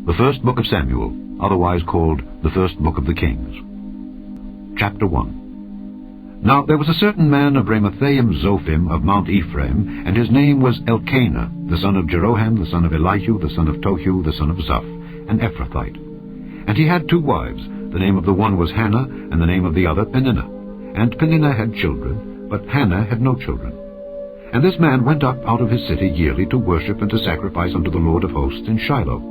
The first book of Samuel, otherwise called the first book of the Kings. Chapter 1. Now there was a certain man of Ramathaim Zophim of Mount Ephraim, and his name was Elkanah, the son of Jeroham, the son of Elihu, the son of Tohu, the son of Zoph, an Ephrathite. And he had 2 wives. The name of the one was Hannah, and the name of the other Peninnah. And Peninnah had children, but Hannah had no children. And this man went up out of his city yearly to worship and to sacrifice unto the Lord of hosts in Shiloh.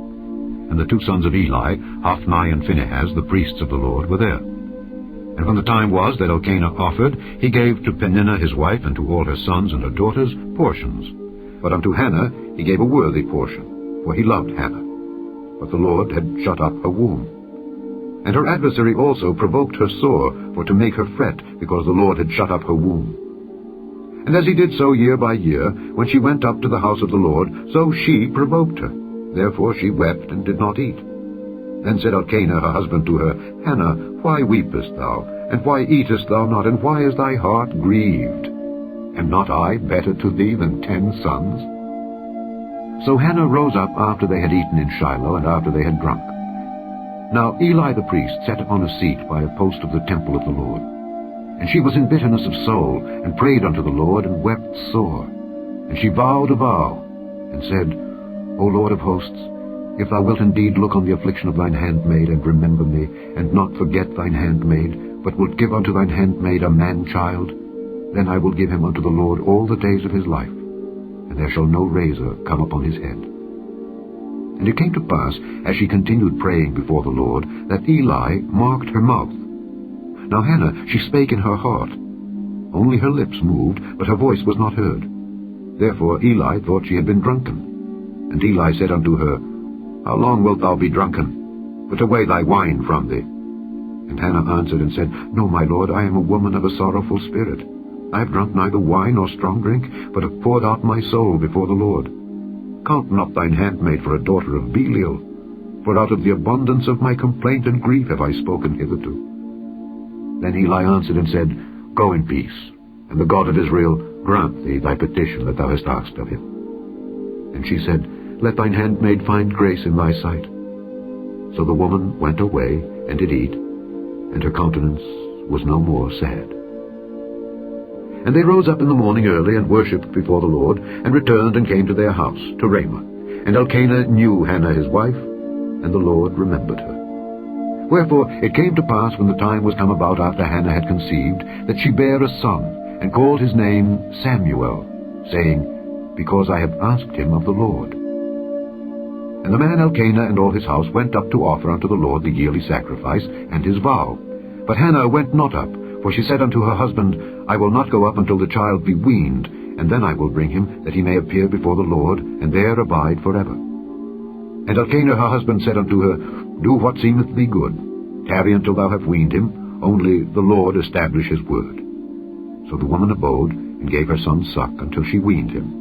And the 2 sons of Eli, Hophni and Phinehas, the priests of the Lord, were there. And when the time was that Elkanah offered, he gave to Peninnah his wife and to all her sons and her daughters portions. But unto Hannah he gave a worthy portion, for he loved Hannah. But the Lord had shut up her womb. And her adversary also provoked her sore, for to make her fret, because the Lord had shut up her womb. And as he did so year by year, when she went up to the house of the Lord, so she provoked her. Therefore she wept and did not eat. Then said Elkanah her husband to her, Hannah, why weepest thou? And why eatest thou not? And why is thy heart grieved? Am not I better to thee than 10 sons? So Hannah rose up after they had eaten in Shiloh, and after they had drunk. Now Eli the priest sat upon a seat by a post of the temple of the Lord. And she was in bitterness of soul, and prayed unto the Lord, and wept sore. And she vowed a vow, and said, O Lord of hosts, if thou wilt indeed look on the affliction of thine handmaid, and remember me, and not forget thine handmaid, but wilt give unto thine handmaid a man-child, then I will give him unto the Lord all the days of his life, and there shall no razor come upon his head. And it came to pass, as she continued praying before the Lord, that Eli marked her mouth. Now Hannah, she spake in her heart. Only her lips moved, but her voice was not heard. Therefore Eli thought she had been drunken. And Eli said unto her, How long wilt thou be drunken? Put away thy wine from thee. And Hannah answered and said, No, my lord, I am a woman of a sorrowful spirit. I have drunk neither wine nor strong drink, but have poured out my soul before the Lord. Count not thine handmaid for a daughter of Belial, for out of the abundance of my complaint and grief have I spoken hitherto. Then Eli answered and said, Go in peace, and the God of Israel grant thee thy petition that thou hast asked of him. And she said, Let thine handmaid find grace in thy sight. So the woman went away, and did eat, and her countenance was no more sad. And they rose up in the morning early, and worshipped before the Lord, and returned and came to their house, to Ramah. And Elkanah knew Hannah his wife, and the Lord remembered her. Wherefore it came to pass, when the time was come about after Hannah had conceived, that she bare a son, and called his name Samuel, saying, Because I have asked him of the Lord. And the man Elkanah and all his house went up to offer unto the Lord the yearly sacrifice and his vow. But Hannah went not up, for she said unto her husband, I will not go up until the child be weaned, and then I will bring him, that he may appear before the Lord, and there abide forever. And Elkanah her husband said unto her, Do what seemeth thee good. Tarry until thou have weaned him, only the Lord establish his word. So the woman abode, and gave her son suck until she weaned him.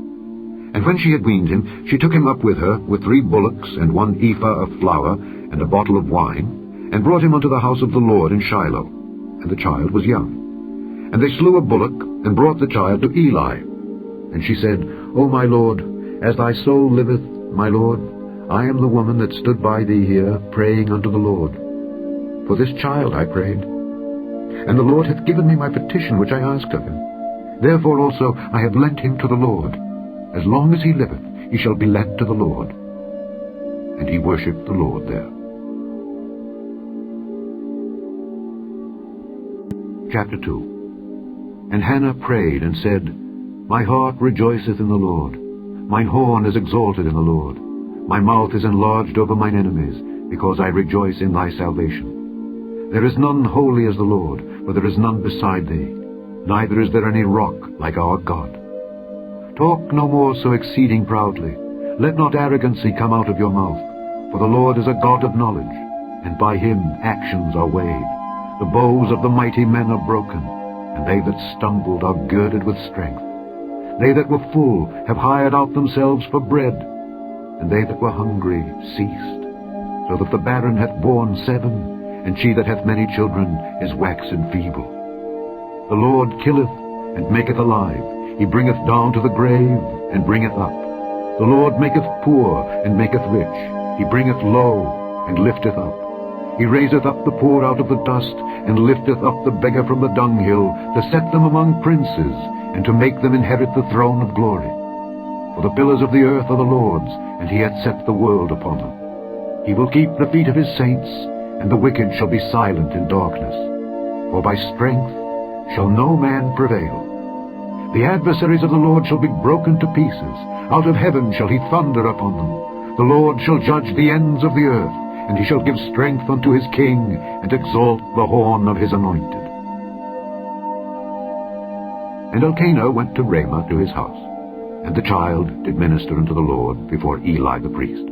And when she had weaned him, she took him up with her, with 3 bullocks, and 1 ephah of flour, and a bottle of wine, and brought him unto the house of the Lord in Shiloh. And the child was young. And they slew a bullock, and brought the child to Eli. And she said, O my lord, as thy soul liveth, my lord, I am the woman that stood by thee here, praying unto the Lord. For this child I prayed. And the Lord hath given me my petition which I asked of him. Therefore also I have lent him to the Lord. As long as he liveth, he shall be lent to the Lord. And he worshipped the Lord there. Chapter 2. And Hannah prayed and said, My heart rejoiceth in the Lord. Mine horn is exalted in the Lord. My mouth is enlarged over mine enemies, because I rejoice in thy salvation. There is none holy as the Lord, for there is none beside thee. Neither is there any rock like our God. Talk no more so exceeding proudly. Let not arrogancy come out of your mouth. For the Lord is a God of knowledge, and by him actions are weighed. The bows of the mighty men are broken, and they that stumbled are girded with strength. They that were full have hired out themselves for bread, and they that were hungry ceased. So that the barren hath borne 7, and she that hath many children is waxen feeble. The Lord killeth and maketh alive. He bringeth down to the grave, and bringeth up. The Lord maketh poor, and maketh rich. He bringeth low, and lifteth up. He raiseth up the poor out of the dust, and lifteth up the beggar from the dunghill, to set them among princes, and to make them inherit the throne of glory. For the pillars of the earth are the Lord's, and he hath set the world upon them. He will keep the feet of his saints, and the wicked shall be silent in darkness. For by strength shall no man prevail. The adversaries of the Lord shall be broken to pieces. Out of heaven shall he thunder upon them. The Lord shall judge the ends of the earth, and he shall give strength unto his king, and exalt the horn of his anointed. And Elkanah went to Ramah to his house, and the child did minister unto the Lord before Eli the priest.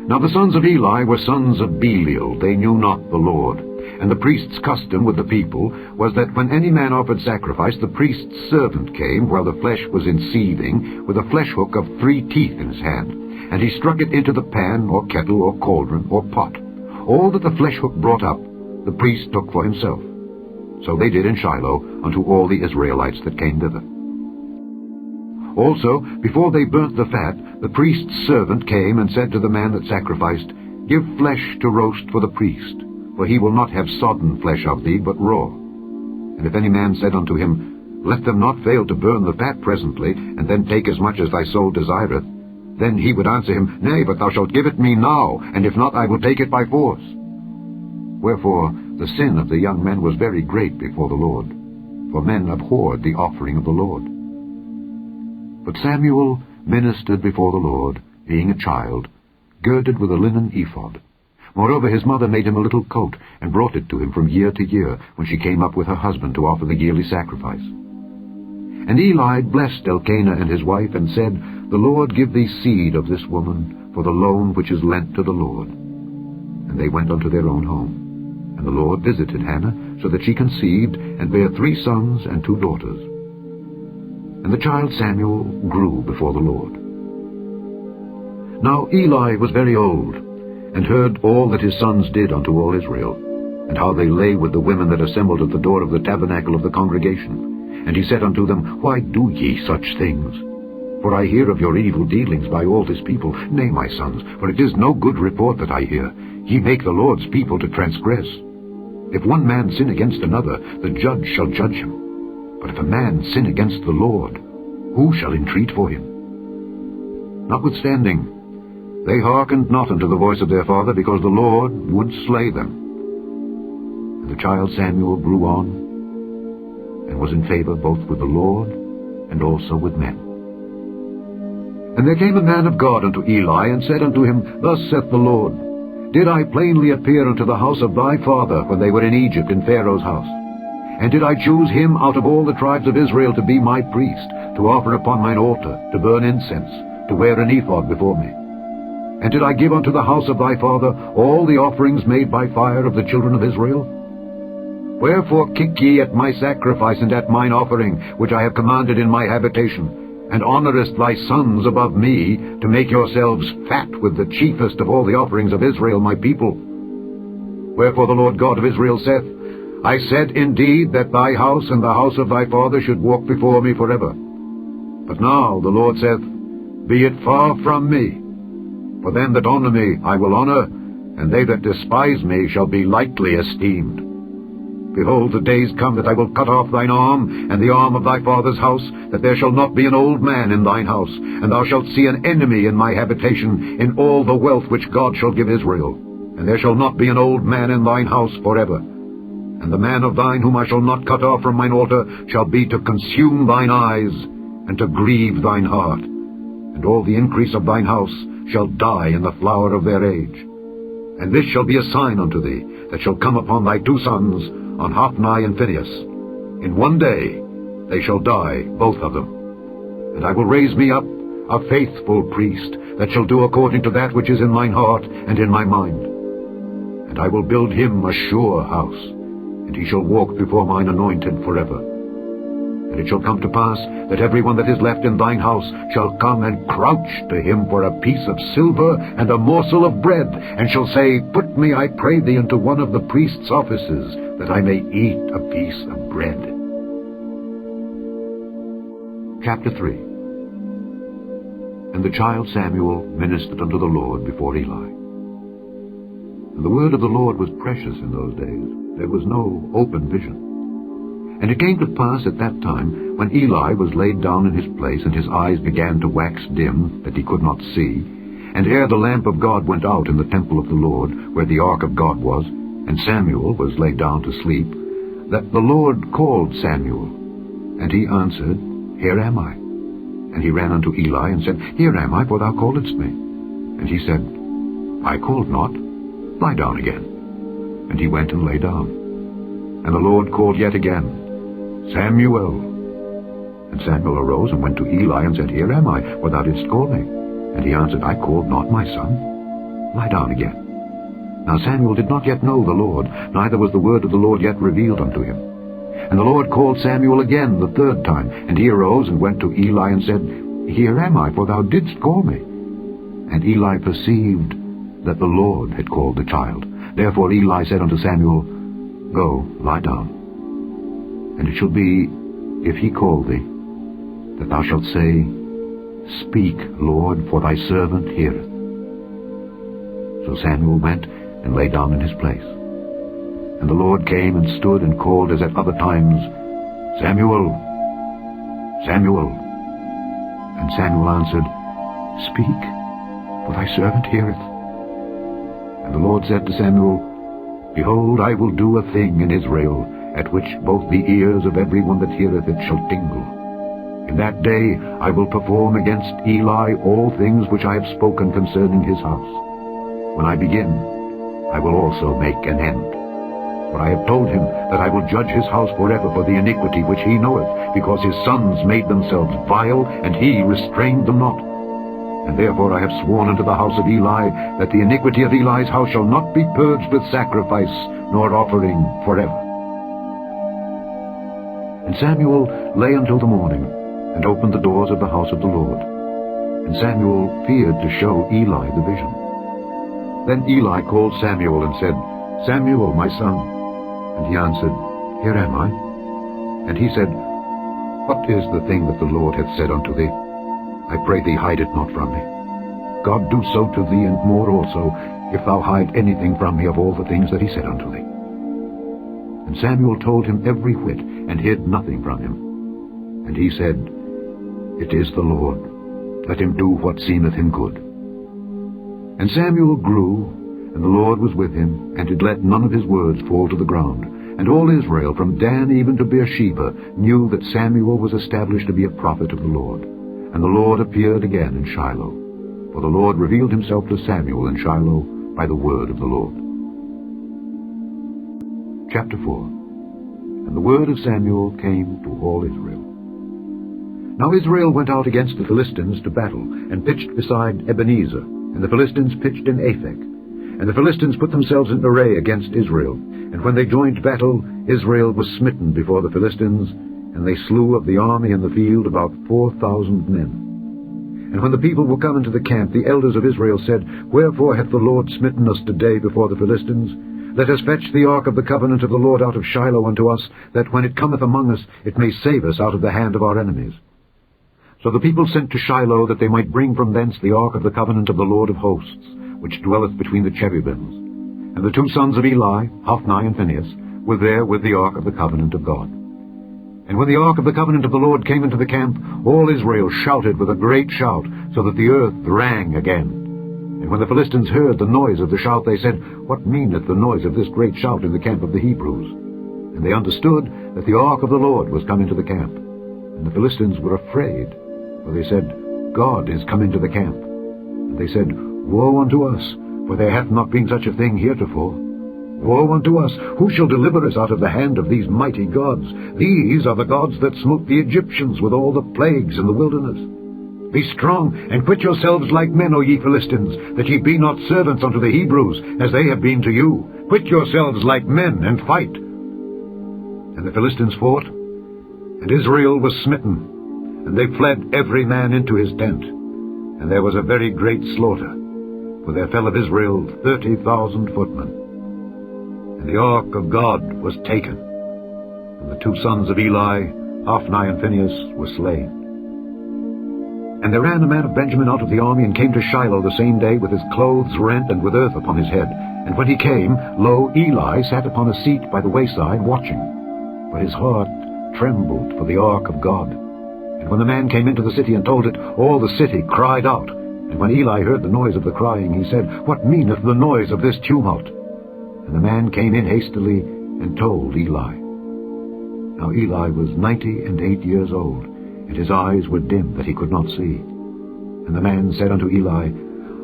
Now the sons of Eli were sons of Belial, they knew not the Lord. And the priest's custom with the people was that when any man offered sacrifice, the priest's servant came, while the flesh was in seething, with a flesh hook of 3 teeth in his hand, and he struck it into the pan, or kettle, or cauldron, or pot. All that the flesh hook brought up, the priest took for himself. So they did in Shiloh unto all the Israelites that came thither. Also, before they burnt the fat, the priest's servant came and said to the man that sacrificed, Give flesh to roast for the priest, for he will not have sodden flesh of thee, but raw. And if any man said unto him, Let them not fail to burn the fat presently, and then take as much as thy soul desireth, then he would answer him, Nay, but thou shalt give it me now, and if not, I will take it by force. Wherefore the sin of the young men was very great before the Lord, for men abhorred the offering of the Lord. But Samuel ministered before the Lord, being a child, girded with a linen ephod. Moreover, his mother made him a little coat, and brought it to him from year to year, when she came up with her husband to offer the yearly sacrifice. And Eli blessed Elkanah and his wife, and said, The Lord give thee seed of this woman, for the loan which is lent to the Lord. And they went unto their own home. And the Lord visited Hannah, so that she conceived, and bare 3 sons and 2 daughters. And the child Samuel grew before the Lord. Now Eli was very old, and heard all that his sons did unto all Israel, and how they lay with the women that assembled at the door of the tabernacle of the congregation. And he said unto them, Why do ye such things? For I hear of your evil dealings by all this people. Nay, my sons, for it is no good report that I hear. Ye make the Lord's people to transgress. If one man sin against another, the judge shall judge him. But if a man sin against the Lord, who shall entreat for him? Notwithstanding, they hearkened not unto the voice of their father, because the Lord would slay them. And the child Samuel grew on, and was in favor both with the Lord and also with men. And there came a man of God unto Eli, and said unto him, Thus saith the Lord, Did I plainly appear unto the house of thy father when they were in Egypt in Pharaoh's house? And did I choose him out of all the tribes of Israel to be my priest, to offer upon mine altar, to burn incense, to wear an ephod before me? And did I give unto the house of thy father all the offerings made by fire of the children of Israel? Wherefore kick ye at my sacrifice and at mine offering, which I have commanded in my habitation, and honourest thy sons above me, to make yourselves fat with the chiefest of all the offerings of Israel my people? Wherefore the Lord God of Israel saith, I said indeed that thy house and the house of thy father should walk before me forever. But now the Lord saith, Be it far from me. For them that honour me I will honour, and they that despise me shall be lightly esteemed. Behold, the days come that I will cut off thine arm, and the arm of thy father's house, that there shall not be an old man in thine house, and thou shalt see an enemy in my habitation, in all the wealth which God shall give Israel. And there shall not be an old man in thine house forever. And the man of thine whom I shall not cut off from mine altar shall be to consume thine eyes, and to grieve thine heart. And all the increase of thine house shall die in the flower of their age. And this shall be a sign unto thee, that shall come upon thy 2 sons, on Hophni and Phinehas. In one day they shall die, both of them. And I will raise me up a faithful priest, that shall do according to that which is in mine heart and in my mind. And I will build him a sure house, and he shall walk before mine anointed forever. And it shall come to pass that every one that is left in thine house shall come and crouch to him for a piece of silver and a morsel of bread, and shall say, Put me, I pray thee, into one of the priest's offices, that I may eat a piece of bread. Chapter 3. And the child Samuel ministered unto the Lord before Eli. And the word of the Lord was precious in those days. There was no open vision. And it came to pass at that time, when Eli was laid down in his place, and his eyes began to wax dim, that he could not see, and ere the lamp of God went out in the temple of the Lord, where the ark of God was, and Samuel was laid down to sleep, that the Lord called Samuel. And he answered, Here am I. And he ran unto Eli, and said, Here am I, for thou calledst me. And he said, I called not. Lie down again. And he went and lay down. And the Lord called yet again, Samuel. And Samuel arose and went to Eli, and said, Here am I, for thou didst call me. And he answered, I called not, my son. Lie down again. Now Samuel did not yet know the Lord, neither was the word of the Lord yet revealed unto him. And the Lord called Samuel again the third time, and he arose and went to Eli, and said, Here am I, for thou didst call me. And Eli perceived that the Lord had called the child. Therefore Eli said unto Samuel, Go, lie down. And it shall be, if he call thee, that thou shalt say, Speak, Lord, for thy servant heareth. So Samuel went and lay down in his place. And the Lord came and stood and called as at other times, Samuel, Samuel. And Samuel answered, Speak, for thy servant heareth. And the Lord said to Samuel, Behold, I will do a thing in Israel, at which both the ears of every one that heareth it shall tingle. In that day I will perform against Eli all things which I have spoken concerning his house. When I begin, I will also make an end. For I have told him that I will judge his house forever for the iniquity which he knoweth, because his sons made themselves vile, and he restrained them not. And therefore I have sworn unto the house of Eli, that the iniquity of Eli's house shall not be purged with sacrifice, nor offering forever. And Samuel lay until the morning, and opened the doors of the house of the Lord. And Samuel feared to show Eli the vision. Then Eli called Samuel and said, Samuel, my son. And he answered, Here am I. And he said, What is the thing that the Lord hath said unto thee? I pray thee, hide it not from me. God do so to thee, and more also, if thou hide anything from me of all the things that he said unto thee. And Samuel told him every whit, and hid nothing from him. And he said, It is the Lord. Let him do what seemeth him good. And Samuel grew, and the Lord was with him, and did let none of his words fall to the ground. And all Israel, from Dan even to Beersheba, knew that Samuel was established to be a prophet of the Lord. And the Lord appeared again in Shiloh. For the Lord revealed himself to Samuel in Shiloh by the word of the Lord. Chapter 4. And the word of Samuel came to all Israel. Now Israel went out against the Philistines to battle, and pitched beside Ebenezer, and the Philistines pitched in Aphek. And the Philistines put themselves in array against Israel. And when they joined battle, Israel was smitten before the Philistines, and they slew of the army in the field about 4,000 men. And when the people were come into the camp, the elders of Israel said, Wherefore hath the Lord smitten us today before the Philistines? Let us fetch the ark of the covenant of the Lord out of Shiloh unto us, that when it cometh among us, it may save us out of the hand of our enemies. So the people sent to Shiloh, that they might bring from thence the ark of the covenant of the Lord of hosts, which dwelleth between the cherubims. And the two sons of Eli, Hophni and Phinehas, were there with the ark of the covenant of God. And when the ark of the covenant of the Lord came into the camp, all Israel shouted with a great shout, so that the earth rang again. And when the Philistines heard the noise of the shout, they said, What meaneth the noise of this great shout in the camp of the Hebrews? And they understood that the ark of the Lord was come into the camp. And the Philistines were afraid, for they said, God is come into the camp. And they said, Woe unto us, for there hath not been such a thing heretofore. Woe unto us! Who shall deliver us out of the hand of these mighty gods? These are the gods that smote the Egyptians with all the plagues in the wilderness. Be strong, and quit yourselves like men, O ye Philistines, that ye be not servants unto the Hebrews, as they have been to you. Quit yourselves like men, and fight. And the Philistines fought, and Israel was smitten, and they fled every man into his tent. And there was a very great slaughter, for there fell of Israel 30,000 footmen. And the ark of God was taken, and the two sons of Eli, Hophni and Phinehas, were slain. And there ran a man of Benjamin out of the army, and came to Shiloh the same day, with his clothes rent, and with earth upon his head. And when he came, lo, Eli sat upon a seat by the wayside, watching. For his heart trembled for the ark of God. And when the man came into the city and told it, all the city cried out. And when Eli heard the noise of the crying, he said, What meaneth the noise of this tumult? And the man came in hastily, and told Eli. Now Eli was 98 years old, and his eyes were dim, that he could not see. And the man said unto Eli,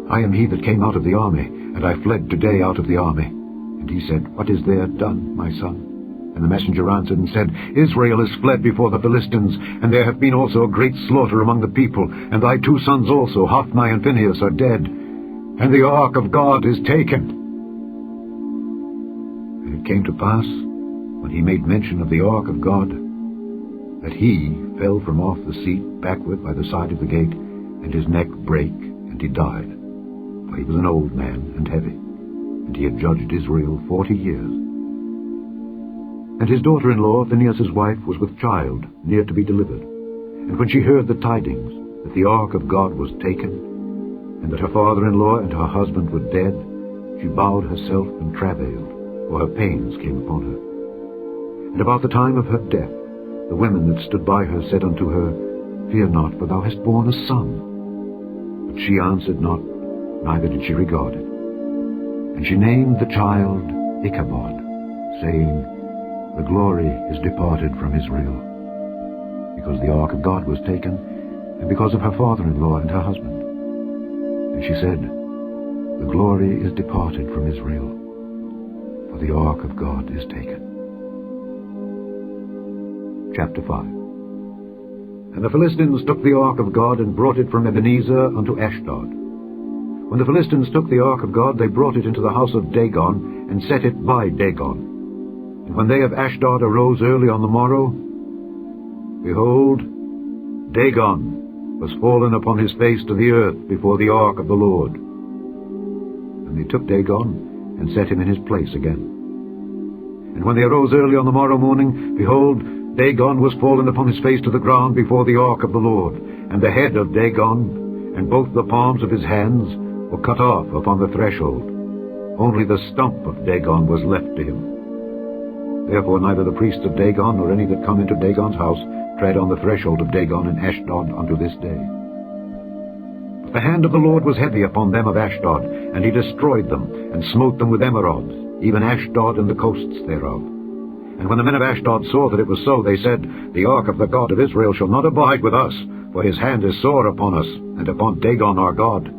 I am he that came out of the army, and I fled today out of the army. And he said, What is there done, my son? And the messenger answered and said, Israel is fled before the Philistines, and there hath been also a great slaughter among the people, and thy 2 sons also, Hophni and Phinehas, are dead, and the ark of God is taken. And it came to pass, when he made mention of the ark of God, that he fell from off the seat backward by the side of the gate, and his neck brake, and he died. For he was an old man and heavy, and he had judged Israel 40 years. And his daughter-in-law, Phinehas' wife, was with child, near to be delivered. And when she heard the tidings, that the ark of God was taken, and that her father-in-law and her husband were dead, she bowed herself and travailed, for her pains came upon her. And about the time of her death, the women that stood by her said unto her, Fear not, for thou hast borne a son. But she answered not, neither did she regard it. And she named the child Ichabod, saying, The glory is departed from Israel, because the ark of God was taken, and because of her father-in-law and her husband. And she said, The glory is departed from Israel, for the ark of God is taken. Chapter 5. And the Philistines took the ark of God, and brought it from Ebenezer unto Ashdod. When the Philistines took the ark of God, they brought it into the house of Dagon, and set it by Dagon. And when they of Ashdod arose early on the morrow, behold, Dagon was fallen upon his face to the earth before the ark of the Lord. And they took Dagon, and set him in his place again. And when they arose early on the morrow morning, behold, Dagon was fallen upon his face to the ground before the ark of the Lord. And the head of Dagon, and both the palms of his hands, were cut off upon the threshold. Only the stump of Dagon was left to him. Therefore neither the priests of Dagon, nor any that come into Dagon's house, tread on the threshold of Dagon in Ashdod unto this day. But the hand of the Lord was heavy upon them of Ashdod, and he destroyed them, and smote them with emerods, even Ashdod and the coasts thereof. And when the men of Ashdod saw that it was so, they said, The ark of the God of Israel shall not abide with us, for his hand is sore upon us, and upon Dagon our God.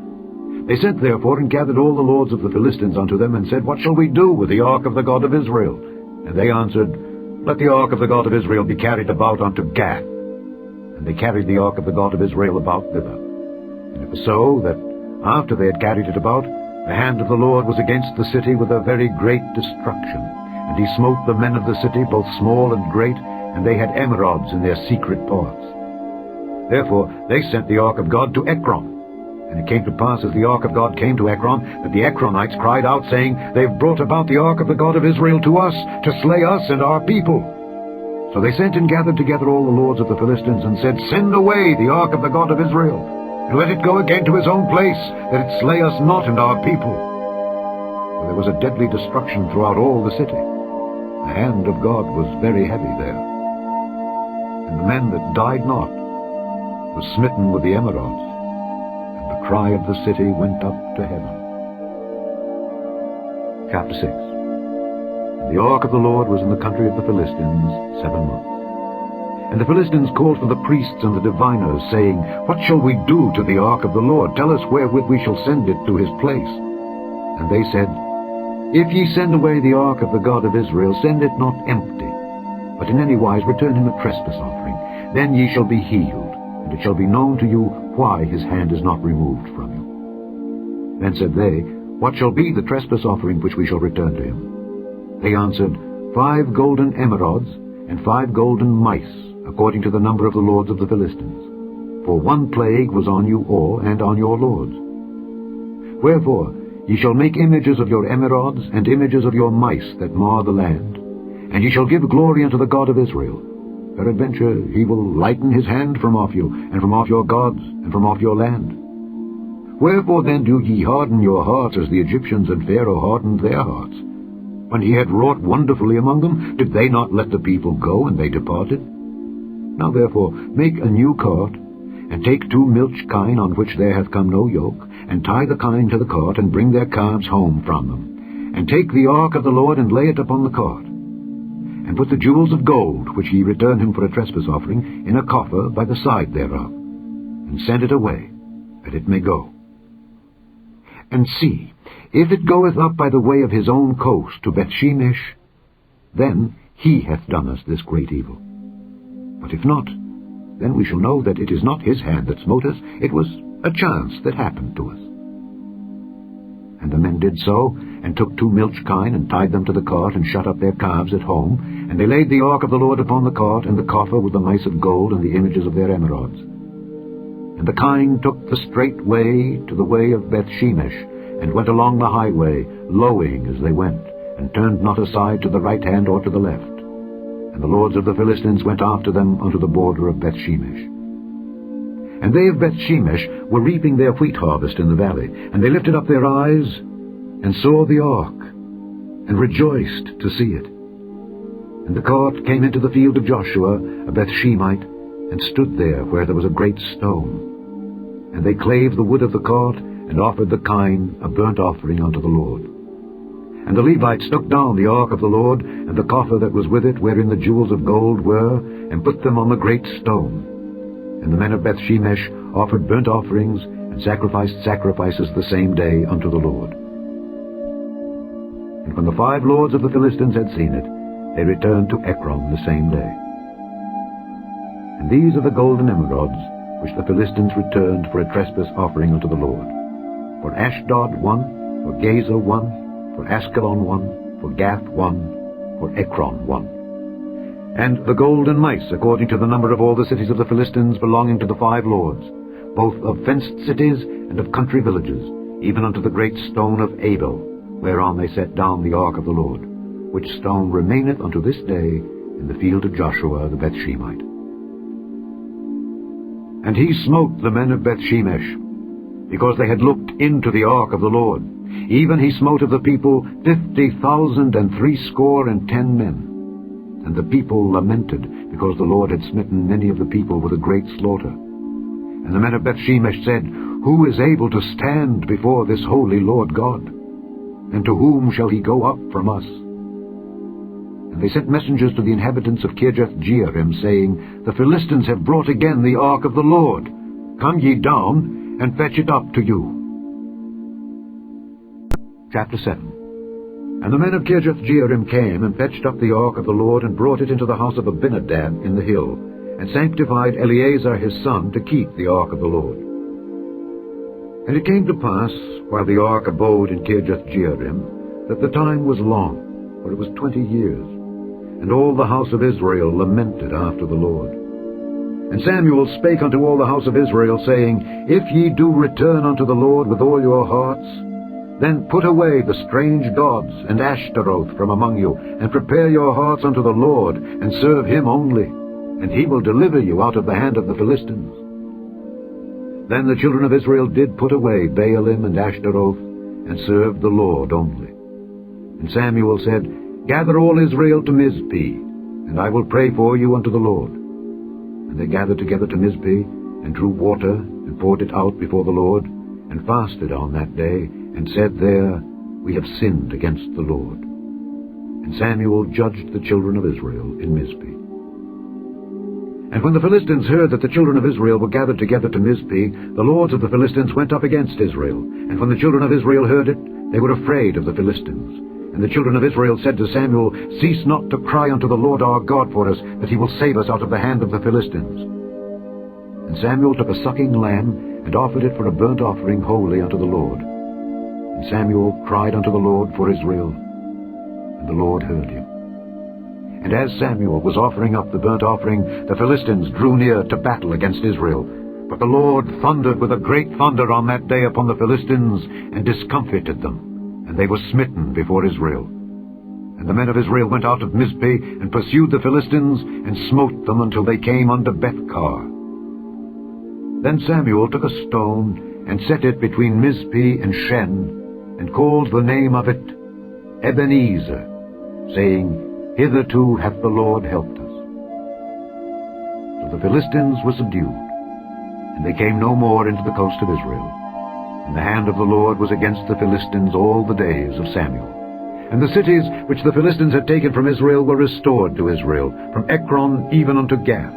They sent therefore and gathered all the lords of the Philistines unto them, and said, What shall we do with the ark of the God of Israel? And they answered, Let the ark of the God of Israel be carried about unto Gath. And they carried the ark of the God of Israel about thither. And it was so that, after they had carried it about, the hand of the Lord was against the city with a very great destruction. And he smote the men of the city, both small and great, and they had emerods in their secret parts. Therefore they sent the ark of God to Ekron. And it came to pass, as the ark of God came to Ekron, that the Ekronites cried out, saying, They've brought about the ark of the God of Israel to us, to slay us and our people. So they sent and gathered together all the lords of the Philistines, and said, Send away the ark of the God of Israel, and let it go again to his own place, that it slay us not and our people. For there was a deadly destruction throughout all the city. The hand of God was very heavy there. And the men that died not were smitten with the emerods, and the cry of the city went up to heaven. Chapter 6. And the ark of the Lord was in the country of the Philistines 7 months. And the Philistines called for the priests and the diviners, saying, What shall we do to the ark of the Lord? Tell us wherewith we shall send it to his place. And they said, If ye send away the ark of the God of Israel, send it not empty, but in any wise return him a trespass offering. Then ye shall be healed, and it shall be known to you why his hand is not removed from you. Then said they, What shall be the trespass offering which we shall return to him? They answered, 5 golden emerods, and 5 golden mice, according to the number of the lords of the Philistines. For 1 plague was on you all, and on your lords. Wherefore ye shall make images of your emerods, and images of your mice that mar the land. And ye shall give glory unto the God of Israel. peradventure he will lighten his hand from off you, and from off your gods, and from off your land. Wherefore then do ye harden your hearts as the Egyptians and Pharaoh hardened their hearts? When he had wrought wonderfully among them, did they not let the people go, and they departed? Now therefore make a new cart, and take 2 milch kine on which there hath come no yoke, and tie the kine to the cart, and bring their calves home from them. And take the ark of the Lord, and lay it upon the cart. And put the jewels of gold, which ye return him for a trespass offering, in a coffer by the side thereof, and send it away, that it may go. And see, if it goeth up by the way of his own coast to Bethshemesh, then he hath done us this great evil. But if not, then we shall know that it is not his hand that smote us, it was a chance that happened to us. And the men did so, and took 2 milch kine, and tied them to the cart, and shut up their calves at home. And they laid the ark of the Lord upon the cart, and the coffer with the mice of gold, and the images of their emerods. And the kine took the straight way to the way of Bethshemesh, and went along the highway, lowing as they went, and turned not aside to the right hand or to the left. And the lords of the Philistines went after them unto the border of Bethshemesh. And they of Bethshemesh were reaping their wheat harvest in the valley, and they lifted up their eyes, and saw the ark, and rejoiced to see it. And the cart came into the field of Joshua, a Bethshemite, and stood there where there was a great stone. And they clave the wood of the cart, and offered the kine a burnt offering unto the Lord. And the Levites took down the ark of the Lord, and the coffer that was with it, wherein the jewels of gold were, and put them on the great stone. And the men of Bethshemesh offered burnt offerings, and sacrificed sacrifices the same day unto the Lord. And when the 5 lords of the Philistines had seen it, they returned to Ekron the same day. And these are the golden emerods, which the Philistines returned for a trespass offering unto the Lord. For Ashdod 1, for Gaza 1, for Askelon 1, for Gath 1, for Ekron 1. And the golden mice, according to the number of all the cities of the Philistines belonging to the 5 lords, both of fenced cities and of country villages, even unto the great stone of Abel, whereon they set down the ark of the Lord, which stone remaineth unto this day in the field of Joshua the Bethshemite. And he smote the men of Bethshemesh, because they had looked into the ark of the Lord. Even he smote of the people 50,060 men. And the people lamented, because the Lord had smitten many of the people with a great slaughter. And the men of Bethshemesh said, Who is able to stand before this holy Lord God? And to whom shall he go up from us? And they sent messengers to the inhabitants of Kirjath-jearim, saying, The Philistines have brought again the ark of the Lord. Come ye down, and fetch it up to you. Chapter 7. And the men of Kirjath-jearim came, and fetched up the ark of the Lord, and brought it into the house of Abinadab in the hill, and sanctified Eleazar his son to keep the ark of the Lord. And it came to pass, while the ark abode in Kirjath-jearim, that the time was long, for it was 20 years. And all the house of Israel lamented after the Lord. And Samuel spake unto all the house of Israel, saying, If ye do return unto the Lord with all your hearts, then put away the strange gods and Ashtaroth from among you, and prepare your hearts unto the Lord, and serve him only, and he will deliver you out of the hand of the Philistines. Then the children of Israel did put away Baalim and Ashtaroth, and served the Lord only. And Samuel said, Gather all Israel to Mizpah, and I will pray for you unto the Lord. And they gathered together to Mizpah, and drew water, and poured it out before the Lord, and fasted on that day, and said there, We have sinned against the Lord. And Samuel judged the children of Israel in Mizpah. And when the Philistines heard that the children of Israel were gathered together to Mizpah, the lords of the Philistines went up against Israel. And when the children of Israel heard it, they were afraid of the Philistines. And the children of Israel said to Samuel, Cease not to cry unto the Lord our God for us, that he will save us out of the hand of the Philistines. And Samuel took a sucking lamb, and offered it for a burnt offering wholly unto the Lord. And Samuel cried unto the Lord for Israel, and the Lord heard him. And as Samuel was offering up the burnt offering, the Philistines drew near to battle against Israel. But the Lord thundered with a great thunder on that day upon the Philistines, and discomfited them, and they were smitten before Israel. And the men of Israel went out of Mizpah, and pursued the Philistines, and smote them until they came unto Beth-kar. Then Samuel took a stone, and set it between Mizpah and Shen, and called the name of it Ebenezer, saying, Hitherto hath the Lord helped us. So the Philistines were subdued, and they came no more into the coast of Israel. And the hand of the Lord was against the Philistines all the days of Samuel. And the cities which the Philistines had taken from Israel were restored to Israel, from Ekron even unto Gath.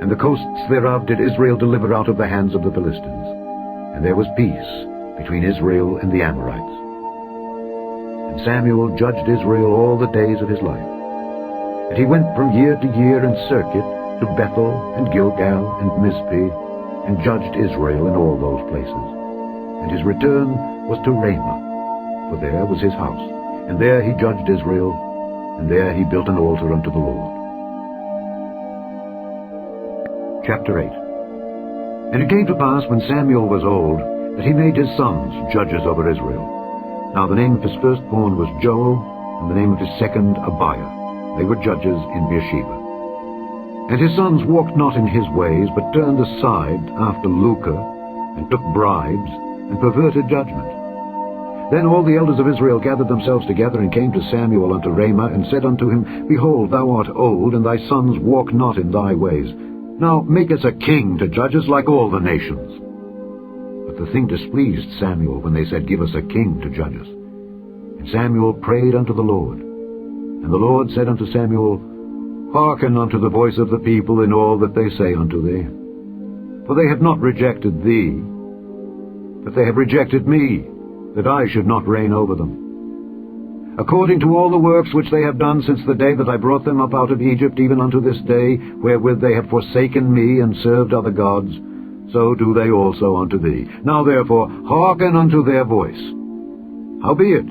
And the coasts thereof did Israel deliver out of the hands of the Philistines. And there was peace between Israel and the Amorites. And Samuel judged Israel all the days of his life. And he went from year to year in circuit to Bethel and Gilgal and Mizpah, and judged Israel in all those places. And his return was to Ramah, for there was his house. And there he judged Israel, and there he built an altar unto the Lord. Chapter 8. And it came to pass, when Samuel was old, that he made his sons judges over Israel. Now the name of his firstborn was Joel, and the name of his second Abiah. They were judges in Beersheba. And his sons walked not in his ways, but turned aside after lucre, and took bribes, and perverted judgment. Then all the elders of Israel gathered themselves together, and came to Samuel unto Ramah, and said unto him, Behold, thou art old, and thy sons walk not in thy ways. Now make us a king to judge us like all the nations. But the thing displeased Samuel, when they said, Give us a king to judge us. And Samuel prayed unto the Lord. And the Lord said unto Samuel, Hearken unto the voice of the people in all that they say unto thee. For they have not rejected thee, but they have rejected me, that I should not reign over them. According to all the works which they have done since the day that I brought them up out of Egypt, even unto this day, wherewith they have forsaken me, and served other gods, so do they also unto thee. Now therefore hearken unto their voice. Howbeit,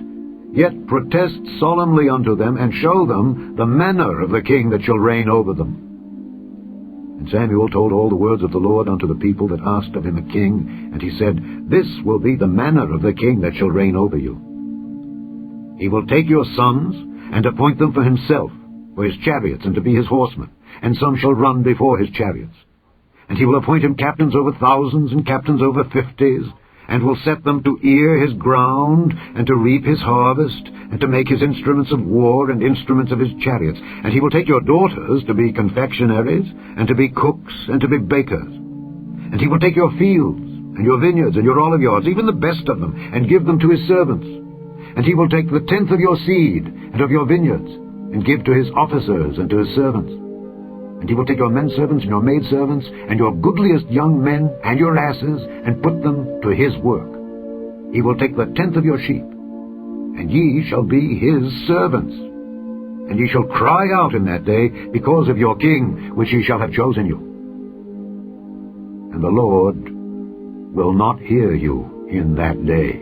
yet protest solemnly unto them, and show them the manner of the king that shall reign over them. And Samuel told all the words of the Lord unto the people that asked of him a king, and he said, This will be the manner of the king that shall reign over you. He will take your sons, and appoint them for himself, for his chariots, and to be his horsemen, and some shall run before his chariots. And he will appoint him captains over thousands, and captains over 50s, and will set them to ear his ground, and to reap his harvest, and to make his instruments of war, and instruments of his chariots. And he will take your daughters to be confectionaries, and to be cooks, and to be bakers. And he will take your fields, and your vineyards, and your oliveyards, even the best of them, and give them to his servants. And he will take the tenth of your seed, and of your vineyards, and give to his officers, and to his servants. And he will take your menservants, and your maidservants, and your goodliest young men, and your asses, and put them to his work. He will take the tenth of your sheep, and ye shall be his servants. And ye shall cry out in that day because of your king, which ye shall have chosen you. And the Lord will not hear you in that day.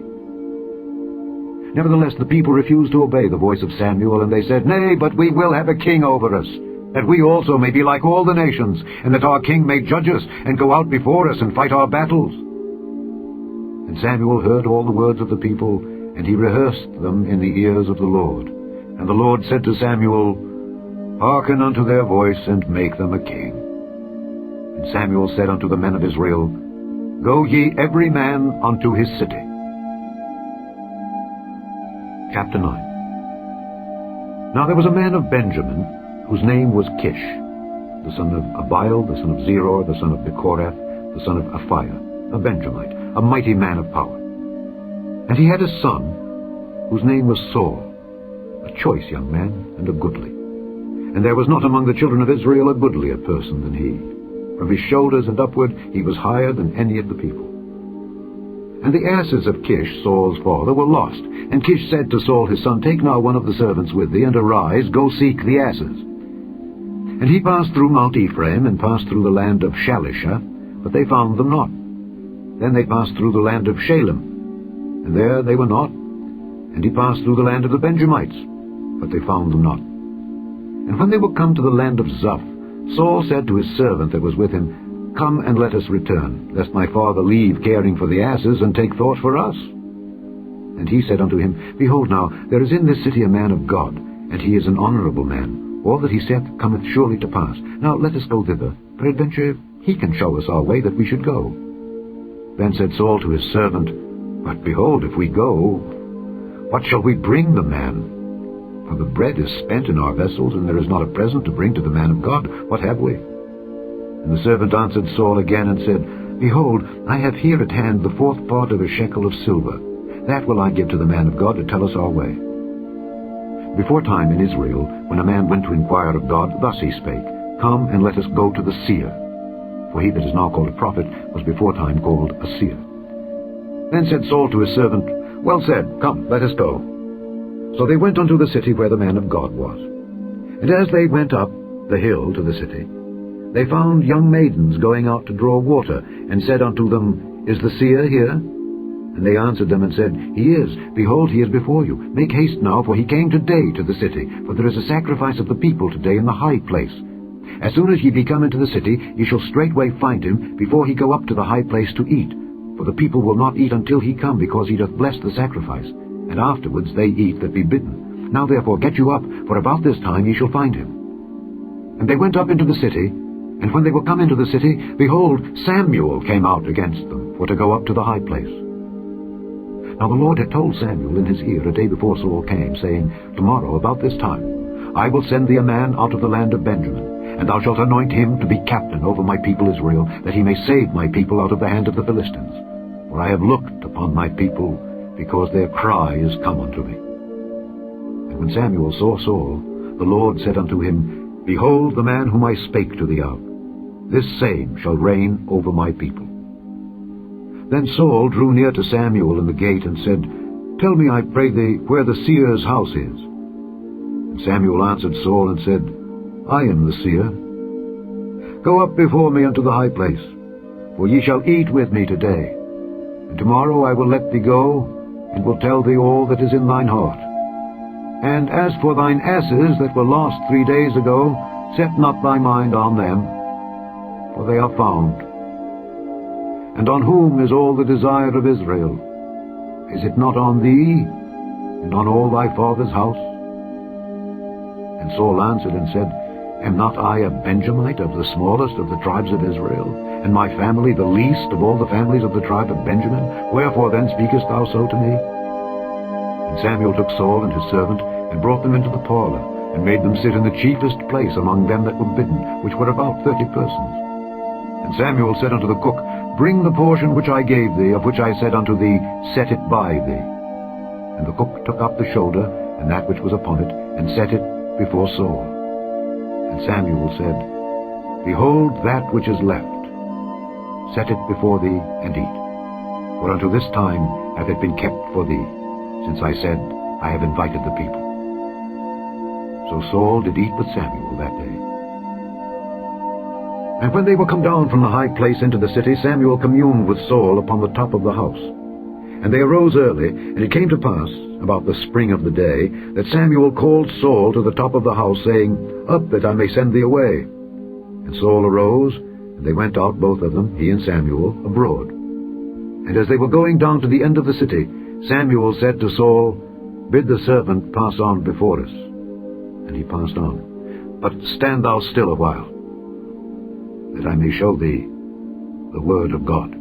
Nevertheless the people refused to obey the voice of Samuel, and they said, Nay, but we will have a king over us, that we also may be like all the nations, and that our king may judge us, and go out before us, and fight our battles. And Samuel heard all the words of the people, and he rehearsed them in the ears of the Lord. And the Lord said to Samuel, Hearken unto their voice, and make them a king. And Samuel said unto the men of Israel, Go ye every man unto his city. Chapter 9. Now there was a man of Benjamin, whose name was Kish, the son of Abiel, the son of Zeror, the son of Bechorath, the son of Aphiah, a Benjamite, a mighty man of power. And he had a son, whose name was Saul, a choice young man, and a goodly. And there was not among the children of Israel a goodlier person than he. From his shoulders and upward he was higher than any of the people. And the asses of Kish, Saul's father, were lost. And Kish said to Saul his son, Take now one of the servants with thee, and arise, go seek the asses. And he passed through Mount Ephraim, and passed through the land of Shalisha, but they found them not. Then they passed through the land of Shalem, and there they were not. And he passed through the land of the Benjamites, but they found them not. And when they were come to the land of Zuph, Saul said to his servant that was with him, Come and let us return, lest my father leave caring for the asses, and take thought for us. And he said unto him, Behold now, there is in this city a man of God, and he is an honourable man. All that he saith cometh surely to pass. Now let us go thither. Peradventure he can show us our way that we should go. Then said Saul to his servant, But behold, if we go, what shall we bring the man? For the bread is spent in our vessels, and there is not a present to bring to the man of God. What have we? And the servant answered Saul again and said, Behold, I have here at hand the 4th part of a shekel of silver. That will I give to the man of God to tell us our way. Before time in Israel, when a man went to inquire of God, thus he spake, Come and let us go to the seer. For he that is now called a prophet was before time called a seer. Then said Saul to his servant, Well said, come, let us go. So they went unto the city where the man of God was. And as they went up the hill to the city, they found young maidens going out to draw water, and said unto them, Is the seer here? And they answered them and said, He is. Behold, he is before you. Make haste now, for he came today to the city, for there is a sacrifice of the people today in the high place. As soon as ye be come into the city, ye shall straightway find him, before he go up to the high place to eat. For the people will not eat until he come, because he doth bless the sacrifice. And afterwards they eat that be bidden. Now therefore get you up, for about this time ye shall find him. And they went up into the city, and when they were come into the city, behold, Samuel came out against them, for to go up to the high place. Now the Lord had told Samuel in his ear a day before Saul came, saying, Tomorrow about this time I will send thee a man out of the land of Benjamin, and thou shalt anoint him to be captain over my people Israel, that he may save my people out of the hand of the Philistines. For I have looked upon my people, because their cry is come unto me. And when Samuel saw Saul, the Lord said unto him, Behold the man whom I spake to thee of. This same shall reign over my people. Then Saul drew near to Samuel in the gate, and said, Tell me, I pray thee, where the seer's house is. And Samuel answered Saul and said, I am the seer. Go up before me unto the high place, for ye shall eat with me today. And tomorrow I will let thee go, and will tell thee all that is in thine heart. And as for thine asses that were lost 3 days ago, set not thy mind on them, for they are found. And on whom is all the desire of Israel? Is it not on thee, and on all thy father's house? And Saul answered and said, Am not I a Benjamite of the smallest of the tribes of Israel, and my family the least of all the families of the tribe of Benjamin? Wherefore then speakest thou so to me? And Samuel took Saul and his servant, and brought them into the parlour, and made them sit in the chiefest place among them that were bidden, which were about 30 persons. And Samuel said unto the cook, Bring the portion which I gave thee, of which I said unto thee, Set it by thee. And the cook took up the shoulder, and that which was upon it, and set it before Saul. And Samuel said, Behold that which is left. Set it before thee, and eat. For unto this time hath it been kept for thee, since I said, I have invited the people. So Saul did eat with Samuel that day. And when they were come down from the high place into the city, Samuel communed with Saul upon the top of the house. And they arose early, and it came to pass, about the spring of the day, that Samuel called Saul to the top of the house, saying, Up, that I may send thee away. And Saul arose, and they went out, both of them, he and Samuel, abroad. And as they were going down to the end of the city, Samuel said to Saul, Bid the servant pass on before us. And he passed on. But stand thou still a while, that I may show thee the word of God.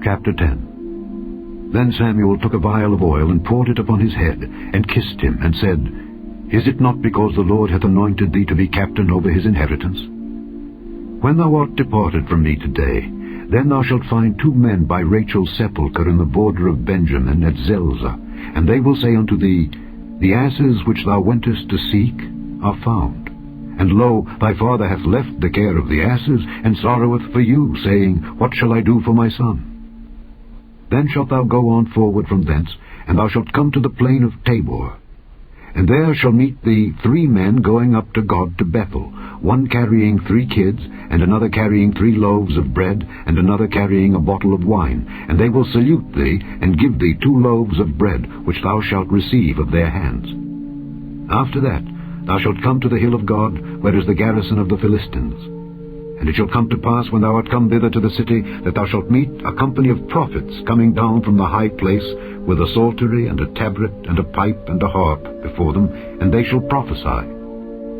Chapter 10. Then Samuel took a vial of oil, and poured it upon his head, and kissed him, and said, Is it not because the Lord hath anointed thee to be captain over his inheritance? When thou art departed from me today, then thou shalt find 2 men by Rachel's sepulchre in the border of Benjamin at Zelzah, and they will say unto thee, The asses which thou wentest to seek are found. And lo, thy father hath left the care of the asses, and sorroweth for you, saying, What shall I do for my son? Then shalt thou go on forward from thence, and thou shalt come to the plain of Tabor. And there shall meet thee 3 men going up to God to Bethel, one carrying 3 kids, and another carrying 3 loaves of bread, and another carrying a bottle of wine. And they will salute thee, and give thee 2 loaves of bread, which thou shalt receive of their hands. After that thou shalt come to the hill of God, where is the garrison of the Philistines. And it shall come to pass, when thou art come thither to the city, that thou shalt meet a company of prophets coming down from the high place, with a psaltery and a tabret and a pipe and a harp before them, and they shall prophesy.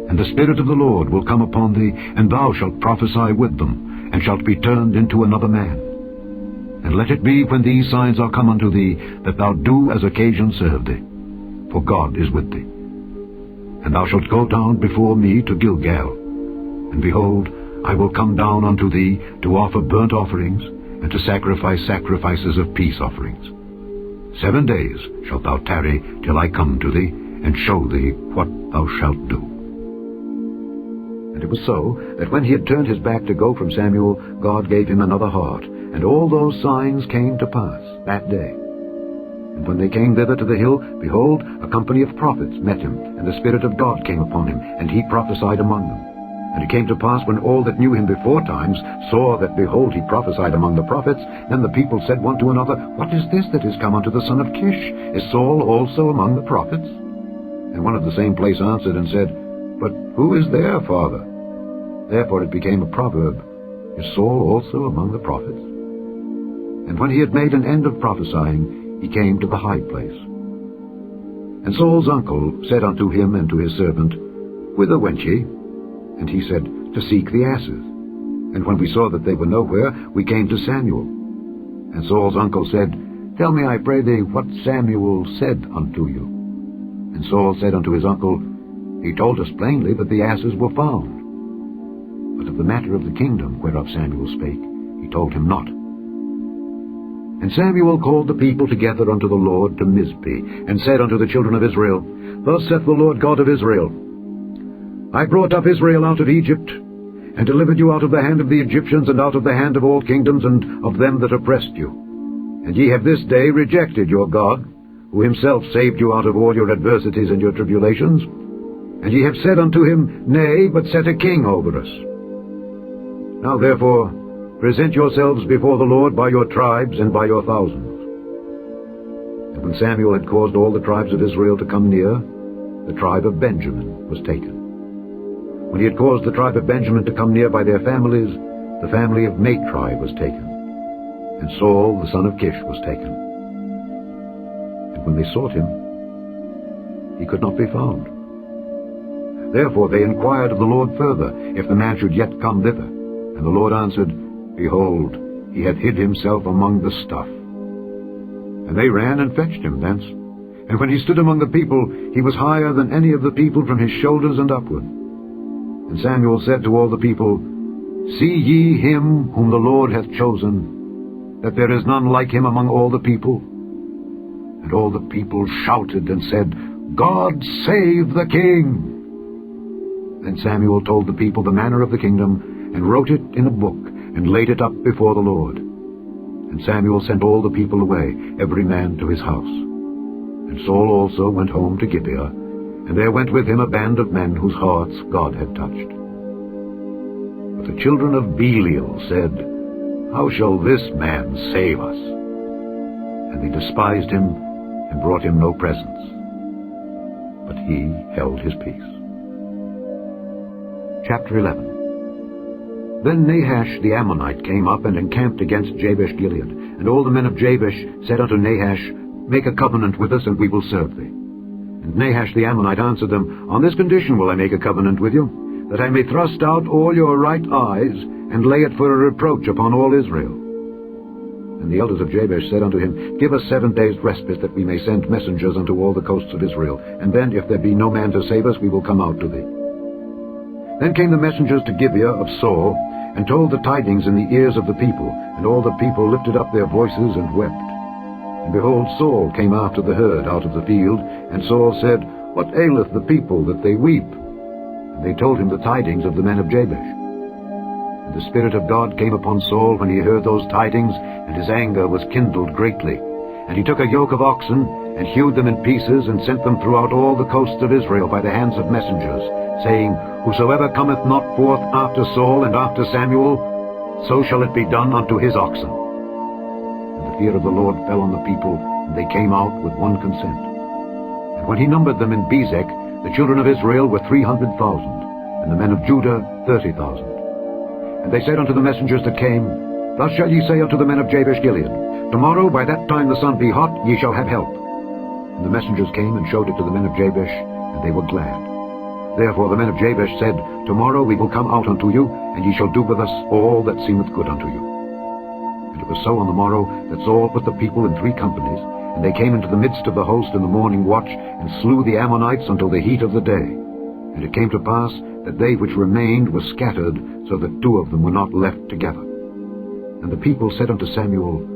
And the Spirit of the Lord will come upon thee, and thou shalt prophesy with them, and shalt be turned into another man. And let it be, when these signs are come unto thee, that thou do as occasion serve thee, for God is with thee. And thou shalt go down before me to Gilgal, and behold, I will come down unto thee to offer burnt offerings, and to sacrifice sacrifices of peace offerings. 7 days shalt thou tarry till I come to thee, and show thee what thou shalt do. And it was so, that when he had turned his back to go from Samuel, God gave him another heart, and all those signs came to pass that day. And when they came thither to the hill, behold, a company of prophets met him, and the Spirit of God came upon him, and he prophesied among them. And it came to pass, when all that knew him before times saw that, behold, he prophesied among the prophets, then the people said one to another, What is this that is come unto the son of Kish? Is Saul also among the prophets? And one of the same place answered and said, But who is their father? Therefore it became a proverb, Is Saul also among the prophets? And when he had made an end of prophesying, he came to the high place. And Saul's uncle said unto him and to his servant, Whither went ye? And he said, To seek the asses. And when we saw that they were nowhere, we came to Samuel. And Saul's uncle said, Tell me, I pray thee, what Samuel said unto you. And Saul said unto his uncle, He told us plainly that the asses were found. But of the matter of the kingdom whereof Samuel spake, he told him not. And Samuel called the people together unto the Lord to Mizpah, and said unto the children of Israel, Thus saith the Lord God of Israel, I brought up Israel out of Egypt, and delivered you out of the hand of the Egyptians, and out of the hand of all kingdoms, and of them that oppressed you. And ye have this day rejected your God, who himself saved you out of all your adversities and your tribulations. And ye have said unto him, Nay, but set a king over us. Now therefore, present yourselves before the Lord by your tribes and by your thousands. And when Samuel had caused all the tribes of Israel to come near, the tribe of Benjamin was taken. When he had caused the tribe of Benjamin to come near by their families, the family of Matri was taken, and Saul the son of Kish was taken. And when they sought him, he could not be found. Therefore they inquired of the Lord further, if the man should yet come thither. And the Lord answered, Behold, he hath hid himself among the stuff. And they ran and fetched him thence. And when he stood among the people, he was higher than any of the people from his shoulders and upward. And Samuel said to all the people, See ye him whom the Lord hath chosen, that there is none like him among all the people? And all the people shouted and said, God save the king! Then Samuel told the people the manner of the kingdom, and wrote it in a book, and laid it up before the Lord. And Samuel sent all the people away, every man to his house. And Saul also went home to Gibeah, and there went with him a band of men whose hearts God had touched. But the children of Belial said, How shall this man save us? And they despised him, and brought him no presents. But he held his peace. Chapter 11. Then Nahash the Ammonite came up and encamped against Jabesh-Gilead. And all the men of Jabesh said unto Nahash, Make a covenant with us, and we will serve thee. And Nahash the Ammonite answered them, On this condition will I make a covenant with you, that I may thrust out all your right eyes, and lay it for a reproach upon all Israel. And the elders of Jabesh said unto him, Give us 7 days' respite, that we may send messengers unto all the coasts of Israel. And then, if there be no man to save us, we will come out to thee. Then came the messengers to Gibeah of Saul, and told the tidings in the ears of the people. And all the people lifted up their voices and wept. And behold, Saul came after the herd out of the field. And Saul said, What aileth the people that they weep? And they told him the tidings of the men of Jabesh. And the Spirit of God came upon Saul when he heard those tidings, and his anger was kindled greatly. And he took a yoke of oxen, and hewed them in pieces, and sent them throughout all the coasts of Israel by the hands of messengers, saying, Whosoever cometh not forth after Saul and after Samuel, so shall it be done unto his oxen. And the fear of the Lord fell on the people, and they came out with one consent. And when he numbered them in Bezek, the children of Israel were 300,000, and the men of Judah 30,000. And they said unto the messengers that came, Thus shall ye say unto the men of Jabesh-Gilead, Tomorrow, by that time the sun be hot, ye shall have help. And the messengers came and showed it to the men of Jabesh, and they were glad. Therefore the men of Jabesh said, Tomorrow we will come out unto you, and ye shall do with us all that seemeth good unto you. And it was so on the morrow that Saul put the people in 3 companies, and they came into the midst of the host in the morning watch, and slew the Ammonites until the heat of the day. And it came to pass that they which remained were scattered, so that 2 of them were not left together. And the people said unto Samuel,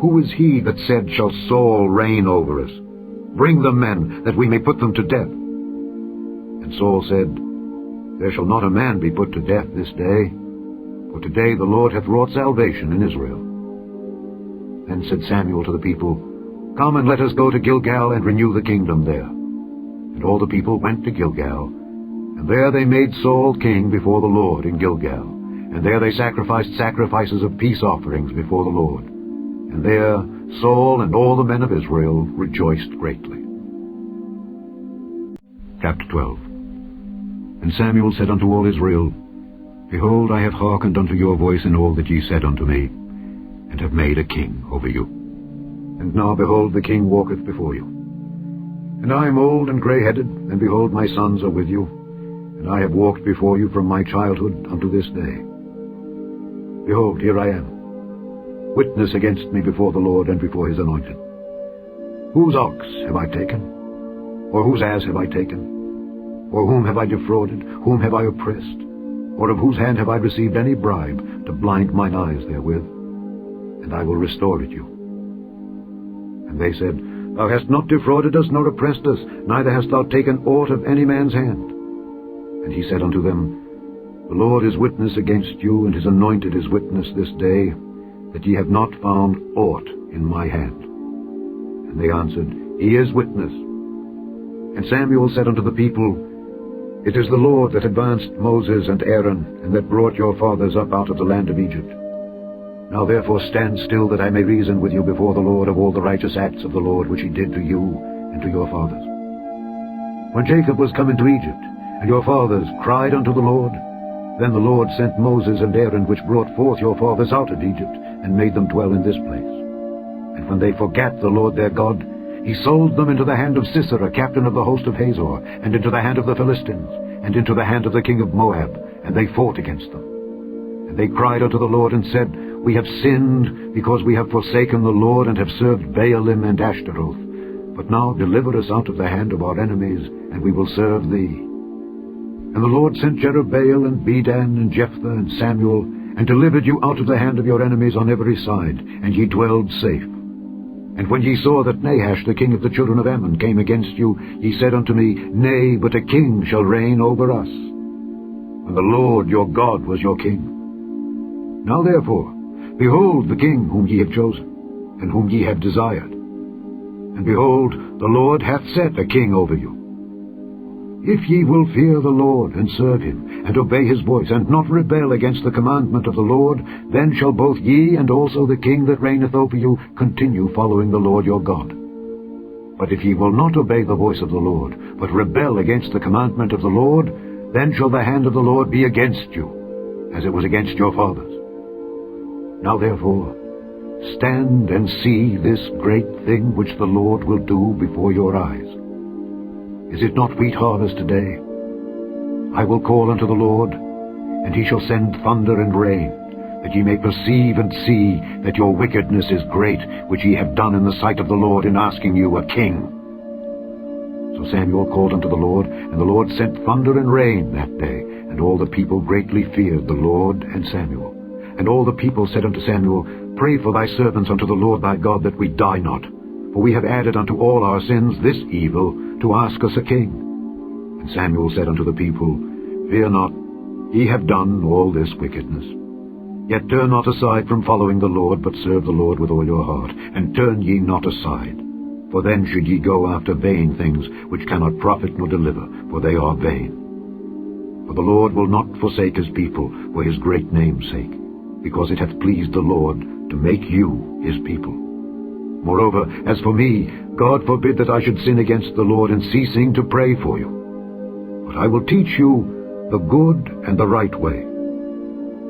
Who is he that said, Shall Saul reign over us? Bring the men, that we may put them to death. And Saul said, There shall not a man be put to death this day, for today the Lord hath wrought salvation in Israel. Then said Samuel to the people, Come and let us go to Gilgal and renew the kingdom there. And all the people went to Gilgal, and there they made Saul king before the Lord in Gilgal. And there they sacrificed sacrifices of peace offerings before the Lord. And there Saul and all the men of Israel rejoiced greatly. Chapter 12. And Samuel said unto all Israel, Behold, I have hearkened unto your voice in all that ye said unto me, and have made a king over you. And now, behold, the king walketh before you. And I am old and grey-headed, and behold, my sons are with you, and I have walked before you from my childhood unto this day. Behold, here I am. Witness against me before the Lord and before his anointed. Whose ox have I taken? Or whose ass have I taken? Or whom have I defrauded? Whom have I oppressed? Or of whose hand have I received any bribe to blind mine eyes therewith? And I will restore it you. And they said, Thou hast not defrauded us, nor oppressed us, neither hast thou taken aught of any man's hand. And he said unto them, The Lord is witness against you, and his anointed is witness this day, that ye have not found aught in my hand. And they answered, He is witness. And Samuel said unto the people, It is the Lord that advanced Moses and Aaron, and that brought your fathers up out of the land of Egypt. Now therefore stand still, that I may reason with you before the Lord of all the righteous acts of the Lord which he did to you and to your fathers. When Jacob was come into Egypt, and your fathers cried unto the Lord, then the Lord sent Moses and Aaron, which brought forth your fathers out of Egypt, and made them dwell in this place. And when they forgat the Lord their God, he sold them into the hand of Sisera, captain of the host of Hazor, and into the hand of the Philistines, and into the hand of the king of Moab, and they fought against them. And they cried unto the Lord, and said, We have sinned, because we have forsaken the Lord, and have served Baalim and Ashtaroth. But now deliver us out of the hand of our enemies, and we will serve thee. And the Lord sent Jerubbaal, and Bedan, and Jephthah, and Samuel, and delivered you out of the hand of your enemies on every side, and ye dwelled safe. And when ye saw that Nahash the king of the children of Ammon came against you, ye said unto me, Nay, but a king shall reign over us. And the Lord your God was your king. Now therefore, behold the king whom ye have chosen, and whom ye have desired. And behold, the Lord hath set a king over you. If ye will fear the Lord, and serve him, and obey his voice, and not rebel against the commandment of the Lord, then shall both ye and also the king that reigneth over you continue following the Lord your God. But if ye will not obey the voice of the Lord, but rebel against the commandment of the Lord, then shall the hand of the Lord be against you, as it was against your fathers. Now therefore, stand and see this great thing which the Lord will do before your eyes. Is it not wheat harvest today? I will call unto the Lord, and he shall send thunder and rain, that ye may perceive and see that your wickedness is great, which ye have done in the sight of the Lord in asking you a king. So Samuel called unto the Lord, and the Lord sent thunder and rain that day, and all the people greatly feared the Lord and Samuel. And all the people said unto Samuel, Pray for thy servants unto the Lord thy God, that we die not. For we have added unto all our sins this evil, to ask us a king. And Samuel said unto the people, Fear not, ye have done all this wickedness. Yet turn not aside from following the Lord, but serve the Lord with all your heart, and turn ye not aside. For then should ye go after vain things, which cannot profit nor deliver, for they are vain. For the Lord will not forsake his people for his great name's sake, because it hath pleased the Lord to make you his people. Moreover, as for me, God forbid that I should sin against the Lord in ceasing to pray for you. But I will teach you the good and the right way.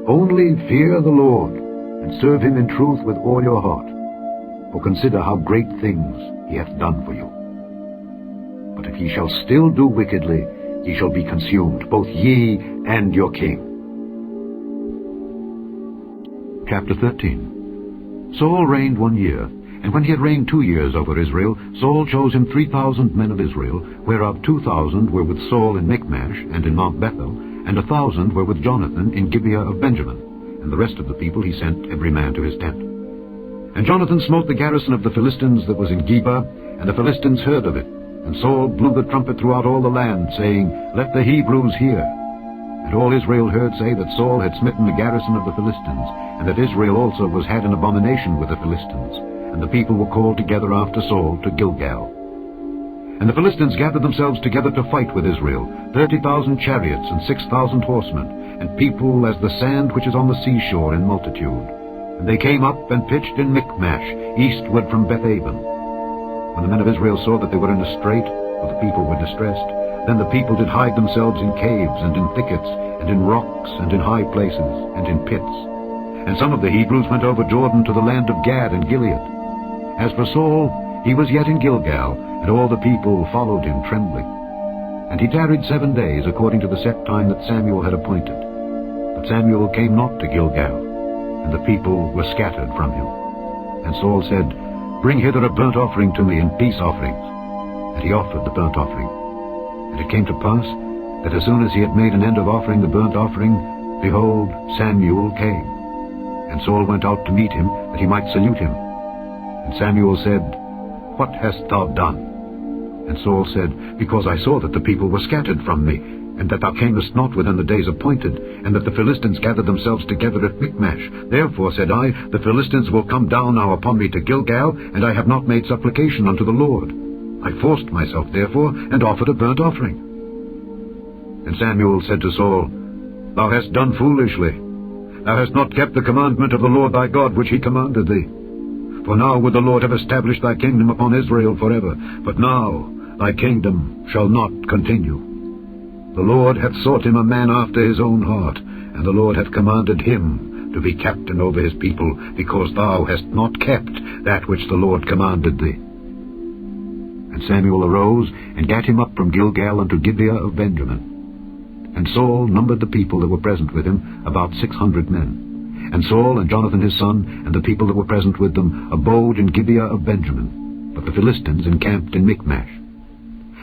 Only fear the Lord, and serve him in truth with all your heart. for consider how great things he hath done for you. But if ye shall still do wickedly, ye shall be consumed, both ye and your king. Chapter 13. Saul reigned 1 year, and when he had reigned 2 years over Israel, Saul chose him 3,000 men of Israel, whereof 2,000 were with Saul in Michmash and in Mount Bethel, and 1,000 were with Jonathan in Gibeah of Benjamin, and the rest of the people he sent every man to his tent. And Jonathan smote the garrison of the Philistines that was in Geba, and the Philistines heard of it. And Saul blew the trumpet throughout all the land, saying, Let the Hebrews hear. And all Israel heard say that Saul had smitten the garrison of the Philistines, and that Israel also was had an abomination with the Philistines. And the people were called together after Saul to Gilgal. And the Philistines gathered themselves together to fight with Israel, 30,000 chariots and 6,000 horsemen, and people as the sand which is on the seashore in multitude. And they came up and pitched in Michmash, eastward from Bethaven. When the men of Israel saw that they were in a strait, for the people were distressed, then the people did hide themselves in caves and in thickets, and in rocks, and in high places, and in pits. And some of the Hebrews went over Jordan to the land of Gad and Gilead. As for Saul, he was yet in Gilgal, and all the people followed him trembling. And he tarried 7 days, according to the set time that Samuel had appointed. But Samuel came not to Gilgal, and the people were scattered from him. And Saul said, Bring hither a burnt offering to me and peace offerings. And he offered the burnt offering. And it came to pass that as soon as he had made an end of offering the burnt offering, behold, Samuel came. And Saul went out to meet him, that he might salute him. And Samuel said, What hast thou done? And Saul said, Because I saw that the people were scattered from me, and that thou camest not within the days appointed, and that the Philistines gathered themselves together at Michmash. Therefore, said I, the Philistines will come down now upon me to Gilgal, and I have not made supplication unto the Lord. I forced myself, therefore, and offered a burnt offering. And Samuel said to Saul, Thou hast done foolishly. Thou hast not kept the commandment of the Lord thy God, which he commanded thee. For now would the Lord have established thy kingdom upon Israel forever, but now thy kingdom shall not continue. The Lord hath sought him a man after his own heart, and the Lord hath commanded him to be captain over his people, because thou hast not kept that which the Lord commanded thee. And Samuel arose, and gat him up from Gilgal unto Gibeah of Benjamin. And Saul numbered the people that were present with him, about 600 men. And Saul and Jonathan his son, and the people that were present with them, abode in Gibeah of Benjamin, but the Philistines encamped in Michmash.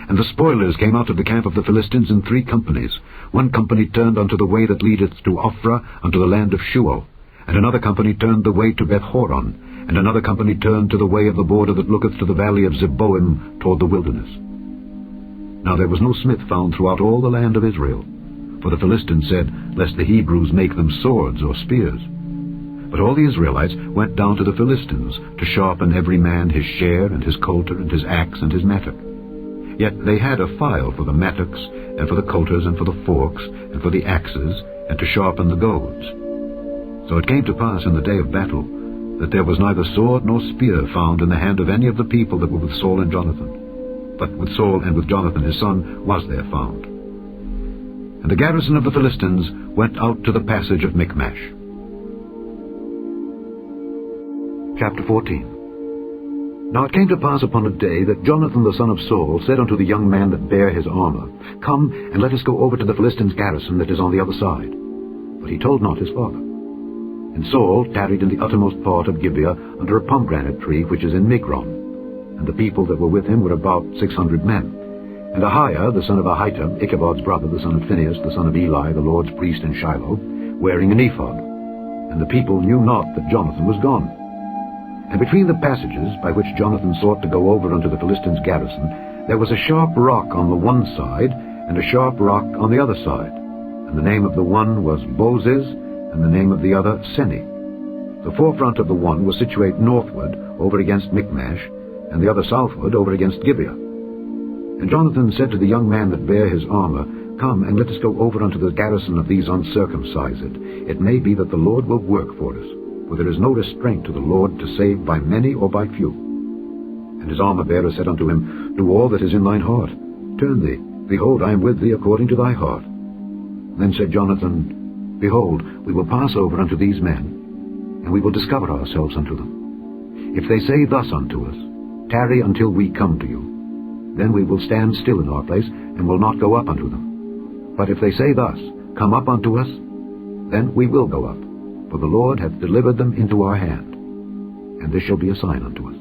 And the spoilers came out of the camp of the Philistines in 3 companies. One company turned unto the way that leadeth to Ophrah, unto the land of Shual. And another company turned the way to Beth-horon. And another company turned to the way of the border that looketh to the valley of Zeboim toward the wilderness. Now there was no smith found throughout all the land of Israel. For the Philistines said, Lest the Hebrews make them swords or spears. But all the Israelites went down to the Philistines, to sharpen every man his share, and his coulter, and his axe, and his mattock. Yet they had a file for the mattocks, and for the coulters, and for the forks, and for the axes, and to sharpen the goads. So it came to pass in the day of battle, that there was neither sword nor spear found in the hand of any of the people that were with Saul and Jonathan. But with Saul and with Jonathan his son was there found. And the garrison of the Philistines went out to the passage of Michmash. Chapter 14. Now it came to pass upon a day that Jonathan the son of Saul said unto the young man that bare his armor, Come, and let us go over to the Philistines' garrison that is on the other side. But he told not his father. And Saul tarried in the uttermost part of Gibeah under a pomegranate tree which is in Migron. And the people that were with him were about 600 men. And Ahiah, the son of Ahitub, Ichabod's brother, the son of Phinehas, the son of Eli, the Lord's priest in Shiloh, wearing an ephod. And the people knew not that Jonathan was gone. And between the passages by which Jonathan sought to go over unto the Philistines' garrison, there was a sharp rock on the one side, and a sharp rock on the other side. And the name of the one was Bozez, and the name of the other Seni. The forefront of the one was situate northward, over against Michmash, and the other southward, over against Gibeah. And Jonathan said to the young man that bare his armor, Come, and let us go over unto the garrison of these uncircumcised. It may be that the Lord will work for us. For there is no restraint to the Lord to save by many or by few. And his armor-bearer said unto him, Do all that is in thine heart. Turn thee. Behold, I am with thee according to thy heart. Then said Jonathan, Behold, we will pass over unto these men, and we will discover ourselves unto them. If they say thus unto us, Tarry until we come to you, then we will stand still in our place, and will not go up unto them. But if they say thus, Come up unto us, then we will go up, for the Lord hath delivered them into our hand. And this shall be a sign unto us.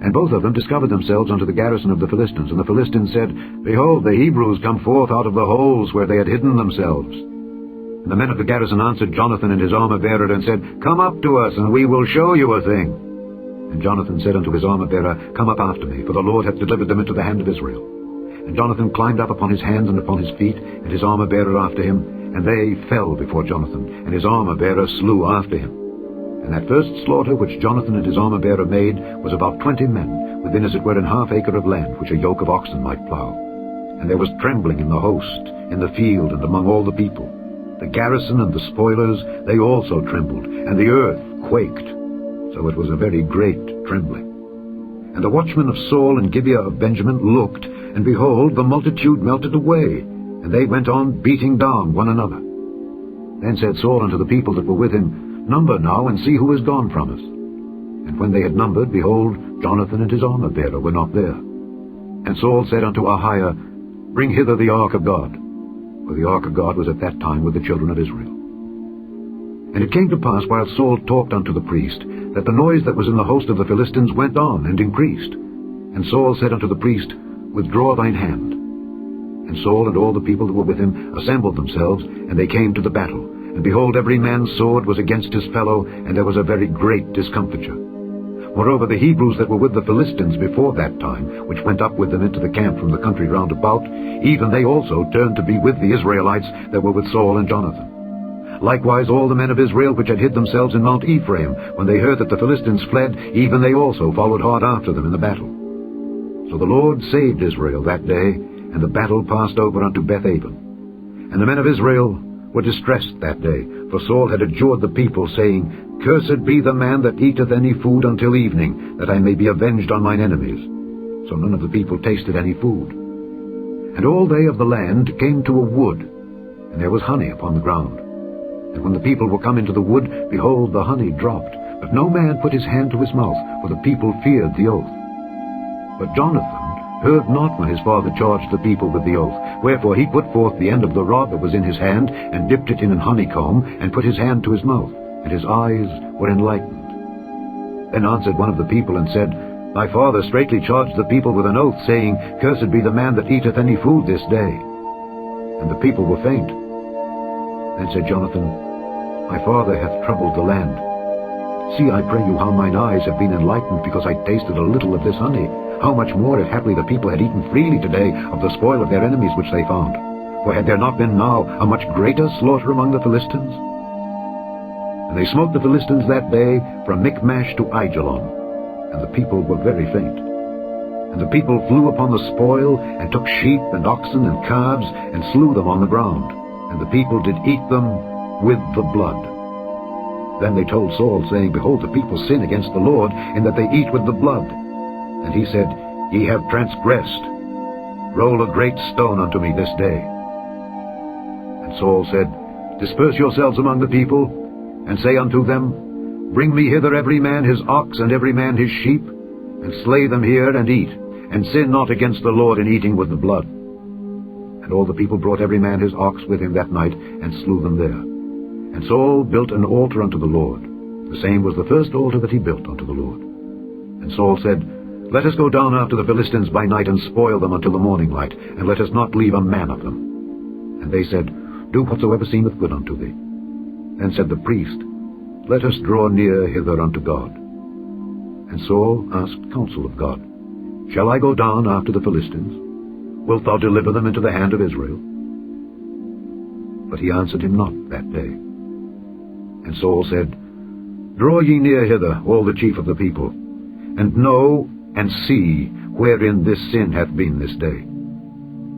And both of them discovered themselves unto the garrison of the Philistines. And the Philistines said, Behold, the Hebrews come forth out of the holes where they had hidden themselves. And the men of the garrison answered Jonathan and his armor-bearer, and said, Come up to us, and we will show you a thing. And Jonathan said unto his armor-bearer, Come up after me, for the Lord hath delivered them into the hand of Israel. And Jonathan climbed up upon his hands and upon his feet, and his armor-bearer after him, and they fell before Jonathan, and his armor-bearer slew after him. And that first slaughter which Jonathan and his armor-bearer made was about 20 men, within as it were an half acre of land, which a yoke of oxen might plough. And there was trembling in the host, in the field, and among all the people. The garrison and the spoilers, they also trembled, and the earth quaked. So it was a very great trembling. And the watchmen of Saul and Gibeah of Benjamin looked, and behold, the multitude melted away, and they went on beating down one another. Then said Saul unto the people that were with him, Number now, and see who is gone from us. And when they had numbered, behold, Jonathan and his armor-bearer were not there. And Saul said unto Ahiah, Bring hither the ark of God. For the ark of God was at that time with the children of Israel. And it came to pass, while Saul talked unto the priest, that the noise that was in the host of the Philistines went on and increased. And Saul said unto the priest, Withdraw thine hand. And Saul and all the people that were with him assembled themselves, and they came to the battle. And behold, every man's sword was against his fellow, and there was a very great discomfiture. Moreover, the Hebrews that were with the Philistines before that time, which went up with them into the camp from the country round about, even they also turned to be with the Israelites that were with Saul and Jonathan. Likewise all the men of Israel which had hid themselves in Mount Ephraim, when they heard that the Philistines fled, even they also followed hard after them in the battle. So the Lord saved Israel that day, and the battle passed over unto Beth-aven. And the men of Israel were distressed that day, for Saul had adjured the people, saying, Cursed be the man that eateth any food until evening, that I may be avenged on mine enemies. So none of the people tasted any food. And all they of the land came to a wood, and there was honey upon the ground. And when the people were come into the wood, behold, the honey dropped, but no man put his hand to his mouth, for the people feared the oath. But Jonathan heard not when his father charged the people with the oath. Wherefore he put forth the end of the rod that was in his hand, and dipped it in an honeycomb, and put his hand to his mouth, and his eyes were enlightened. Then answered one of the people, and said, Thy father straitly charged the people with an oath, saying, Cursed be the man that eateth any food this day. And the people were faint. Then said Jonathan, My father hath troubled the land. See, I pray you, how mine eyes have been enlightened, because I tasted a little of this honey. How much more, if haply the people had eaten freely today of the spoil of their enemies which they found? For had there not been now a much greater slaughter among the Philistines? And they smote the Philistines that day from Michmash to Aijalon, and the people were very faint. And the people flew upon the spoil, and took sheep and oxen and calves, and slew them on the ground. And the people did eat them with the blood. Then they told Saul, saying, Behold, the people sin against the Lord, in that they eat with the blood. And he said, Ye have transgressed. Roll a great stone unto me this day. And Saul said, Disperse yourselves among the people, and say unto them, Bring me hither every man his ox, and every man his sheep, and slay them here, and eat, and sin not against the Lord in eating with the blood. And all the people brought every man his ox with him that night, and slew them there. And Saul built an altar unto the Lord. The same was the first altar that he built unto the Lord. And Saul said, Let us go down after the Philistines by night, and spoil them until the morning light, and let us not leave a man of them. And they said, Do whatsoever seemeth good unto thee. Then said the priest, Let us draw near hither unto God. And Saul asked counsel of God, Shall I go down after the Philistines? Wilt thou deliver them into the hand of Israel? But he answered him not that day. And Saul said, Draw ye near hither, all the chief of the people, and know and see wherein this sin hath been this day.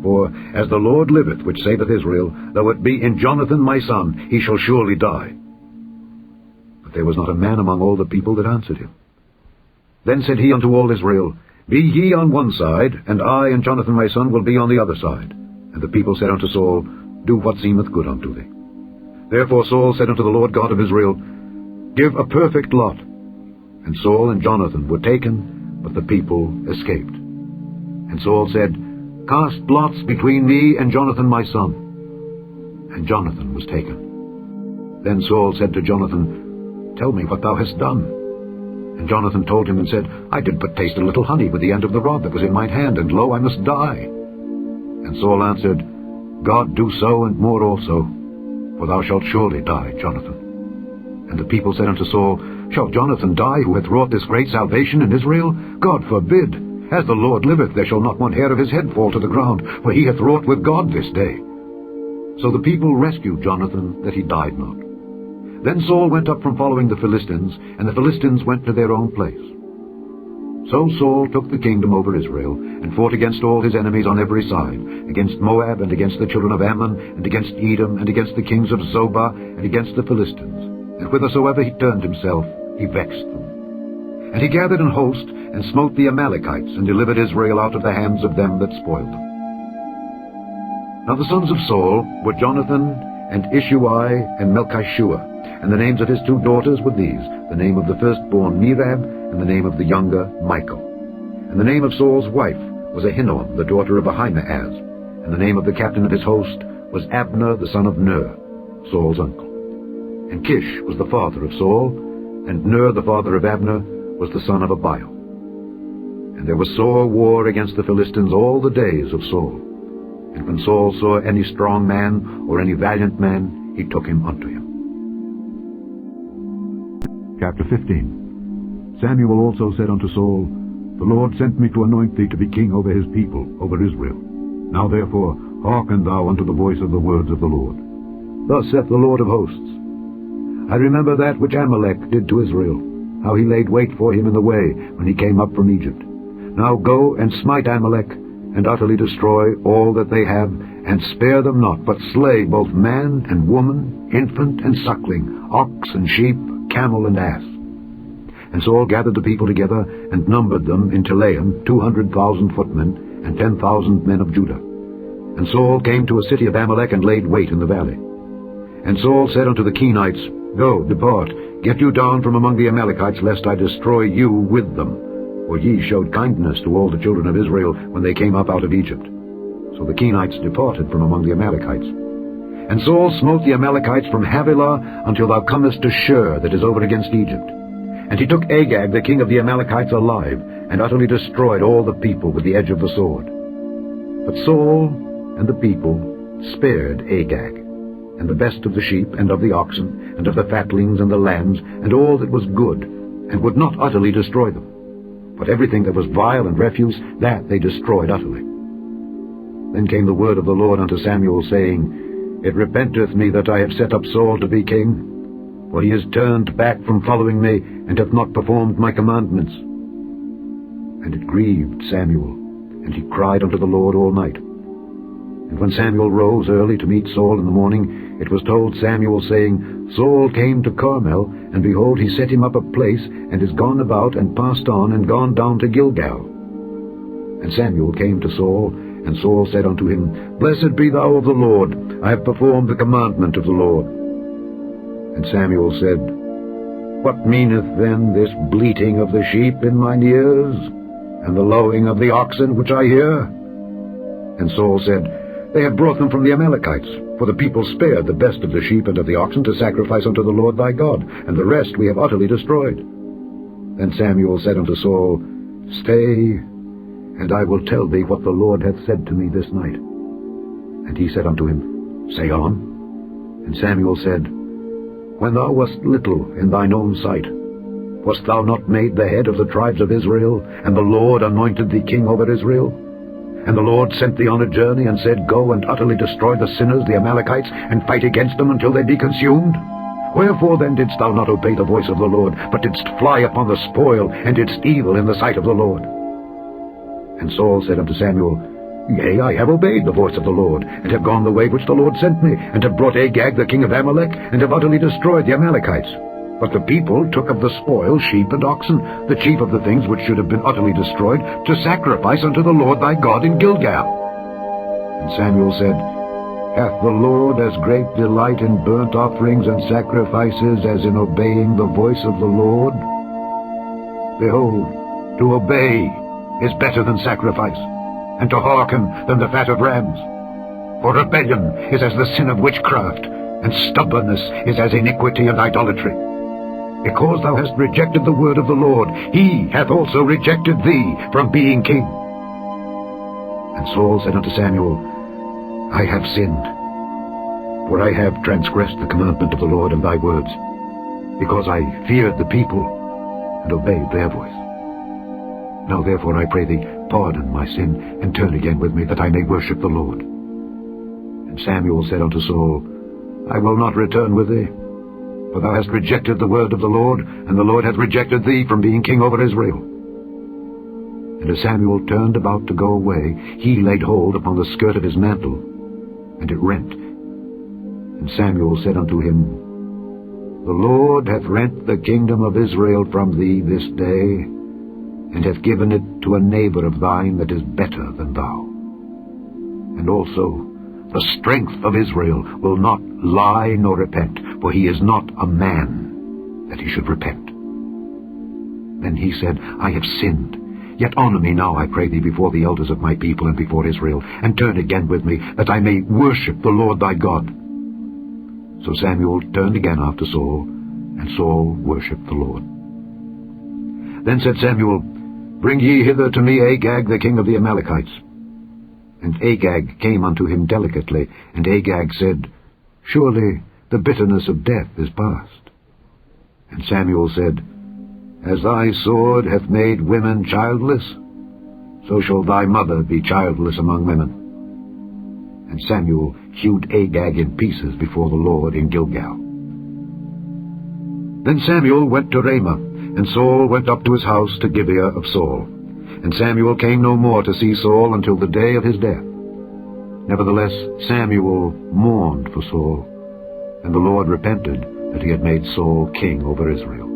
For as the Lord liveth, which saveth Israel, though it be in Jonathan my son, he shall surely die. But there was not a man among all the people that answered him. Then said he unto all Israel, Be ye on one side, and I and Jonathan my son will be on the other side. And the people said unto Saul, Do what seemeth good unto thee. Therefore Saul said unto the Lord God of Israel, Give a perfect lot. And Saul and Jonathan were taken, but the people escaped. And Saul said, Cast lots between me and Jonathan my son. And Jonathan was taken. Then Saul said to Jonathan, Tell me what thou hast done. And Jonathan told him and said, I did but taste a little honey with the end of the rod that was in mine hand, and lo, I must die. And Saul answered, God do so and more also, for thou shalt surely die, Jonathan. And the people said unto Saul, Shall Jonathan die, who hath wrought this great salvation in Israel? God forbid! As the Lord liveth, there shall not one hair of his head fall to the ground, for he hath wrought with God this day. So the people rescued Jonathan, that he died not. Then Saul went up from following the Philistines, and the Philistines went to their own place. So Saul took the kingdom over Israel, and fought against all his enemies on every side, against Moab, and against the children of Ammon, and against Edom, and against the kings of Zobah, and against the Philistines. And whithersoever he turned himself, he vexed them. And he gathered an host, and smote the Amalekites, and delivered Israel out of the hands of them that spoiled them. Now the sons of Saul were Jonathan, and Ishuai, and Melchishua, and the names of his two daughters were these, the name of the firstborn Merab, and the name of the younger Michal. And the name of Saul's wife was Ahinoam, the daughter of Ahimaaz, and the name of the captain of his host was Abner, the son of Ner, Saul's uncle. And Kish was the father of Saul, and Ner, the father of Abner, was the son of Abiel. And there was sore war against the Philistines all the days of Saul. And when Saul saw any strong man or any valiant man, he took him unto him. Chapter 15. Samuel also said unto Saul, The Lord sent me to anoint thee to be king over his people, over Israel. Now therefore hearken thou unto the voice of the words of the Lord. Thus saith the Lord of hosts, I remember that which Amalek did to Israel, how he laid wait for him in the way when he came up from Egypt. Now go and smite Amalek, and utterly destroy all that they have, and spare them not, but slay both man and woman, infant and suckling, ox and sheep, camel and ass. And Saul gathered the people together, and numbered them in Telaim 200,000 footmen, and 10,000 men of Judah. And Saul came to a city of Amalek, and laid wait in the valley. And Saul said unto the Kenites, Go, depart, get you down from among the Amalekites, lest I destroy you with them. For ye showed kindness to all the children of Israel when they came up out of Egypt. So the Kenites departed from among the Amalekites. And Saul smote the Amalekites from Havilah until thou comest to Shur, that is over against Egypt. And he took Agag, the king of the Amalekites, alive, and utterly destroyed all the people with the edge of the sword. But Saul and the people spared Agag, and the best of the sheep, and of the oxen, and of the fatlings, and the lambs, and all that was good, and would not utterly destroy them. But everything that was vile and refuse, that they destroyed utterly. Then came the word of the Lord unto Samuel, saying, It repenteth me that I have set up Saul to be king, for he is turned back from following me, and hath not performed my commandments. And it grieved Samuel, and he cried unto the Lord all night. And when Samuel rose early to meet Saul in the morning, it was told Samuel, saying, Saul came to Carmel, and behold, he set him up a place, and is gone about, and passed on, and gone down to Gilgal. And Samuel came to Saul, and Saul said unto him, Blessed be thou of the Lord, I have performed the commandment of the Lord. And Samuel said, What meaneth then this bleating of the sheep in mine ears, and the lowing of the oxen which I hear? And Saul said, They have brought them from the Amalekites, for the people spared the best of the sheep and of the oxen to sacrifice unto the Lord thy God, and the rest we have utterly destroyed. Then Samuel said unto Saul, Stay, and I will tell thee what the Lord hath said to me this night. And he said unto him, Say on. And Samuel said, When thou wast little in thine own sight, wast thou not made the head of the tribes of Israel, and the Lord anointed thee king over Israel? And the Lord sent thee on a journey, and said, Go and utterly destroy the sinners, the Amalekites, and fight against them until they be consumed? Wherefore then didst thou not obey the voice of the Lord, but didst fly upon the spoil, and didst evil in the sight of the Lord? And Saul said unto Samuel, Yea, I have obeyed the voice of the Lord, and have gone the way which the Lord sent me, and have brought Agag the king of Amalek, and have utterly destroyed the Amalekites. But the people took of the spoil sheep and oxen, the chief of the things which should have been utterly destroyed, to sacrifice unto the Lord thy God in Gilgal. And Samuel said, Hath the Lord as great delight in burnt offerings and sacrifices as in obeying the voice of the Lord? Behold, to obey is better than sacrifice, and to hearken than the fat of rams. For rebellion is as the sin of witchcraft, and stubbornness is as iniquity and idolatry. Because thou hast rejected the word of the Lord, he hath also rejected thee from being king. And Saul said unto Samuel, I have sinned, for I have transgressed the commandment of the Lord and thy words, because I feared the people and obeyed their voice. Now therefore I pray thee, pardon my sin, and turn again with me, that I may worship the Lord. And Samuel said unto Saul, I will not return with thee, for thou hast rejected the word of the Lord, and the Lord hath rejected thee from being king over Israel. And as Samuel turned about to go away, he laid hold upon the skirt of his mantle, and it rent. And Samuel said unto him, The Lord hath rent the kingdom of Israel from thee this day, and hath given it to a neighbor of thine that is better than thou. And also the strength of Israel will not lie nor repent, for he is not a man that he should repent. Then he said, I have sinned. Yet honor me now, I pray thee, before the elders of my people and before Israel, and turn again with me, that I may worship the Lord thy God. So Samuel turned again after Saul, and Saul worshipped the Lord. Then said Samuel, Bring ye hither to me Agag, the king of the Amalekites. And Agag came unto him delicately, and Agag said, Surely the bitterness of death is past. And Samuel said, As thy sword hath made women childless, so shall thy mother be childless among women. And Samuel hewed Agag in pieces before the Lord in Gilgal. Then Samuel went to Ramah, and Saul went up to his house to Gibeah of Saul. And Samuel came no more to see Saul until the day of his death. Nevertheless Samuel mourned for Saul, and the Lord repented that he had made Saul king over Israel.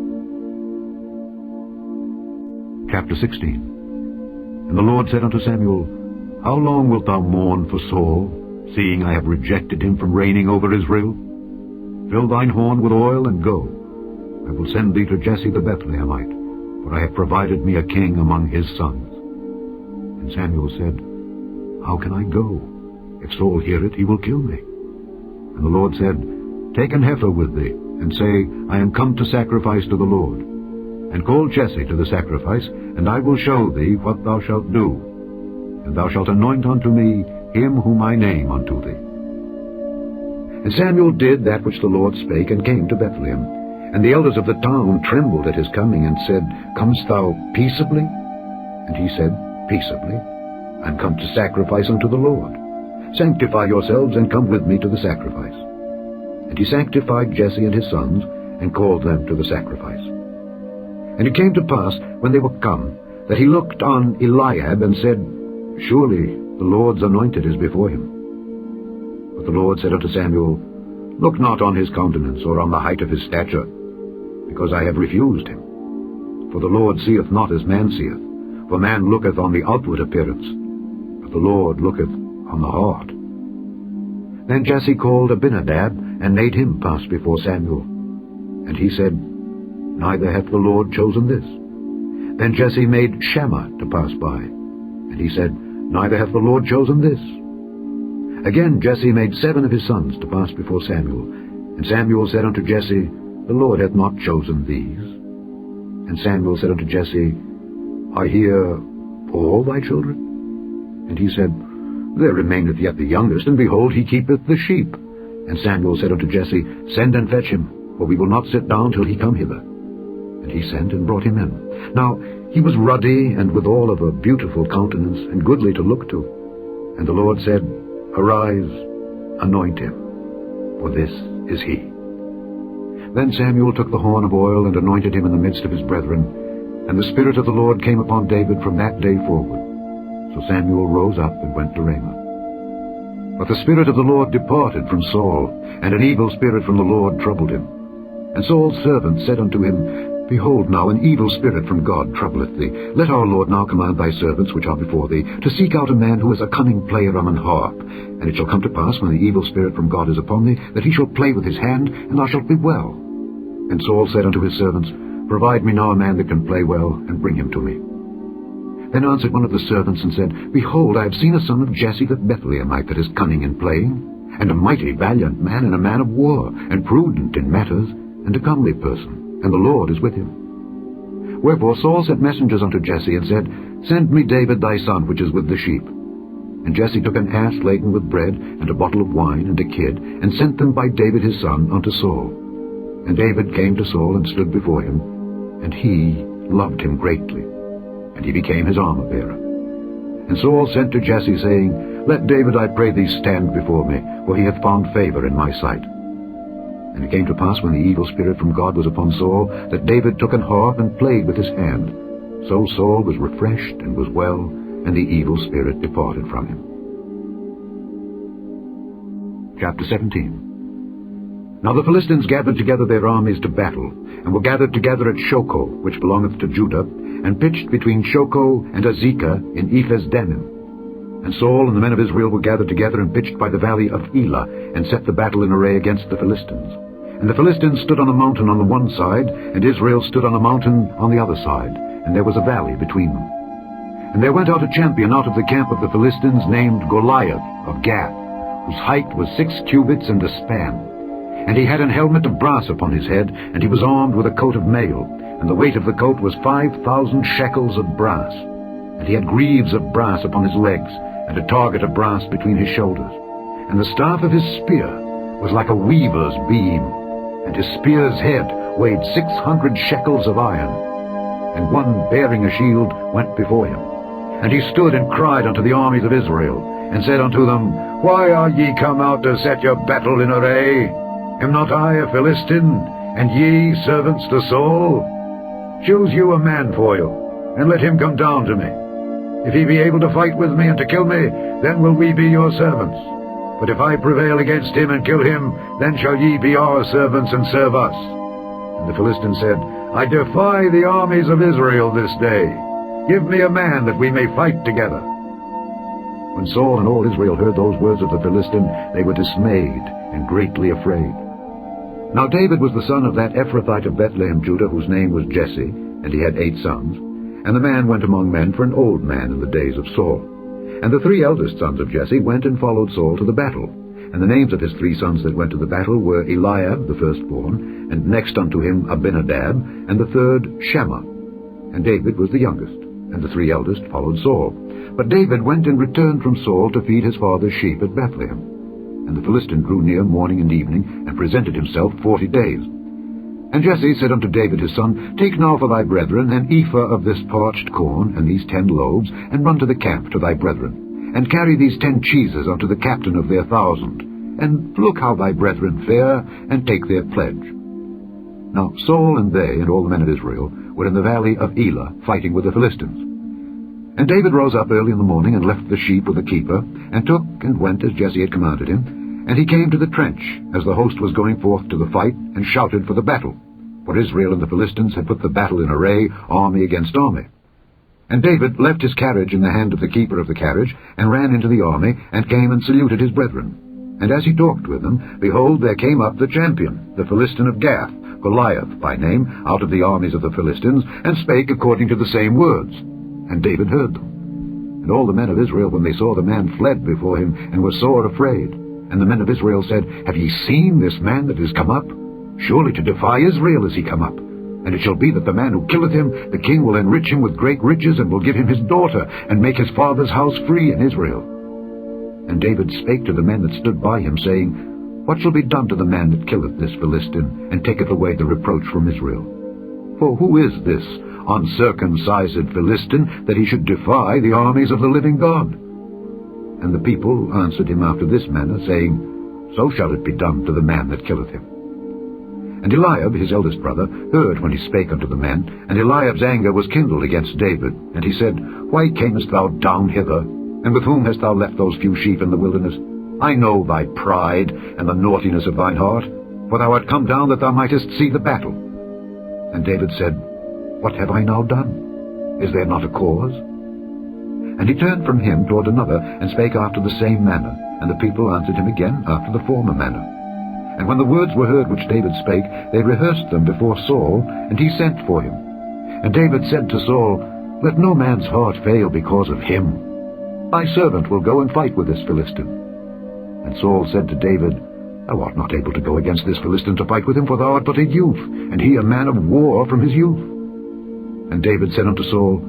Chapter 16. And the Lord said unto Samuel, How long wilt thou mourn for Saul, seeing I have rejected him from reigning over Israel? Fill thine horn with oil, and go. I will send thee to Jesse the Bethlehemite, for I have provided me a king among his sons. And Samuel said, How can I go? If Saul hear it, he will kill me. And the Lord said, Take an heifer with thee, and say, I am come to sacrifice to the Lord. And call Jesse to the sacrifice, and I will show thee what thou shalt do. And thou shalt anoint unto me him whom I name unto thee. And Samuel did that which the Lord spake, and came to Bethlehem. And the elders of the town trembled at his coming, and said, Comest thou peaceably? And he said, Peaceably. I am come to sacrifice unto the Lord. Sanctify yourselves, and come with me to the sacrifice. And he sanctified Jesse and his sons, and called them to the sacrifice. And it came to pass, when they were come, that he looked on Eliab, and said, Surely the Lord's anointed is before him. But the Lord said unto Samuel, Look not on his countenance, or on the height of his stature, because I have refused him. For the Lord seeth not as man seeth, for man looketh on the outward appearance, but the Lord looketh on the heart. Then Jesse called Abinadab, and made him pass before Samuel. And he said, Neither hath the Lord chosen this. Then Jesse made Shammah to pass by. And he said, Neither hath the Lord chosen this. Again Jesse made 7 of his sons to pass before Samuel. And Samuel said unto Jesse, The Lord hath not chosen these. And Samuel said unto Jesse, Are here all thy children? And he said, There remaineth yet the youngest, and behold, he keepeth the sheep. And Samuel said unto Jesse, Send and fetch him, for we will not sit down till he come hither. And he sent and brought him in. Now he was ruddy, and withal of a beautiful countenance, and goodly to look to. And the Lord said, Arise, anoint him, for this is he. Then Samuel took the horn of oil, and anointed him in the midst of his brethren. And the Spirit of the Lord came upon David from that day forward. So Samuel rose up and went to Ramah. But the Spirit of the Lord departed from Saul, and an evil spirit from the Lord troubled him. And Saul's servant said unto him, Behold, now an evil spirit from God troubleth thee. Let our Lord now command thy servants which are before thee to seek out a man who is a cunning player on an harp. And it shall come to pass, when the evil spirit from God is upon thee, that he shall play with his hand, and thou shalt be well. And Saul said unto his servants, Provide me now a man that can play well, and bring him to me. Then answered one of the servants and said, Behold, I have seen a son of Jesse the Bethlehemite that is cunning in playing, and a mighty valiant man, and a man of war, and prudent in matters, and a comely person, and the Lord is with him. Wherefore Saul sent messengers unto Jesse, and said, Send me David thy son, which is with the sheep. And Jesse took an ass laden with bread, and a bottle of wine, and a kid, and sent them by David his son unto Saul. And David came to Saul, and stood before him, and he loved him greatly, and he became his armor-bearer. And Saul sent to Jesse, saying, Let David, I pray thee, stand before me, for he hath found favor in my sight. And it came to pass, when the evil spirit from God was upon Saul, that David took an harp and played with his hand. So Saul was refreshed and was well, and the evil spirit departed from him. Chapter 17. Now the Philistines gathered together their armies to battle, and were gathered together at Shochoh, which belongeth to Judah, and pitched between Shochoh and Azekah in Ephes-dammim. And Saul and the men of Israel were gathered together and pitched by the valley of Elah, and set the battle in array against the Philistines. And the Philistines stood on a mountain on the one side, and Israel stood on a mountain on the other side, and there was a valley between them. And there went out a champion out of the camp of the Philistines, named Goliath of Gath, whose height was 6 cubits and a span. And he had an helmet of brass upon his head, and he was armed with a coat of mail, and the weight of the coat was 5,000 shekels of brass. And he had greaves of brass upon his legs, and a target of brass between his shoulders. And the staff of his spear was like a weaver's beam, and his spear's head weighed 600 shekels of iron. And one bearing a shield went before him. And he stood and cried unto the armies of Israel, and said unto them, Why are ye come out to set your battle in array? Am not I a Philistine, and ye servants to Saul? Choose you a man for you, and let him come down to me. If he be able to fight with me and to kill me, then will we be your servants. But if I prevail against him and kill him, then shall ye be our servants and serve us. And the Philistine said, I defy the armies of Israel this day. Give me a man that we may fight together. When Saul and all Israel heard those words of the Philistine, they were dismayed and greatly afraid. Now David was the son of that Ephrathite of Bethlehem, Judah, whose name was Jesse, and he had 8 sons. And the man went among men for an old man in the days of Saul. And the 3 eldest sons of Jesse went and followed Saul to the battle. And the names of his 3 sons that went to the battle were Eliab, the firstborn, and next unto him Abinadab, and the third Shammah. And David was the youngest, and the 3 eldest followed Saul. But David went and returned from Saul to feed his father's sheep at Bethlehem. And the Philistine drew near morning and evening, and presented himself 40 days. And Jesse said unto David his son, Take now for thy brethren an ephah of this parched corn, and these 10 loaves, and run to the camp to thy brethren, and carry these 10 cheeses unto the captain of their 1,000, and look how thy brethren fare, and take their pledge. Now Saul and they, and all the men of Israel, were in the valley of Elah, fighting with the Philistines. And David rose up early in the morning, and left the sheep with the keeper, and took and went as Jesse had commanded him. And he came to the trench, as the host was going forth to the fight, and shouted for the battle. For Israel and the Philistines had put the battle in array, army against army. And David left his carriage in the hand of the keeper of the carriage, and ran into the army, and came and saluted his brethren. And as he talked with them, behold, there came up the champion, the Philistine of Gath, Goliath by name, out of the armies of the Philistines, and spake according to the same words. And David heard them. And all the men of Israel, when they saw the man, fled before him, and were sore afraid. And the men of Israel said, Have ye seen this man that is come up? Surely to defy Israel is he come up. And it shall be that the man who killeth him, the king will enrich him with great riches, and will give him his daughter, and make his father's house free in Israel. And David spake to the men that stood by him, saying, What shall be done to the man that killeth this Philistine, and taketh away the reproach from Israel? For who is this uncircumcised Philistine, that he should defy the armies of the living God? And the people answered him after this manner, saying, So shall it be done to the man that killeth him. And Eliab, his eldest brother, heard when he spake unto the men, and Eliab's anger was kindled against David. And he said, Why camest thou down hither? And with whom hast thou left those few sheep in the wilderness? I know thy pride, and the naughtiness of thine heart, for thou art come down that thou mightest see the battle. And David said, What have I now done? Is there not a cause? And he turned from him toward another, and spake after the same manner. And the people answered him again after the former manner. And when the words were heard which David spake, they rehearsed them before Saul, and he sent for him. And David said to Saul, Let no man's heart fail because of him. Thy servant will go and fight with this Philistine. And Saul said to David, Thou art not able to go against this Philistine to fight with him, for thou art but a youth, and he a man of war from his youth. And David said unto Saul,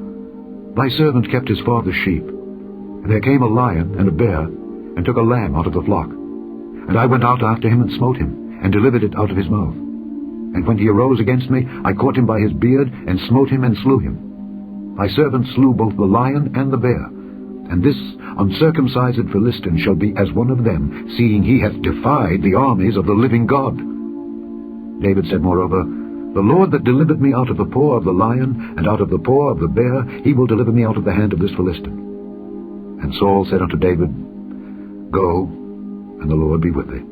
Thy servant kept his father's sheep. And there came a lion and a bear, and took a lamb out of the flock. And I went out after him and smote him, and delivered it out of his mouth. And when he arose against me, I caught him by his beard, and smote him and slew him. Thy servant slew both the lion and the bear. And this uncircumcised Philistine shall be as one of them, seeing he hath defied the armies of the living God. David said moreover, The Lord that delivered me out of the paw of the lion, and out of the paw of the bear, he will deliver me out of the hand of this Philistine. And Saul said unto David, Go, and the Lord be with thee.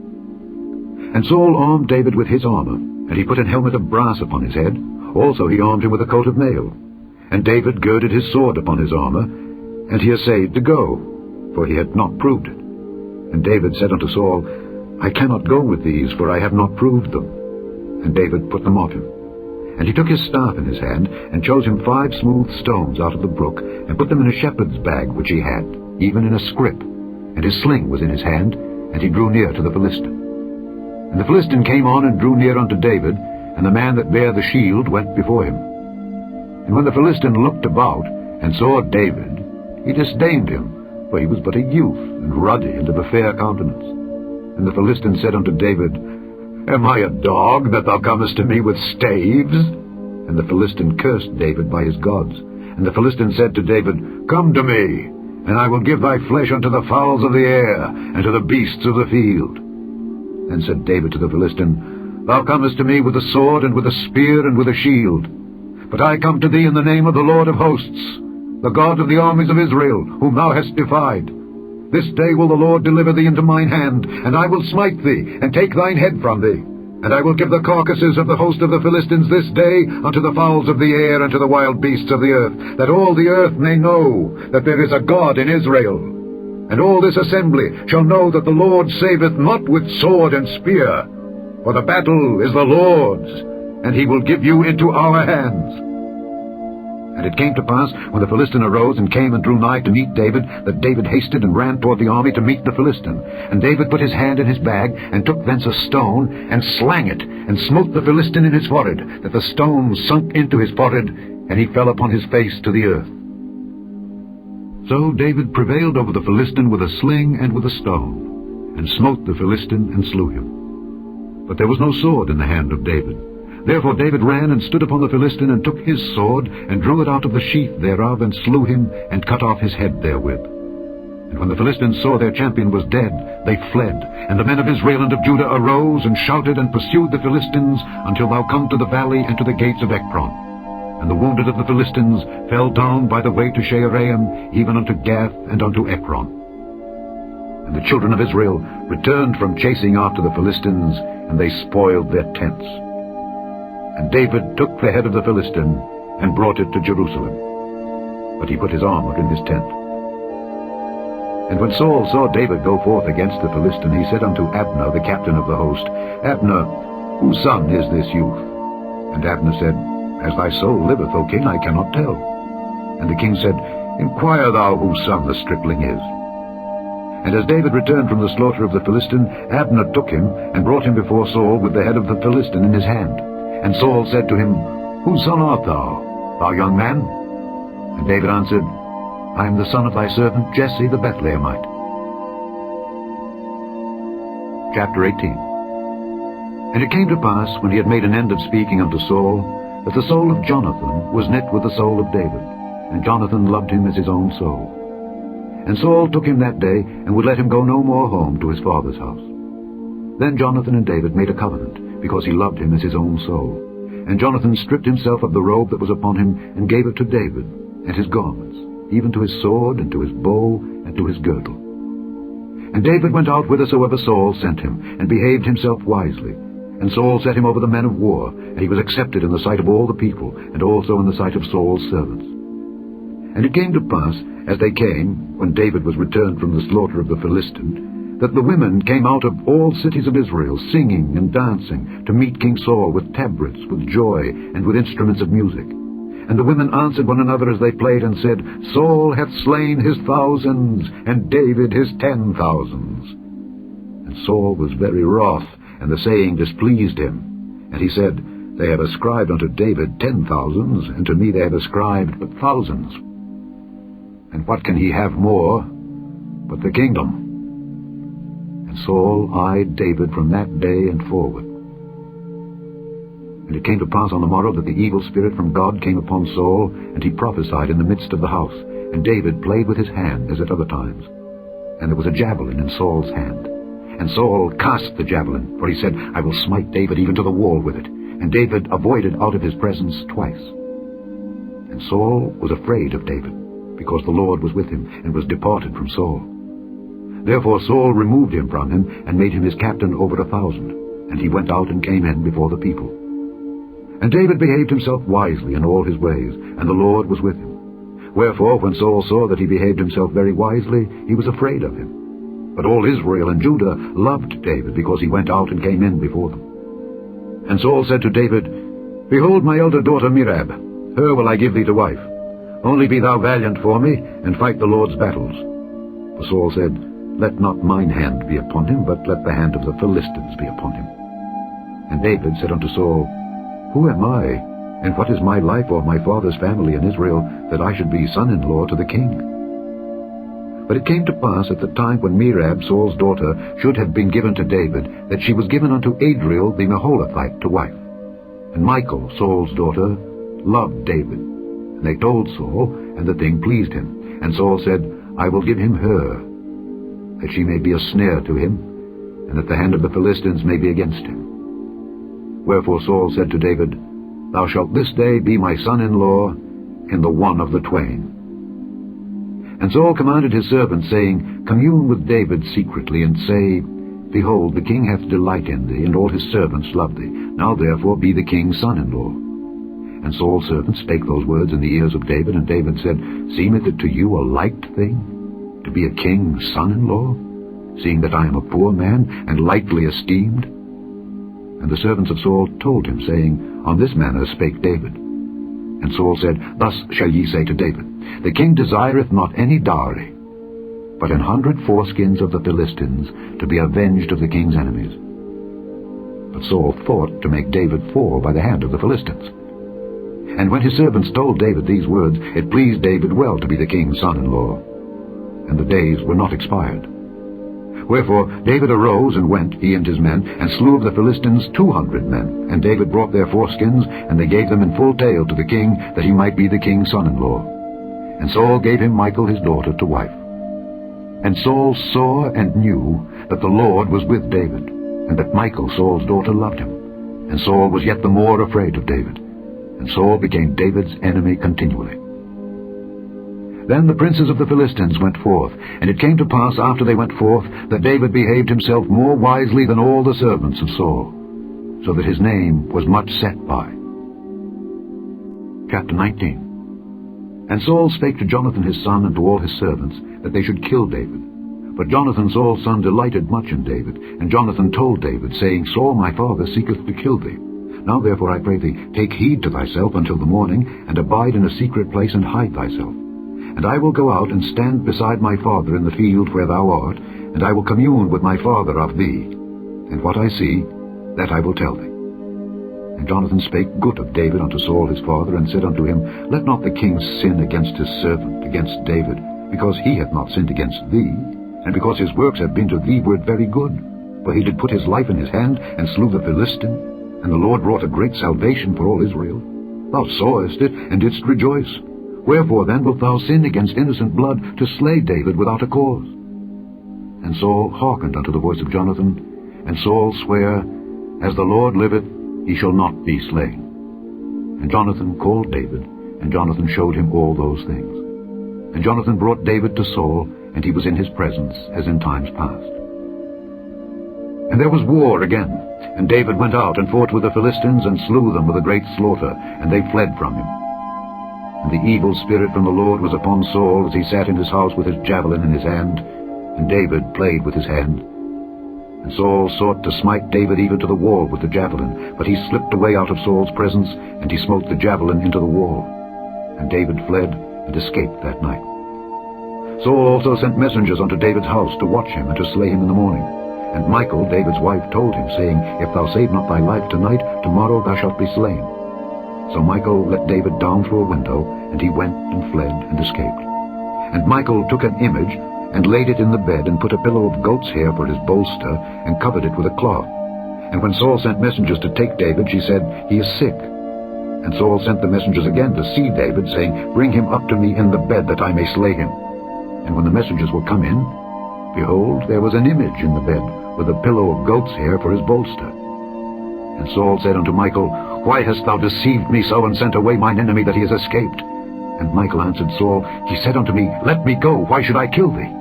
And Saul armed David with his armor, and he put an helmet of brass upon his head. Also he armed him with a coat of mail. And David girded his sword upon his armor, and he essayed to go, for he had not proved it. And David said unto Saul, I cannot go with these, for I have not proved them. And David put them off him. And he took his staff in his hand, and chose him 5 smooth stones out of the brook, and put them in a shepherd's bag which he had, even in a scrip. And his sling was in his hand, and he drew near to the Philistine. And the Philistine came on and drew near unto David, and the man that bare the shield went before him. And when the Philistine looked about, and saw David, he disdained him, for he was but a youth, and ruddy, and of a fair countenance. And the Philistine said unto David, Am I a dog, that thou comest to me with staves? And the Philistine cursed David by his gods. And the Philistine said to David, Come to me, and I will give thy flesh unto the fowls of the air, and to the beasts of the field. Then said David to the Philistine, Thou comest to me with a sword, and with a spear, and with a shield. But I come to thee in the name of the Lord of hosts, the God of the armies of Israel, whom thou hast defied. This day will the Lord deliver thee into mine hand, and I will smite thee, and take thine head from thee. And I will give the carcasses of the host of the Philistines this day unto the fowls of the air, and to the wild beasts of the earth, that all the earth may know that there is a God in Israel. And all this assembly shall know that the Lord saveth not with sword and spear, for the battle is the Lord's, and he will give you into our hands. And it came to pass, when the Philistine arose and came and drew nigh to meet David, that David hasted and ran toward the army to meet the Philistine. And David put his hand in his bag, and took thence a stone, and slang it, and smote the Philistine in his forehead, that the stone sunk into his forehead, and he fell upon his face to the earth. So David prevailed over the Philistine with a sling and with a stone, and smote the Philistine and slew him. But there was no sword in the hand of David. Therefore David ran and stood upon the Philistine, and took his sword, and drew it out of the sheath thereof, and slew him, and cut off his head therewith. And when the Philistines saw their champion was dead, they fled. And the men of Israel and of Judah arose, and shouted, and pursued the Philistines, until thou come to the valley and to the gates of Ekron. And the wounded of the Philistines fell down by the way to Shaaraim, even unto Gath and unto Ekron. And the children of Israel returned from chasing after the Philistines, and they spoiled their tents. And David took the head of the Philistine, and brought it to Jerusalem. But he put his armor in his tent. And when Saul saw David go forth against the Philistine, he said unto Abner, the captain of the host, Abner, whose son is this youth? And Abner said, As thy soul liveth, O king, I cannot tell. And the king said, Inquire thou whose son the stripling is. And as David returned from the slaughter of the Philistine, Abner took him, and brought him before Saul with the head of the Philistine in his hand. And Saul said to him, Whose son art thou, thou young man? And David answered, I am the son of thy servant Jesse the Bethlehemite. Chapter 18. And it came to pass, when he had made an end of speaking unto Saul, that the soul of Jonathan was knit with the soul of David, and Jonathan loved him as his own soul. And Saul took him that day, and would let him go no more home to his father's house. Then Jonathan and David made a covenant, because he loved him as his own soul. And Jonathan stripped himself of the robe that was upon him, and gave it to David, and his garments, even to his sword, and to his bow, and to his girdle. And David went out whithersoever Saul sent him, and behaved himself wisely. And Saul set him over the men of war, and he was accepted in the sight of all the people, and also in the sight of Saul's servants. And it came to pass, as they came, when David was returned from the slaughter of the Philistine, that the women came out of all cities of Israel, singing and dancing, to meet King Saul with tabrets, with joy, and with instruments of music. And the women answered one another as they played, and said, Saul hath slain his thousands, and David his 10,000s. And Saul was very wroth, and the saying displeased him. And he said, They have ascribed unto David 10,000s, and to me they have ascribed but thousands. And what can he have more but the kingdom? And Saul eyed David from that day and forward. And it came to pass on the morrow that the evil spirit from God came upon Saul, and he prophesied in the midst of the house. And David played with his hand as at other times. And there was a javelin in Saul's hand. And Saul cast the javelin, for he said, I will smite David even to the wall with it. And David avoided out of his presence twice. And Saul was afraid of David, because the Lord was with him, and was departed from Saul. Therefore Saul removed him from him, and made him his captain over 1,000. And he went out and came in before the people. And David behaved himself wisely in all his ways, and the Lord was with him. Wherefore, when Saul saw that he behaved himself very wisely, he was afraid of him. But all Israel and Judah loved David, because he went out and came in before them. And Saul said to David, Behold my elder daughter Merab, her will I give thee to wife. Only be thou valiant for me, and fight the Lord's battles. For Saul said, Let not mine hand be upon him, but let the hand of the Philistines be upon him. And David said unto Saul, Who am I, and what is my life or my father's family in Israel, that I should be son-in-law to the king? But it came to pass at the time when Merab, Saul's daughter, should have been given to David, that she was given unto Adriel the Meholathite to wife. And Michal, Saul's daughter, loved David. And they told Saul, and the thing pleased him. And Saul said, I will give him her, that she may be a snare to him, and that the hand of the Philistines may be against him. Wherefore Saul said to David, Thou shalt this day be my son-in-law in the one of the twain. And Saul commanded his servants, saying, Commune with David secretly, and say, Behold, the king hath delight in thee, and all his servants love thee. Now therefore be the king's son-in-law. And Saul's servants spake those words in the ears of David, and David said, Seemeth it to you a light thing, to be a king's son-in-law, seeing that I am a poor man, and lightly esteemed? And the servants of Saul told him, saying, On this manner spake David. And Saul said, Thus shall ye say to David, The king desireth not any dowry, but 100 foreskins of the Philistines, to be avenged of the king's enemies. But Saul thought to make David fall by the hand of the Philistines. And when his servants told David these words, it pleased David well to be the king's son-in-law. And the days were not expired. Wherefore David arose and went, he and his men, and slew of the Philistines 200 men. And David brought their foreskins, and they gave them in full tale to the king, that he might be the king's son-in-law. And Saul gave him Michal his daughter to wife. And Saul saw and knew that the Lord was with David, and that Michal Saul's daughter loved him. And Saul was yet the more afraid of David. And Saul became David's enemy continually. Then the princes of the Philistines went forth, and it came to pass after they went forth, that David behaved himself more wisely than all the servants of Saul, so that his name was much set by. Chapter 19. And Saul spake to Jonathan his son and to all his servants, that they should kill David. But Jonathan Saul's son delighted much in David, and Jonathan told David, saying, Saul my father seeketh to kill thee. Now therefore I pray thee, take heed to thyself until the morning, and abide in a secret place, and hide thyself. And I will go out and stand beside my father in the field where thou art, and I will commune with my father of thee. And what I see, that I will tell thee. And Jonathan spake good of David unto Saul his father, and said unto him, Let not the king sin against his servant, against David, because he hath not sinned against thee, and because his works have been to thee word very good. For he did put his life in his hand, and slew the Philistine, and the Lord wrought a great salvation for all Israel. Thou sawest it, and didst rejoice. Wherefore then wilt thou sin against innocent blood, to slay David without a cause? And Saul hearkened unto the voice of Jonathan, and Saul sware, As the Lord liveth, he shall not be slain. And Jonathan called David, and Jonathan showed him all those things. And Jonathan brought David to Saul, and he was in his presence, as in times past. And there was war again, and David went out and fought with the Philistines, and slew them with a great slaughter, and they fled from him. And the evil spirit from the Lord was upon Saul, as he sat in his house with his javelin in his hand. and David played with his hand. And Saul sought to smite David even to the wall with the javelin, but he slipped away out of Saul's presence, and he smote the javelin into the wall. And David fled and escaped that night. Saul also sent messengers unto David's house to watch him and to slay him in the morning. And Michal, David's wife, told him, saying, If thou save not thy life tonight, tomorrow thou shalt be slain. So Michal let David down through a window, and he went and fled and escaped. And Michal took an image, and laid it in the bed, and put a pillow of goat's hair for his bolster, and covered it with a cloth. And when Saul sent messengers to take David, she said, He is sick. And Saul sent the messengers again to see David, saying, Bring him up to me in the bed, that I may slay him. And when the messengers were come in, behold, there was an image in the bed, with a pillow of goat's hair for his bolster. And Saul said unto Michal, Why hast thou deceived me so, and sent away mine enemy, that he has escaped? And Michal answered Saul, He said unto me, Let me go, why should I kill thee?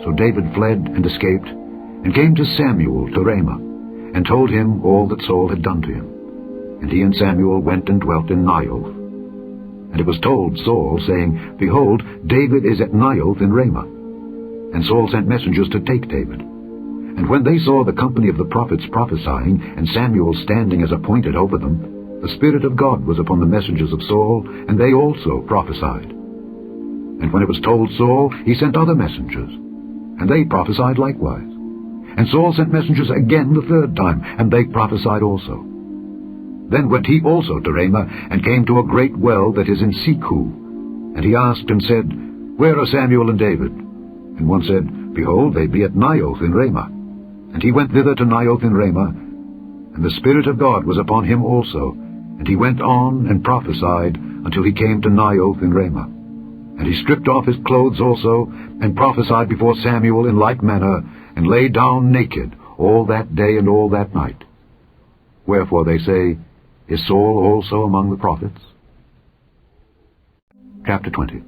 So David fled and escaped, and came to Samuel to Ramah, and told him all that Saul had done to him. And he and Samuel went and dwelt in Naioth. And it was told Saul, saying, Behold, David is at Naioth in Ramah. And Saul sent messengers to take David. And when they saw the company of the prophets prophesying, and Samuel standing as appointed over them, the Spirit of God was upon the messengers of Saul, and they also prophesied. And when it was told Saul, he sent other messengers, and they prophesied likewise. And Saul sent messengers again the third time, and they prophesied also. Then went he also to Ramah, and came to a great well that is in Sechu. And he asked and said, Where are Samuel and David? And one said, Behold, they be at Naioth in Ramah. And he went thither to Naioth in Ramah, and the Spirit of God was upon him also. And he went on and prophesied until he came to Naioth in Ramah. And he stripped off his clothes also, and prophesied before Samuel in like manner, and lay down naked all that day and all that night. Wherefore they say, Is Saul also among the prophets? Chapter 20.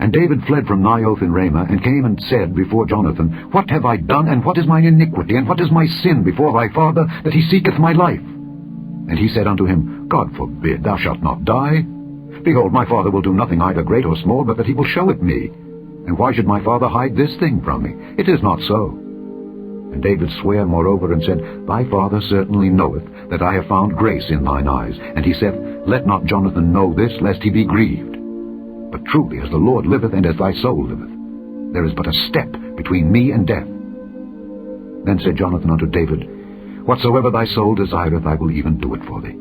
And David fled from Naioth in Ramah, and came and said before Jonathan, What have I done, and what is mine iniquity, and what is my sin before thy father, that he seeketh my life? And he said unto him, God forbid, thou shalt not die. Behold, my father will do nothing either great or small, but that he will show it me. And why should my father hide this thing from me? It is not so. And David sware moreover, and said, Thy father certainly knoweth that I have found grace in thine eyes. And he said, Let not Jonathan know this, lest he be grieved. But truly, as the Lord liveth, and as thy soul liveth, there is but a step between me and death. Then said Jonathan unto David, Whatsoever thy soul desireth, I will even do it for thee.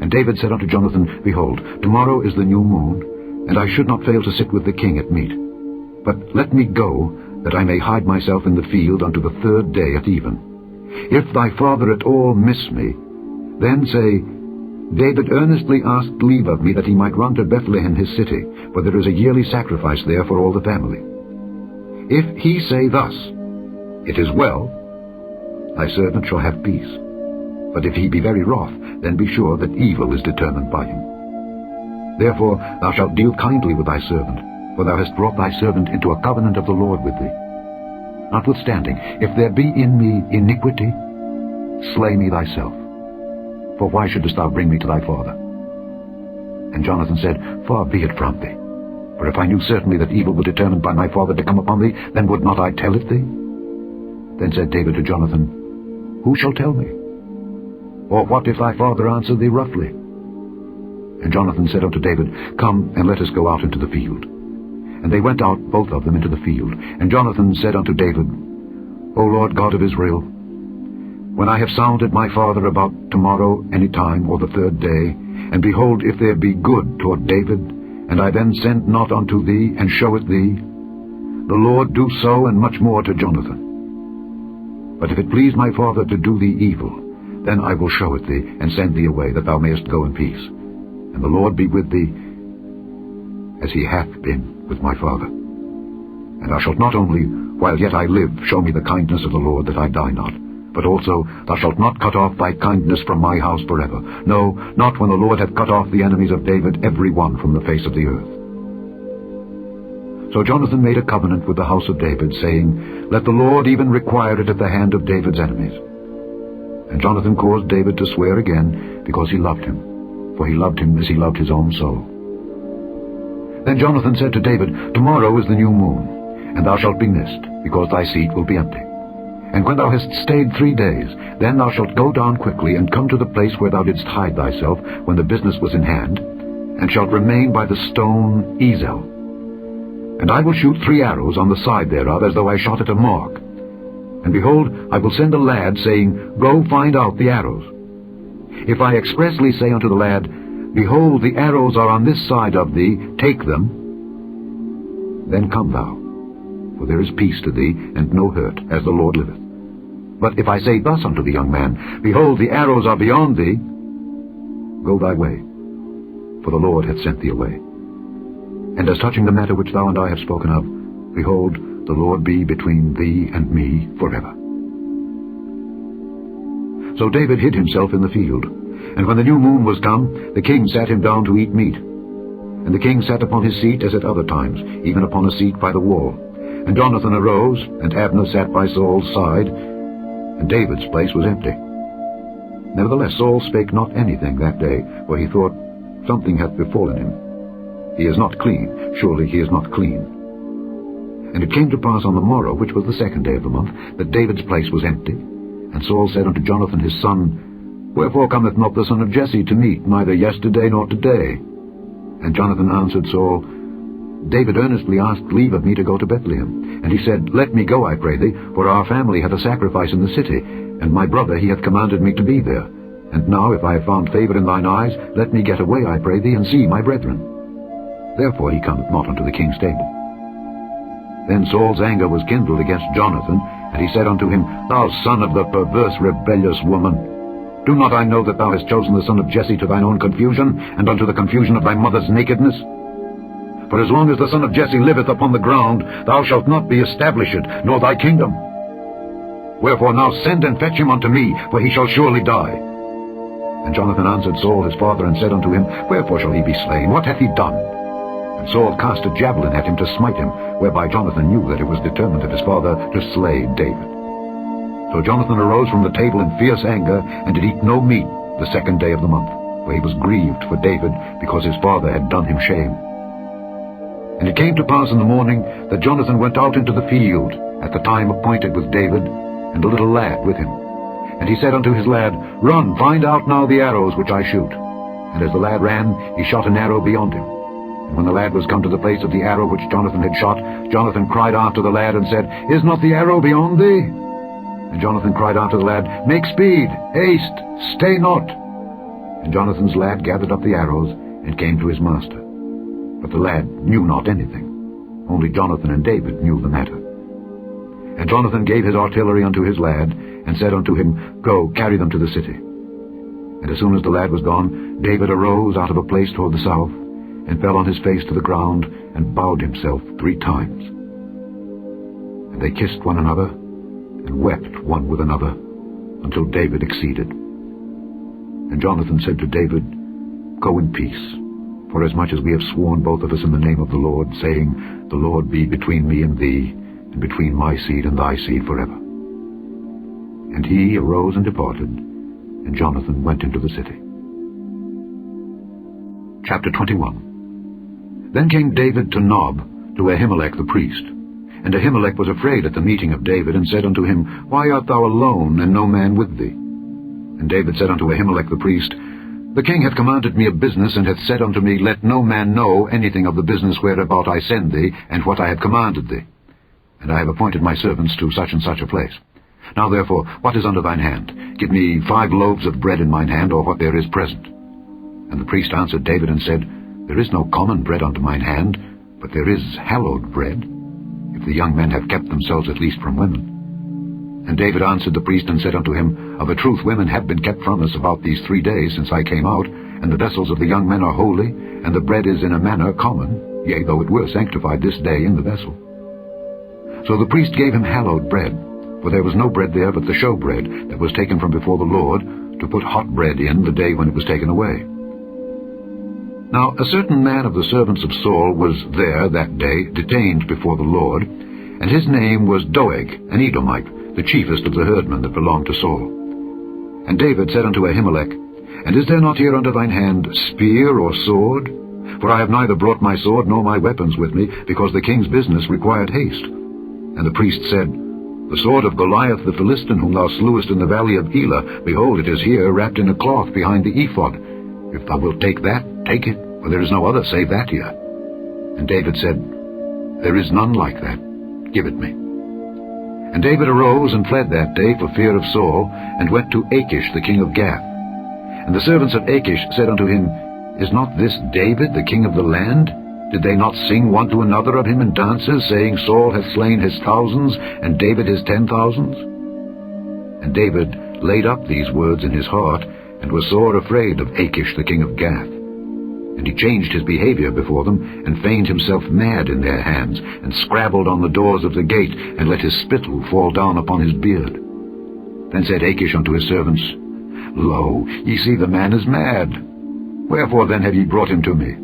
And David said unto Jonathan, Behold, tomorrow is the new moon, and I should not fail to sit with the king at meat. But let me go, that I may hide myself in the field unto the third day at even. If thy father at all miss me, then say, David earnestly asked leave of me that he might run to Bethlehem his city, for there is a yearly sacrifice there for all the family. If he say thus, It is well, thy servant shall have peace. But if he be very wroth, then be sure that evil is determined by him. Therefore thou shalt deal kindly with thy servant, for thou hast brought thy servant into a covenant of the Lord with thee. Notwithstanding, if there be in me iniquity, slay me thyself. For why shouldest thou bring me to thy father? And Jonathan said, Far be it from thee. For if I knew certainly that evil was determined by my father to come upon thee, then would not I tell it thee? Then said David to Jonathan, Who shall tell me? Or what if thy father answer thee roughly? And Jonathan said unto David, Come, and let us go out into the field. And they went out, both of them, into the field. And Jonathan said unto David, O Lord God of Israel, when I have sounded my father about tomorrow any time, or the third day, and behold, if there be good toward David, and I then send not unto thee, and show it thee, the Lord do so, and much more to Jonathan. But if it please my father to do thee evil, then I will show it thee, and send thee away, that thou mayest go in peace. And the Lord be with thee, as he hath been with my father. And thou shalt not only, while yet I live, show me the kindness of the Lord, that I die not, but also thou shalt not cut off thy kindness from my house forever. No, not when the Lord hath cut off the enemies of David, every one from the face of the earth. So Jonathan made a covenant with the house of David, saying, Let the Lord even require it at the hand of David's enemies. And Jonathan caused David to swear again, because he loved him, for he loved him as he loved his own soul. Then Jonathan said to David, Tomorrow is the new moon, and thou shalt be missed, because thy seat will be empty. And when thou hast stayed 3 days, then thou shalt go down quickly, and come to the place where thou didst hide thyself, when the business was in hand, and shalt remain by the stone Ezel. And I will shoot 3 arrows on the side thereof, as though I shot at a mark. And behold, I will send a lad, saying, Go find out the arrows. If I expressly say unto the lad, Behold, the arrows are on this side of thee, take them, then come thou, for there is peace to thee, and no hurt, as the Lord liveth. But if I say thus unto the young man, Behold, the arrows are beyond thee, go thy way, for the Lord hath sent thee away. And as touching the matter which thou and I have spoken of, behold, the Lord be between thee and me forever. So David hid himself in the field, and when the new moon was come, the king sat him down to eat meat. And the king sat upon his seat as at other times, even upon a seat by the wall. And Jonathan arose, and Abner sat by Saul's side, and David's place was empty. Nevertheless Saul spake not anything that day, for he thought, Something hath befallen him. He is not clean, surely he is not clean. And it came to pass on the morrow, which was the 2nd day of the month, that David's place was empty. And Saul said unto Jonathan his son, Wherefore cometh not the son of Jesse to meat, neither yesterday nor today? And Jonathan answered Saul, David earnestly asked leave of me to go to Bethlehem. And he said, Let me go, I pray thee, for our family hath a sacrifice in the city, and my brother he hath commanded me to be there. And now, if I have found favor in thine eyes, let me get away, I pray thee, and see my brethren. Therefore he cometh not unto the king's table. Then Saul's anger was kindled against Jonathan, and he said unto him, Thou son of the perverse rebellious woman, do not I know that thou hast chosen the son of Jesse to thine own confusion, and unto the confusion of thy mother's nakedness? For as long as the son of Jesse liveth upon the ground, thou shalt not be established, nor thy kingdom. Wherefore now send and fetch him unto me, for he shall surely die. And Jonathan answered Saul his father, and said unto him, Wherefore shall he be slain? What hath he done? And Saul cast a javelin at him to smite him, whereby Jonathan knew that it was determined of his father to slay David. So Jonathan arose from the table in fierce anger, and did eat no meat the 2nd day of the month, for he was grieved for David, because his father had done him shame. And it came to pass in the morning that Jonathan went out into the field at the time appointed with David, and a little lad with him. And he said unto his lad, Run, find out now the arrows which I shoot. And as the lad ran, he shot an arrow beyond him. And when the lad was come to the place of the arrow which Jonathan had shot, Jonathan cried after the lad, and said, Is not the arrow beyond thee? And Jonathan cried after the lad, Make speed, haste, stay not. And Jonathan's lad gathered up the arrows, and came to his master. But the lad knew not anything. Only Jonathan and David knew the matter. And Jonathan gave his artillery unto his lad, and said unto him, Go, carry them to the city. And as soon as the lad was gone, David arose out of a place toward the south, and fell on his face to the ground, and bowed himself 3 times. And they kissed one another, and wept one with another, until David exceeded. And Jonathan said to David, Go in peace, forasmuch as we have sworn both of us in the name of the Lord, saying, The Lord be between me and thee, and between my seed and thy seed forever. And he arose and departed, and Jonathan went into the city. Chapter 21. Then came David to Nob, to Ahimelech the priest. And Ahimelech was afraid at the meeting of David, and said unto him, Why art thou alone, and no man with thee? And David said unto Ahimelech the priest, The king hath commanded me a business, and hath said unto me, Let no man know anything of the business whereabout I send thee, and what I have commanded thee. And I have appointed my servants to such and such a place. Now therefore, what is under thine hand? Give me 5 loaves of bread in mine hand, or what there is present. And the priest answered David, and said, There is no common bread unto mine hand, but there is hallowed bread, if the young men have kept themselves at least from women. And David answered the priest, and said unto him, Of a truth women have been kept from us about these 3 days since I came out, and the vessels of the young men are holy, and the bread is in a manner common, yea, though it were sanctified this day in the vessel. So the priest gave him hallowed bread, for there was no bread there but the showbread that was taken from before the Lord, to put hot bread in the day when it was taken away. Now a certain man of the servants of Saul was there that day, detained before the Lord, and his name was Doeg, an Edomite, the chiefest of the herdmen that belonged to Saul. And David said unto Ahimelech, And is there not here under thine hand spear or sword? For I have neither brought my sword nor my weapons with me, because the king's business required haste. And the priest said, The sword of Goliath the Philistine, whom thou slewest in the valley of Elah, behold, it is here, wrapped in a cloth behind the ephod. If thou wilt take that, take it, for there is no other save that here. And David said, There is none like that. Give it me. And David arose and fled that day for fear of Saul, and went to Achish the king of Gath. And the servants of Achish said unto him, Is not this David the king of the land? Did they not sing one to another of him in dances, saying, Saul hath slain his thousands, and David his 10,000s? And David laid up these words in his heart, and was sore afraid of Achish the king of Gath. And he changed his behavior before them, and feigned himself mad in their hands, and scrabbled on the doors of the gate, and let his spittle fall down upon his beard. Then said Achish unto his servants, Lo, ye see the man is mad. Wherefore then have ye brought him to me?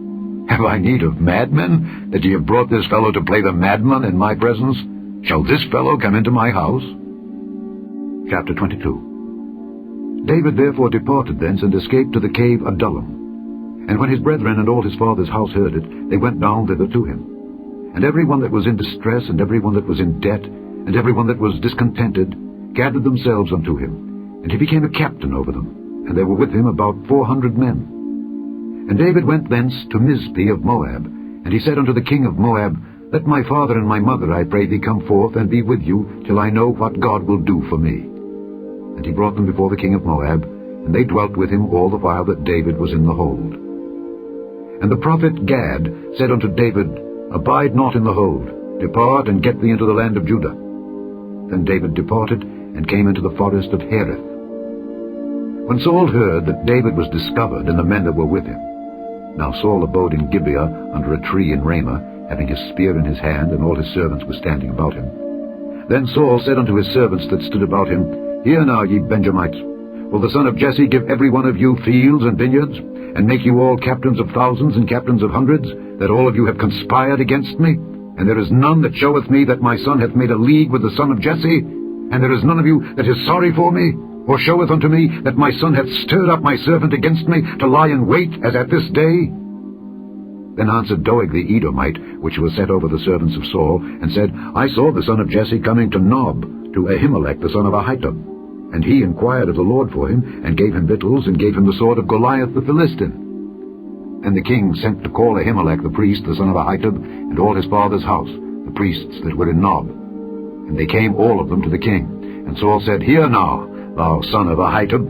Have I need of madmen, that ye have brought this fellow to play the madman in my presence? Shall this fellow come into my house? Chapter 22. David therefore departed thence, and escaped to the cave Adullam. And when his brethren and all his father's house heard it, they went down thither to him. And every one that was in distress, and every one that was in debt, and every one that was discontented, gathered themselves unto him. And he became a captain over them, and there were with him about 400 men. And David went thence to Mizpah of Moab. And he said unto the king of Moab, Let my father and my mother, I pray thee, come forth, and be with you, till I know what God will do for me. And he brought them before the king of Moab, and they dwelt with him all the while that David was in the hold. And the prophet Gad said unto David, Abide not in the hold, depart, and get thee into the land of Judah. Then David departed, and came into the forest of Hereth. When Saul heard that David was discovered, and the men that were with him, now Saul abode in Gibeah under a tree in Ramah, having his spear in his hand, and all his servants were standing about him. Then Saul said unto his servants that stood about him, Hear now, ye Benjamites, will the son of Jesse give every one of you fields and vineyards, and make you all captains of thousands and captains of hundreds, that all of you have conspired against me? And there is none that showeth me that my son hath made a league with the son of Jesse? And there is none of you that is sorry for me, or showeth unto me that my son hath stirred up my servant against me, to lie in wait, as at this day? Then answered Doeg the Edomite, which was set over the servants of Saul, and said, I saw the son of Jesse coming to Nob, to Ahimelech the son of Ahitub. And he inquired of the Lord for him, and gave him victuals, and gave him the sword of Goliath the Philistine. And the king sent to call Ahimelech the priest, the son of Ahitub, and all his father's house, the priests that were in Nob. And they came all of them to the king. And Saul said, Hear now, thou son of Ahitub.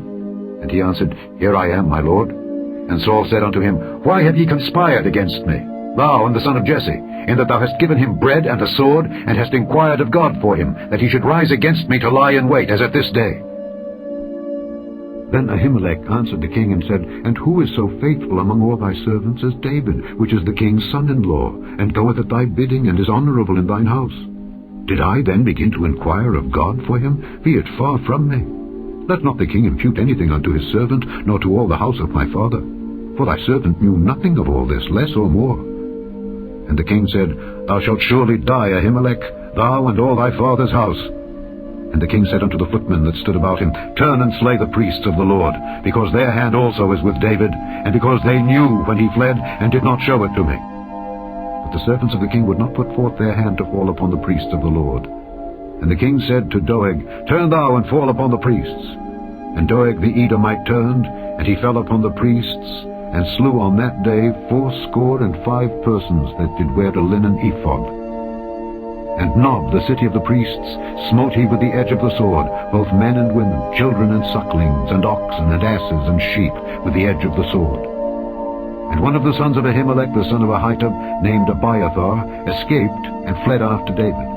And he answered, Here I am, my lord. And Saul said unto him, Why have ye conspired against me, thou and the son of Jesse, in that thou hast given him bread and a sword, and hast inquired of God for him, that he should rise against me to lie in wait, as at this day? Then Ahimelech answered the king and said, And who is so faithful among all thy servants as David, which is the king's son-in-law, and goeth at thy bidding, and is honorable in thine house? Did I then begin to inquire of God for him? Be it far from me. Let not the king impute anything unto his servant, nor to all the house of my father. For thy servant knew nothing of all this, less or more. And the king said, Thou shalt surely die, Ahimelech, thou and all thy father's house. And the king said unto the footmen that stood about him, Turn and slay the priests of the Lord, because their hand also is with David, and because they knew when he fled, and did not show it to me. But the servants of the king would not put forth their hand to fall upon the priests of the Lord. And the king said to Doeg, Turn thou and fall upon the priests. And Doeg the Edomite turned, and he fell upon the priests, and slew on that day 75 persons that did wear a linen ephod. And Nob, the city of the priests, smote he with the edge of the sword, both men and women, children and sucklings, and oxen, and asses, and sheep, with the edge of the sword. And one of the sons of Ahimelech, the son of Ahitub, named Abiathar, escaped, and fled after David.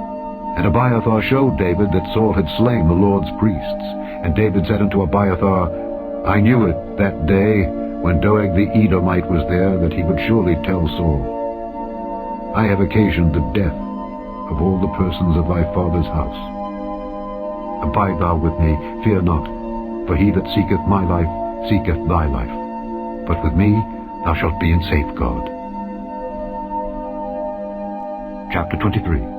And Abiathar showed David that Saul had slain the Lord's priests. And David said unto Abiathar, I knew it that day, when Doeg the Edomite was there, that he would surely tell Saul, I have occasioned the death of all the persons of thy father's house. Abide thou with me, fear not, for he that seeketh my life seeketh thy life. But with me thou shalt be in safeguard. Chapter 23.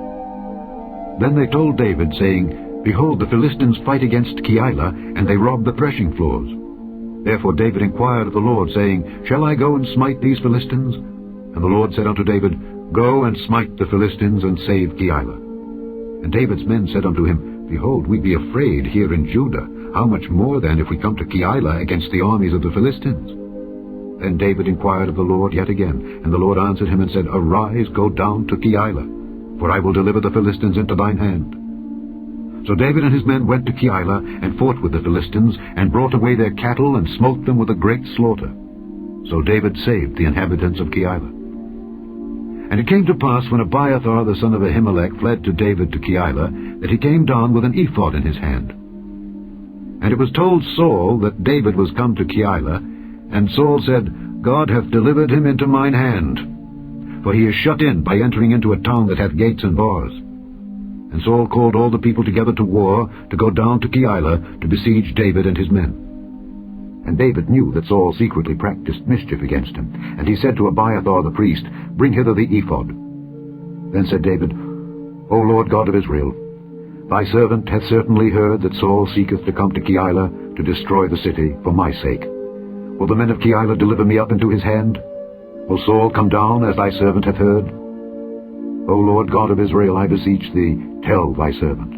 Then they told David, saying, Behold, the Philistines fight against Keilah, and they rob the threshing floors. Therefore David inquired of the Lord, saying, Shall I go and smite these Philistines? And the Lord said unto David, Go and smite the Philistines, and save Keilah. And David's men said unto him, Behold, we be afraid here in Judah. How much more then if we come to Keilah against the armies of the Philistines? Then David inquired of the Lord yet again, and the Lord answered him and said, Arise, go down to Keilah, for I will deliver the Philistines into thine hand. So David and his men went to Keilah, and fought with the Philistines, and brought away their cattle, and smote them with a great slaughter. So David saved the inhabitants of Keilah. And it came to pass, when Abiathar the son of Ahimelech fled to David to Keilah, that he came down with an ephod in his hand. And it was told Saul that David was come to Keilah, and Saul said, God hath delivered him into mine hand, for he is shut in by entering into a town that hath gates and bars. And Saul called all the people together to war, to go down to Keilah, to besiege David and his men. And David knew that Saul secretly practiced mischief against him, and he said to Abiathar the priest, Bring hither the ephod. Then said David, O Lord God of Israel, thy servant hath certainly heard that Saul seeketh to come to Keilah to destroy the city for my sake. Will the men of Keilah deliver me up into his hand? Will Saul come down, as thy servant hath heard? O Lord God of Israel, I beseech thee, tell thy servant.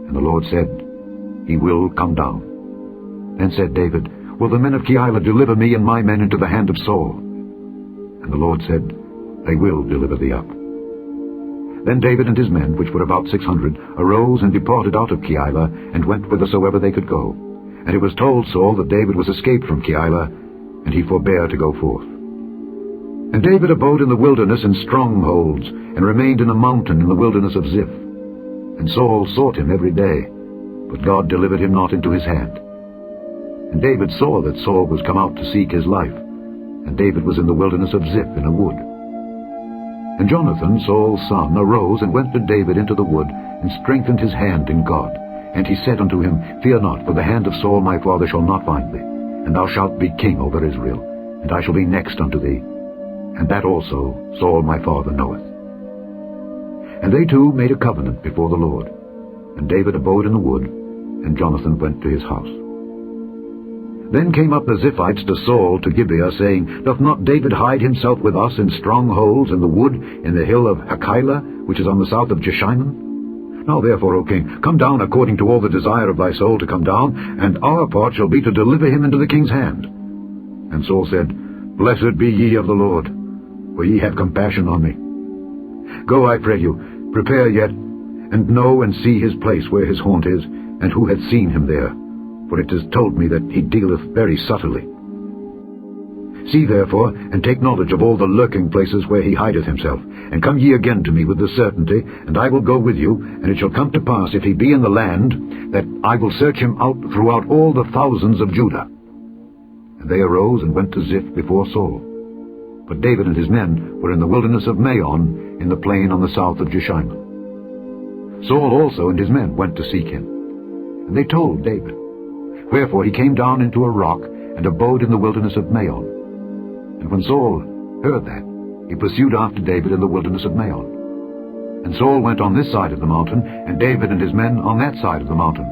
And the Lord said, He will come down. Then said David, Will the men of Keilah deliver me and my men into the hand of Saul? And the Lord said, They will deliver thee up. Then David and his men, which were about 600, arose and departed out of Keilah, and went whithersoever they could go. And it was told Saul that David was escaped from Keilah, and he forbare to go forth. And David abode in the wilderness in strongholds, and remained in a mountain in the wilderness of Ziph. And Saul sought him every day, but God delivered him not into his hand. And David saw that Saul was come out to seek his life, and David was in the wilderness of Ziph in a wood. And Jonathan, Saul's son, arose and went to David into the wood, and strengthened his hand in God. And he said unto him, Fear not, for the hand of Saul my father shall not find thee, and thou shalt be king over Israel, and I shall be next unto thee. And that also Saul my father knoweth. And they two made a covenant before the Lord. And David abode in the wood, and Jonathan went to his house. Then came up the Ziphites to Saul to Gibeah, saying, Doth not David hide himself with us in strongholds in the wood, in the hill of Hachilah, which is on the south of Jeshimon? Now therefore, O king, come down according to all the desire of thy soul to come down, and our part shall be to deliver him into the king's hand. And Saul said, Blessed be ye of the Lord, for ye have compassion on me. Go, I pray you, prepare yet, and know and see his place where his haunt is, and who hath seen him there. For it is told me that he dealeth very subtly. See therefore, and take knowledge of all the lurking places where he hideth himself, and come ye again to me with the certainty, and I will go with you, and it shall come to pass, if he be in the land, that I will search him out throughout all the thousands of Judah. And they arose and went to Ziph before Saul. But David and his men were in the wilderness of Maon, in the plain on the south of Jeshimon. Saul also and his men went to seek him. And they told David. Wherefore he came down into a rock, and abode in the wilderness of Maon. And when Saul heard that, he pursued after David in the wilderness of Maon. And Saul went on this side of the mountain, and David and his men on that side of the mountain.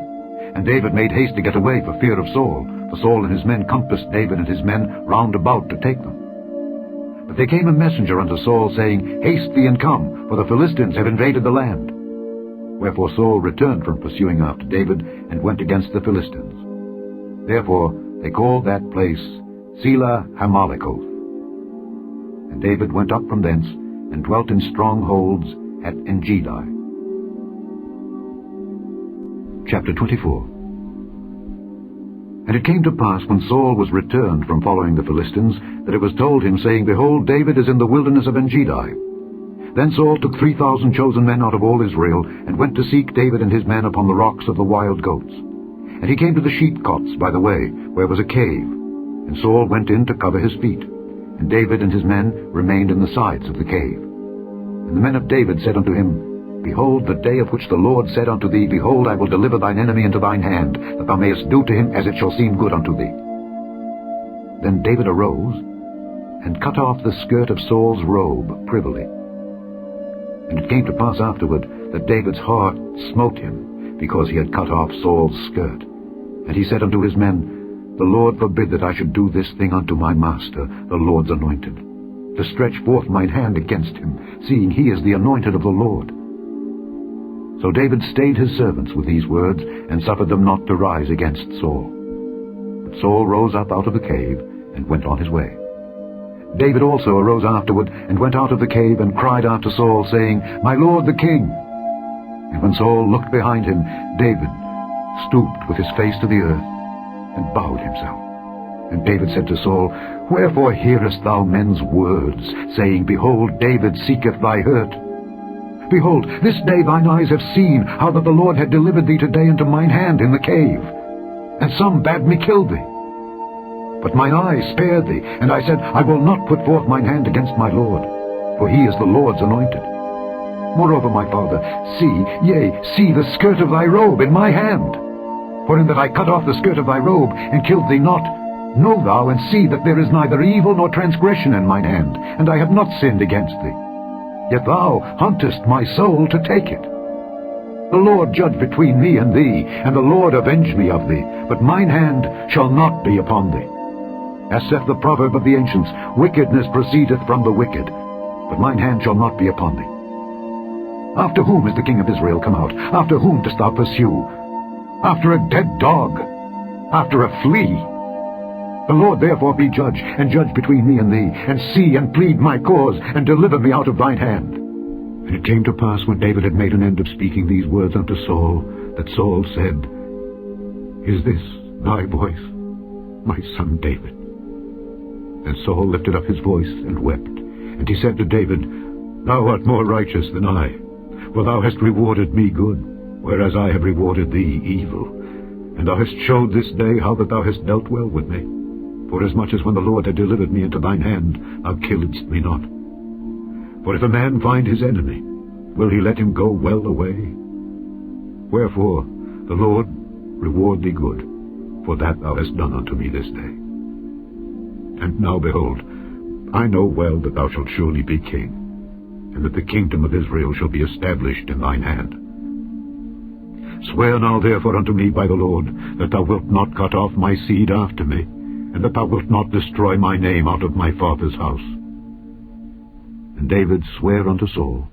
And David made haste to get away for fear of Saul, for Saul and his men compassed David and his men round about to take them. But there came a messenger unto Saul, saying, Haste thee and come, for the Philistines have invaded the land. Wherefore Saul returned from pursuing after David, and went against the Philistines. Therefore they called that place Selah Hamalikoth. And David went up from thence, and dwelt in strongholds at Engedi. Chapter 24. And it came to pass, when Saul was returned from following the Philistines, that it was told him, saying, Behold, David is in the wilderness of Engedi. Then Saul took 3,000 chosen men out of all Israel, and went to seek David and his men upon the rocks of the wild goats. And he came to the sheepcotes by the way, where was a cave. And Saul went in to cover his feet. And David and his men remained in the sides of the cave. And the men of David said unto him, Behold, the day of which the Lord said unto thee, Behold, I will deliver thine enemy into thine hand, that thou mayest do to him as it shall seem good unto thee. Then David arose, and cut off the skirt of Saul's robe privily. And it came to pass afterward, that David's heart smote him, because he had cut off Saul's skirt. And he said unto his men, The Lord forbid that I should do this thing unto my master, the Lord's anointed, to stretch forth mine hand against him, seeing he is the anointed of the Lord. So David stayed his servants with these words, and suffered them not to rise against Saul. But Saul rose up out of the cave, and went on his way. David also arose afterward, and went out of the cave, and cried after Saul, saying, My lord the king. And when Saul looked behind him, David stooped with his face to the earth, and bowed himself. And David said to Saul, Wherefore hearest thou men's words, saying, Behold, David seeketh thy hurt? Behold, this day thine eyes have seen how that the Lord had delivered thee today into mine hand in the cave. And some bade me kill thee. But mine eyes spared thee, and I said, I will not put forth mine hand against my Lord, for he is the Lord's anointed. Moreover, my father, see the skirt of thy robe in my hand. For in that I cut off the skirt of thy robe, and killed thee not, know thou and see that there is neither evil nor transgression in mine hand, and I have not sinned against thee. Yet thou huntest my soul to take it. The Lord judge between me and thee, and the Lord avenge me of thee, but mine hand shall not be upon thee. As saith the proverb of the ancients, Wickedness proceedeth from the wicked, but mine hand shall not be upon thee. After whom is the king of Israel come out? After whom dost thou pursue? After a dead dog, after a flea. The Lord therefore be judge, and judge between me and thee, and see and plead my cause, and deliver me out of thine hand. And it came to pass, when David had made an end of speaking these words unto Saul, that Saul said, Is this thy voice, my son David? And Saul lifted up his voice and wept. And he said to David, Thou art more righteous than I, for thou hast rewarded me good, whereas I have rewarded thee evil. And thou hast showed this day how that thou hast dealt well with me. Forasmuch as when the Lord had delivered me into thine hand, thou killedst me not. For if a man find his enemy, will he let him go well away? Wherefore the Lord reward thee good, for that thou hast done unto me this day. And now, behold, I know well that thou shalt surely be king, and that the kingdom of Israel shall be established in thine hand. Swear now therefore unto me by the Lord, that thou wilt not cut off my seed after me, and that thou wilt not destroy my name out of my father's house. And David sware unto Saul,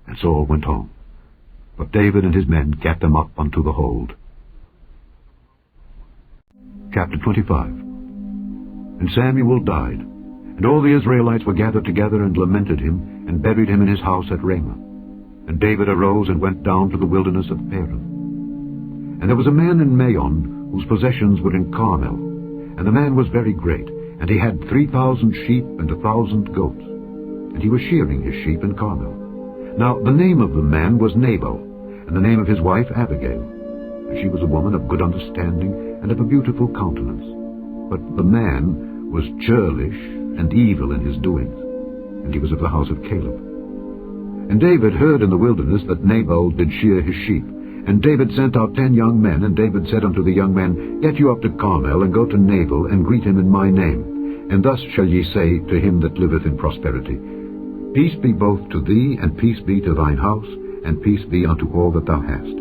and Saul went home. But David and his men gat them up unto the hold. Chapter 25. And Samuel died, and all the Israelites were gathered together, and lamented him, and buried him in his house at Ramah. And David arose and went down to the wilderness of Paran. And there was a man in Maon, whose possessions were in Carmel. And the man was very great, and he had 3,000 sheep and 1,000 goats. And he was shearing his sheep in Carmel. Now the name of the man was Nabal, and the name of his wife Abigail. And she was a woman of good understanding, and of a beautiful countenance. But the man was churlish and evil in his doings, and he was of the house of Caleb. And David heard in the wilderness that Nabal did shear his sheep. And David sent out 10 young men, and David said unto the young men, Get you up to Carmel, and go to Nabal, and greet him in my name. And thus shall ye say to him that liveth in prosperity, Peace be both to thee, and peace be to thine house, and peace be unto all that thou hast.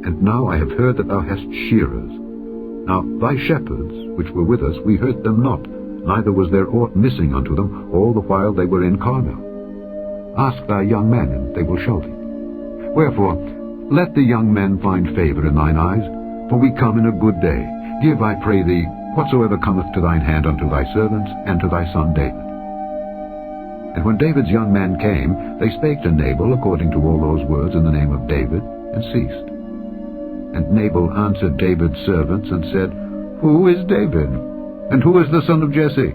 And now I have heard that thou hast shearers. Now thy shepherds, which were with us, we heard them not, neither was there aught missing unto them all the while they were in Carmel. Ask thy young men, and they will show thee. Wherefore, let the young men find favor in thine eyes, for we come in a good day. Give, I pray thee, whatsoever cometh to thine hand unto thy servants, and to thy son David. And when David's young men came, they spake to Nabal according to all those words in the name of David, and ceased. And Nabal answered David's servants, and said, Who is David? And who is the son of Jesse?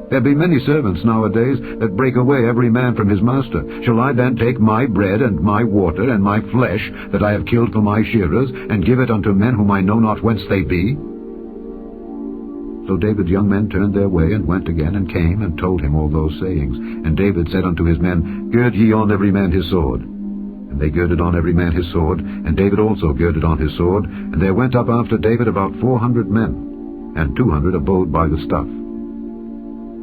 There be many servants nowadays that break away every man from his master. Shall I then take my bread and my water and my flesh that I have killed for my shearers, and give it unto men whom I know not whence they be? So David's young men turned their way, and went again, and came, and told him all those sayings. And David said unto his men, Gird ye on every man his sword. And they girded on every man his sword, and David also girded on his sword. And there went up after David about 400 men, and 200 abode by the stuff.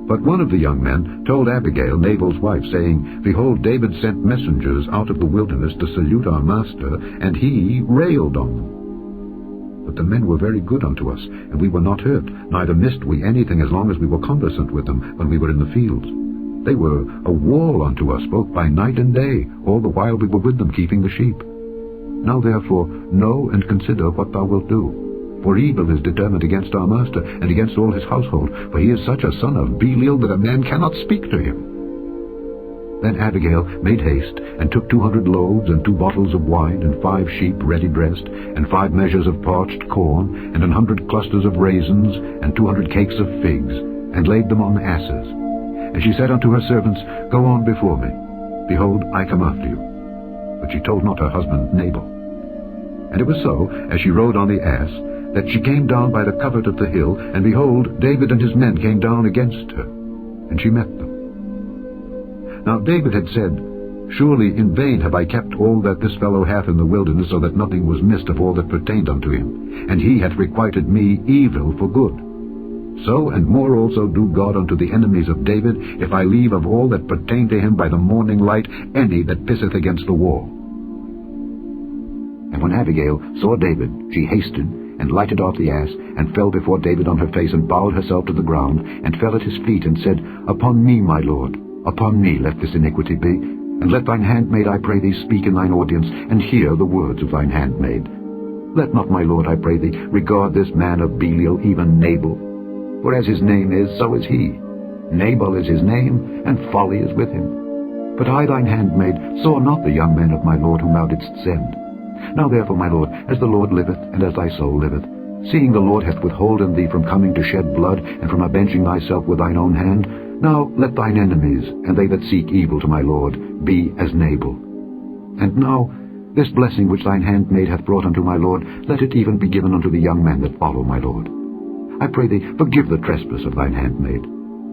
But one of the young men told Abigail, Nabal's wife, saying, Behold, David sent messengers out of the wilderness to salute our master, and he railed on them. But the men were very good unto us, and we were not hurt, neither missed we anything as long as we were conversant with them when we were in the fields. They were a wall unto us both by night and day, all the while we were with them keeping the sheep. Now therefore know and consider what thou wilt do. For evil is determined against our master, and against all his household, for he is such a son of Belial that a man cannot speak to him. Then Abigail made haste, and took 200 loaves, and 2 bottles of wine, and 5 sheep ready dressed, and 5 measures of parched corn, and 100 clusters of raisins, and 200 cakes of figs, and laid them on asses. And she said unto her servants, Go on before me. Behold, I come after you. But she told not her husband Nabal. And it was so, as she rode on the ass, that she came down by the covert of the hill, and behold, David and his men came down against her, and she met them. Now David had said, Surely in vain have I kept all that this fellow hath in the wilderness, so that nothing was missed of all that pertained unto him. And he hath requited me evil for good. So and more also do God unto the enemies of David, if I leave of all that pertain to him by the morning light any that pisseth against the wall. And when Abigail saw David, she hasted, and lighted off the ass, and fell before David on her face, and bowed herself to the ground, and fell at his feet, and said, Upon me, my lord, upon me let this iniquity be, and let thine handmaid, I pray thee, speak in thine audience, and hear the words of thine handmaid. Let not my lord, I pray thee, regard this man of Belial, even Nabal. For as his name is, so is he. Nabal is his name, and folly is with him. But I, thine handmaid, saw not the young men of my lord whom thou didst send. Now therefore, my lord, as the Lord liveth, and as thy soul liveth, seeing the Lord hath withholden thee from coming to shed blood, and from avenging thyself with thine own hand, now let thine enemies, and they that seek evil to my lord, be as Nabal. And now this blessing which thine handmaid hath brought unto my lord, let it even be given unto the young men that follow my lord. I pray thee, forgive the trespass of thine handmaid.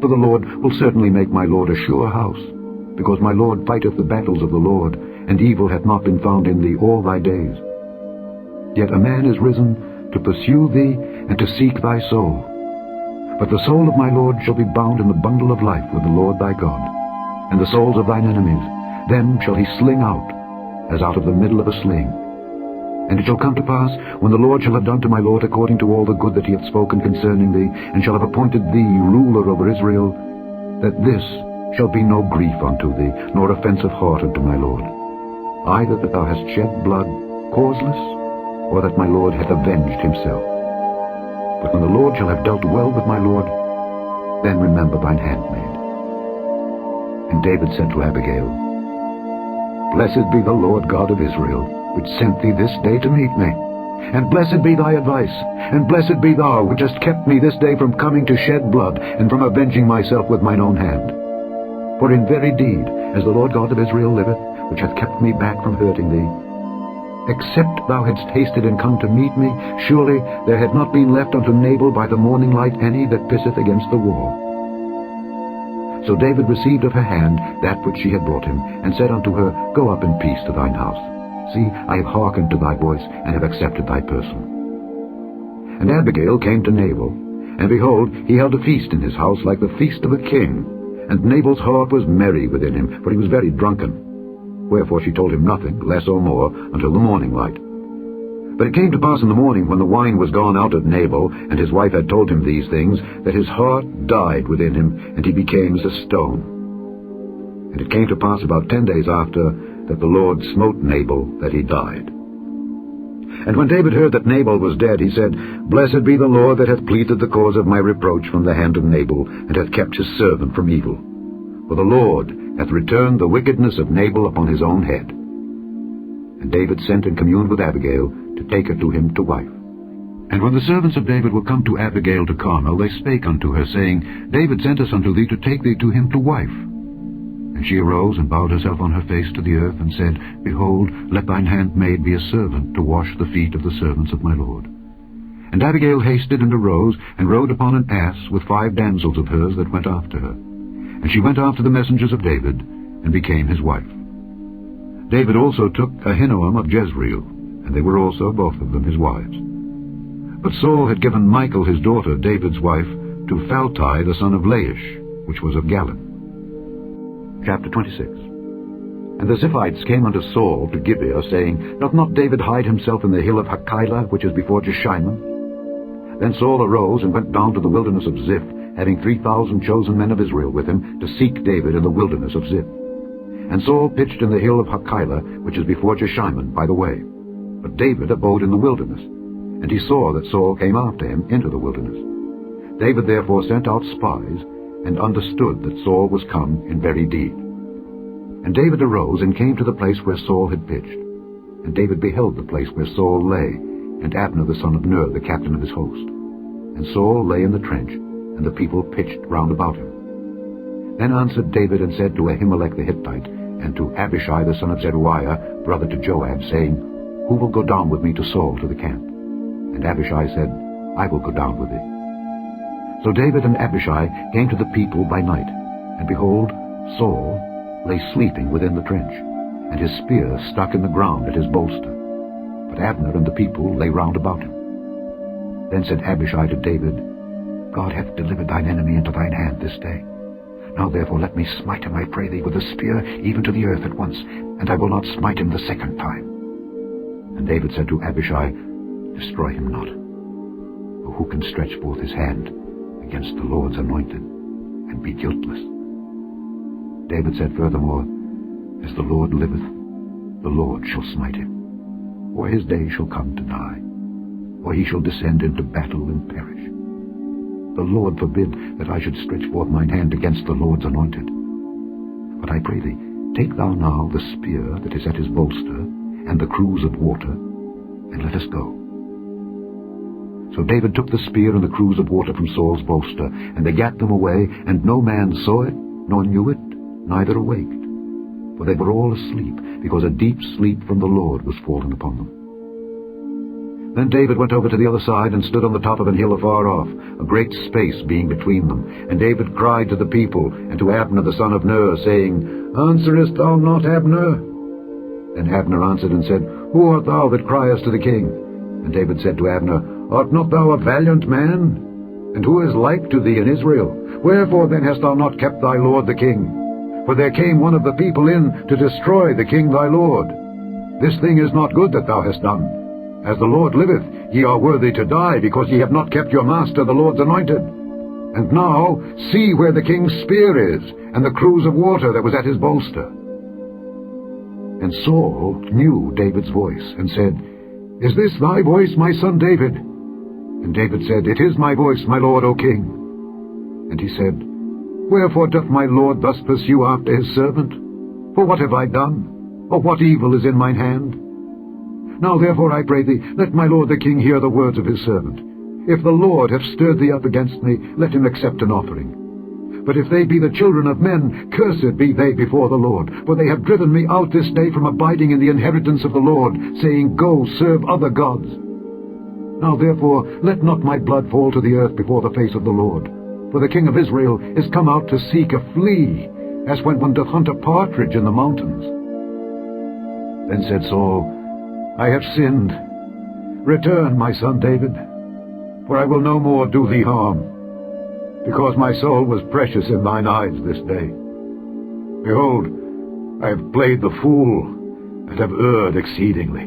For the Lord will certainly make my lord a sure house, because my lord fighteth the battles of the Lord, and evil hath not been found in thee all thy days. Yet a man is risen to pursue thee, and to seek thy soul. But the soul of my lord shall be bound in the bundle of life with the Lord thy God, and the souls of thine enemies, them shall he sling out, as out of the middle of a sling. And it shall come to pass, when the Lord shall have done to my lord according to all the good that he hath spoken concerning thee, and shall have appointed thee ruler over Israel, that this shall be no grief unto thee, nor offense of heart unto my lord, either that thou hast shed blood causeless, or that my lord hath avenged himself. But when the Lord shall have dealt well with my lord, then remember thine handmaid. And David said to Abigail, Blessed be the Lord God of Israel, which sent thee this day to meet me. And blessed be thy advice, and blessed be thou, which hast kept me this day from coming to shed blood, and from avenging myself with mine own hand. For in very deed, as the Lord God of Israel liveth, which hath kept me back from hurting thee, except thou hadst hasted and come to meet me, surely there had not been left unto Nabal by the morning light any that pisseth against the wall. So David received of her hand that which she had brought him, and said unto her, Go up in peace to thine house. See, I have hearkened to thy voice, and have accepted thy person. And Abigail came to Nabal, and behold, he held a feast in his house like the feast of a king. And Nabal's heart was merry within him, for he was very drunken. Wherefore she told him nothing, less or more, until the morning light. But it came to pass in the morning, when the wine was gone out of Nabal, and his wife had told him these things, that his heart died within him, and he became as a stone. And it came to pass about 10 days after, that the Lord smote Nabal, that he died. And when David heard that Nabal was dead, he said, Blessed be the Lord that hath pleaded the cause of my reproach from the hand of Nabal, and hath kept his servant from evil. For the Lord hath returned the wickedness of Nabal upon his own head. And David sent and communed with Abigail, to take her to him to wife. And when the servants of David were come to Abigail to Carmel, they spake unto her, saying, David sent us unto thee to take thee to him to wife. And she arose, and bowed herself on her face to the earth, and said, Behold, let thine handmaid be a servant, to wash the feet of the servants of my lord. And Abigail hasted and arose, and rode upon an ass with 5 damsels of hers that went after her. And she went after the messengers of David, and became his wife. David also took Ahinoam of Jezreel, and they were also both of them his wives. But Saul had given Michal his daughter, David's wife, to Phalti the son of Laish, which was of Galim. Chapter 26. And the Ziphites came unto Saul to Gibeah, saying, Doth not David hide himself in the hill of Hachilah, which is before Jeshimon? Then Saul arose and went down to the wilderness of Ziph, having 3,000 chosen men of Israel with him, to seek David in the wilderness of Ziph. And Saul pitched in the hill of Hachilah, which is before Jeshimon, by the way. But David abode in the wilderness, and he saw that Saul came after him into the wilderness. David therefore sent out spies, and understood that Saul was come in very deed. And David arose and came to the place where Saul had pitched. And David beheld the place where Saul lay, and Abner the son of Ner, the captain of his host. And Saul lay in the trench, and the people pitched round about him. Then answered David and said to Ahimelech the Hittite, and to Abishai the son of Zeruiah, brother to Joab, saying, Who will go down with me to Saul to the camp? And Abishai said, I will go down with thee. So David and Abishai came to the people by night, and behold, Saul lay sleeping within the trench, and his spear stuck in the ground at his bolster. But Abner and the people lay round about him. Then said Abishai to David, God hath delivered thine enemy into thine hand this day. Now therefore let me smite him, I pray thee, with a spear even to the earth at once, and I will not smite him the second time. And David said to Abishai, Destroy him not. For who can stretch forth his hand against the Lord's anointed, and be guiltless? David said furthermore, As the Lord liveth, the Lord shall smite him, or his day shall come to die, or he shall descend into battle and perish. The Lord forbid that I should stretch forth mine hand against the Lord's anointed. But I pray thee, take thou now the spear that is at his bolster, and the cruse of water, and let us go. So David took the spear and the cruse of water from Saul's bolster, and they gat them away, and no man saw it, nor knew it, neither awaked. For they were all asleep, because a deep sleep from the Lord was fallen upon them. Then David went over to the other side, and stood on the top of an hill afar off, a great space being between them. And David cried to the people, and to Abner the son of Ner, saying, Answerest thou not, Abner? Then Abner answered and said, Who art thou that criest to the king? And David said to Abner, Art not thou a valiant man? And who is like to thee in Israel? Wherefore then hast thou not kept thy lord the king? For there came one of the people in to destroy the king thy lord. This thing is not good that thou hast done. As the Lord liveth, ye are worthy to die, because ye have not kept your master the Lord's anointed. And now see where the king's spear is, and the cruse of water that was at his bolster. And Saul knew David's voice, and said, Is this thy voice, my son David? And David said, It is my voice, my lord, O king. And he said, Wherefore doth my lord thus pursue after his servant? For what have I done? Or what evil is in mine hand? Now therefore I pray thee, let my lord the king hear the words of his servant. If the Lord have stirred thee up against me, let him accept an offering. But if they be the children of men, cursed be they before the Lord. For they have driven me out this day from abiding in the inheritance of the Lord, saying, Go, serve other gods. Now therefore let not my blood fall to the earth before the face of the Lord. For the king of Israel is come out to seek a flea, as when one doth hunt a partridge in the mountains. Then said Saul, I have sinned. Return, my son David, for I will no more do thee harm, because my soul was precious in thine eyes this day. Behold, I have played the fool, and have erred exceedingly.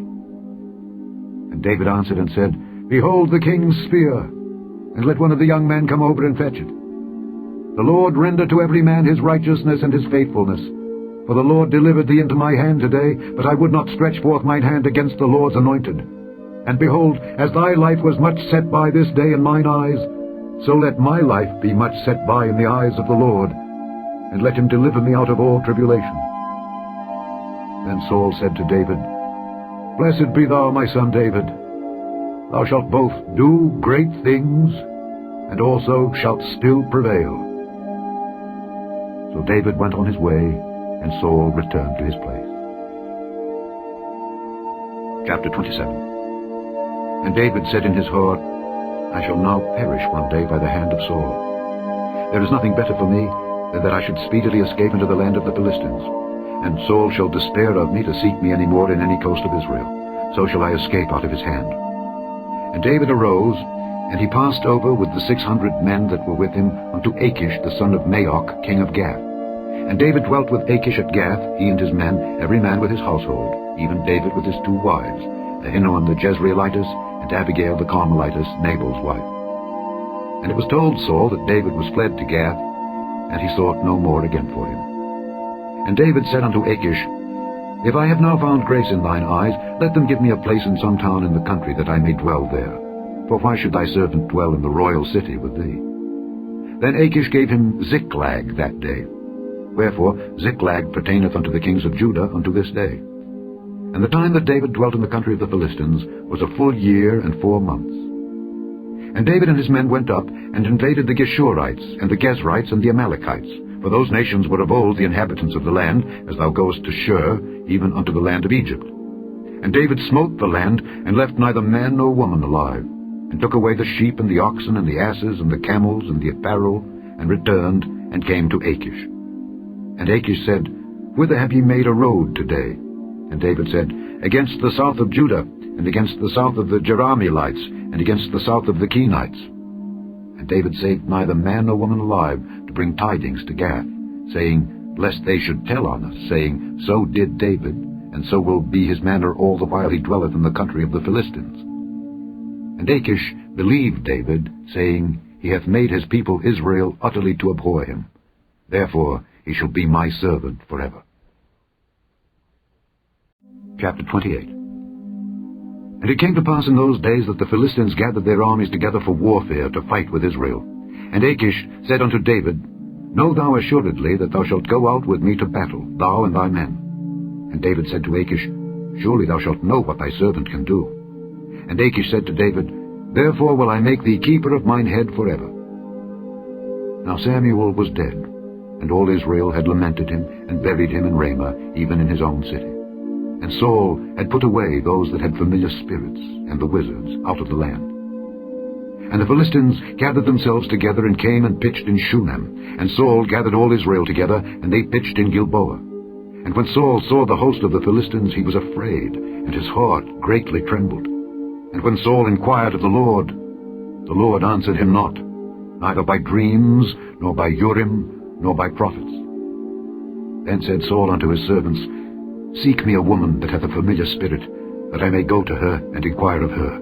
And David answered and said, Behold the king's spear, and let one of the young men come over and fetch it. The Lord render to every man his righteousness and his faithfulness. For the Lord delivered thee into my hand today, but I would not stretch forth mine hand against the Lord's anointed. And behold, as thy life was much set by this day in mine eyes, so let my life be much set by in the eyes of the Lord, and let him deliver me out of all tribulation. Then Saul said to David, Blessed be thou, my son David. Thou shalt both do great things, and also shalt still prevail. So David went on his way, and Saul returned to his place. Chapter 27. And David said in his heart, I shall now perish one day by the hand of Saul. There is nothing better for me than that I should speedily escape into the land of the Philistines. And Saul shall despair of me to seek me any more in any coast of Israel. So shall I escape out of his hand. And David arose, and he passed over with the 600 men that were with him unto Achish the son of Maoch, king of Gath. And David dwelt with Achish at Gath, he and his men, every man with his household, even David with his 2 wives, Ahinoam the Jezreelitess, and Abigail the Carmelitess, Nabal's wife. And it was told Saul that David was fled to Gath, and he sought no more again for him. And David said unto Achish, If I have now found grace in thine eyes, let them give me a place in some town in the country, that I may dwell there. For why should thy servant dwell in the royal city with thee? Then Achish gave him Ziklag that day. Wherefore Ziklag pertaineth unto the kings of Judah unto this day. And the time that David dwelt in the country of the Philistines was a full year and 4 months. And David and his men went up, and invaded the Geshurites, and the Gezrites, and the Amalekites. For those nations were of old the inhabitants of the land, as thou goest to Shur, even unto the land of Egypt. And David smote the land, and left neither man nor woman alive, and took away the sheep, and the oxen, and the asses, and the camels, and the apparel, and returned, and came to Achish. And Achish said, Whither have ye made a road today? And David said, Against the south of Judah, and against the south of the Jerahmeelites, and against the south of the Kenites. And David saved neither man nor woman alive, to bring tidings to Gath, saying, Lest they should tell on us, saying, So did David, and so will be his manner all the while he dwelleth in the country of the Philistines. And Achish believed David, saying, He hath made his people Israel utterly to abhor him. Therefore he shall be my servant forever. Chapter 28. And it came to pass in those days that the Philistines gathered their armies together for warfare, to fight with Israel. And Achish said unto David, Know thou assuredly that thou shalt go out with me to battle, thou and thy men. And David said to Achish, Surely thou shalt know what thy servant can do. And Achish said to David, Therefore will I make thee keeper of mine head forever. Now Samuel was dead, and all Israel had lamented him, and buried him in Ramah, even in his own city. And Saul had put away those that had familiar spirits, and the wizards, out of the land. And the Philistines gathered themselves together, and came and pitched in Shunem. And Saul gathered all Israel together, and they pitched in Gilboa. And when Saul saw the host of the Philistines, he was afraid, and his heart greatly trembled. And when Saul inquired of the Lord answered him not, neither by dreams, nor by Urim, nor by prophets. Then said Saul unto his servants, Seek me a woman that hath a familiar spirit, that I may go to her, and inquire of her.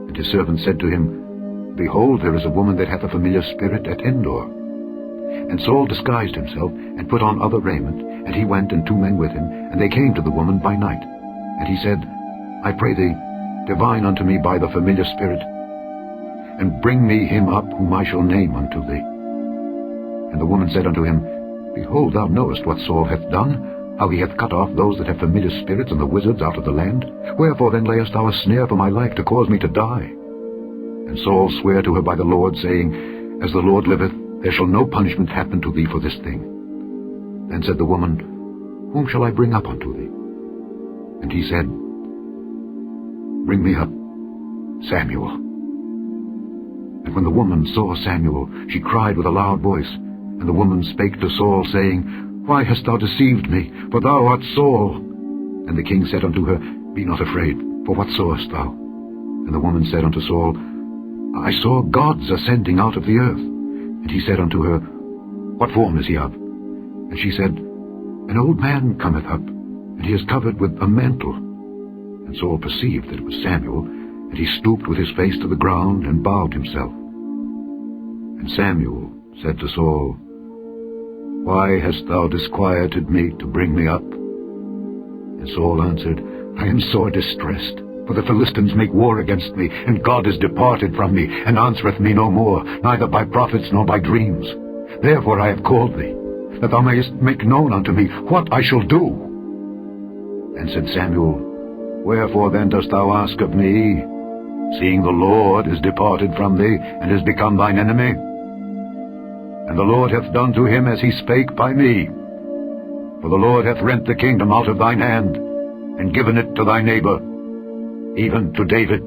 And his servants said to him, Behold, there is a woman that hath a familiar spirit at Endor. And Saul disguised himself, and put on other raiment, and he went, and 2 men with him, and they came to the woman by night. And he said, I pray thee, divine unto me by the familiar spirit, and bring me him up whom I shall name unto thee. And the woman said unto him, Behold, thou knowest what Saul hath done, how he hath cut off those that have familiar spirits and the wizards out of the land. Wherefore then layest thou a snare for my life, to cause me to die? And Saul sware to her by the Lord, saying, As the Lord liveth, there shall no punishment happen to thee for this thing. Then said the woman, Whom shall I bring up unto thee? And he said, Bring me up Samuel. And when the woman saw Samuel, she cried with a loud voice. And the woman spake to Saul, saying, Why hast thou deceived me? For thou art Saul. And the king said unto her, Be not afraid, for what sawest thou? And the woman said unto Saul, I saw gods ascending out of the earth. And he said unto her, What form is he of? And she said, An old man cometh up, and he is covered with a mantle. And Saul perceived that it was Samuel, and he stooped with his face to the ground, and bowed himself. And Samuel said to Saul, Why hast thou disquieted me to bring me up? And Saul answered, I am sore distressed, for the Philistines make war against me, and God is departed from me, and answereth me no more, neither by prophets nor by dreams. Therefore I have called thee, that thou mayest make known unto me what I shall do. And said Samuel, Wherefore then dost thou ask of me, seeing the Lord is departed from thee, and is become thine enemy? And the Lord hath done to him as he spake by me. For the Lord hath rent the kingdom out of thine hand, and given it to thy neighbor, even to David.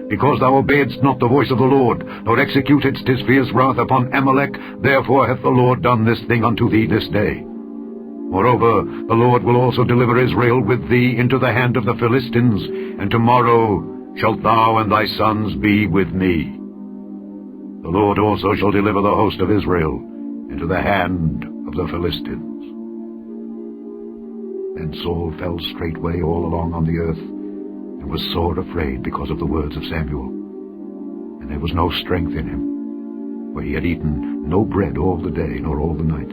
Because thou obeyedst not the voice of the Lord, nor executedst his fierce wrath upon Amalek, therefore hath the Lord done this thing unto thee this day. Moreover, the Lord will also deliver Israel with thee into the hand of the Philistines, and tomorrow shalt thou and thy sons be with me. The Lord also shall deliver the host of Israel into the hand of the Philistines. Then Saul fell straightway all along on the earth, and was sore afraid because of the words of Samuel. And there was no strength in him, for he had eaten no bread all the day nor all the night.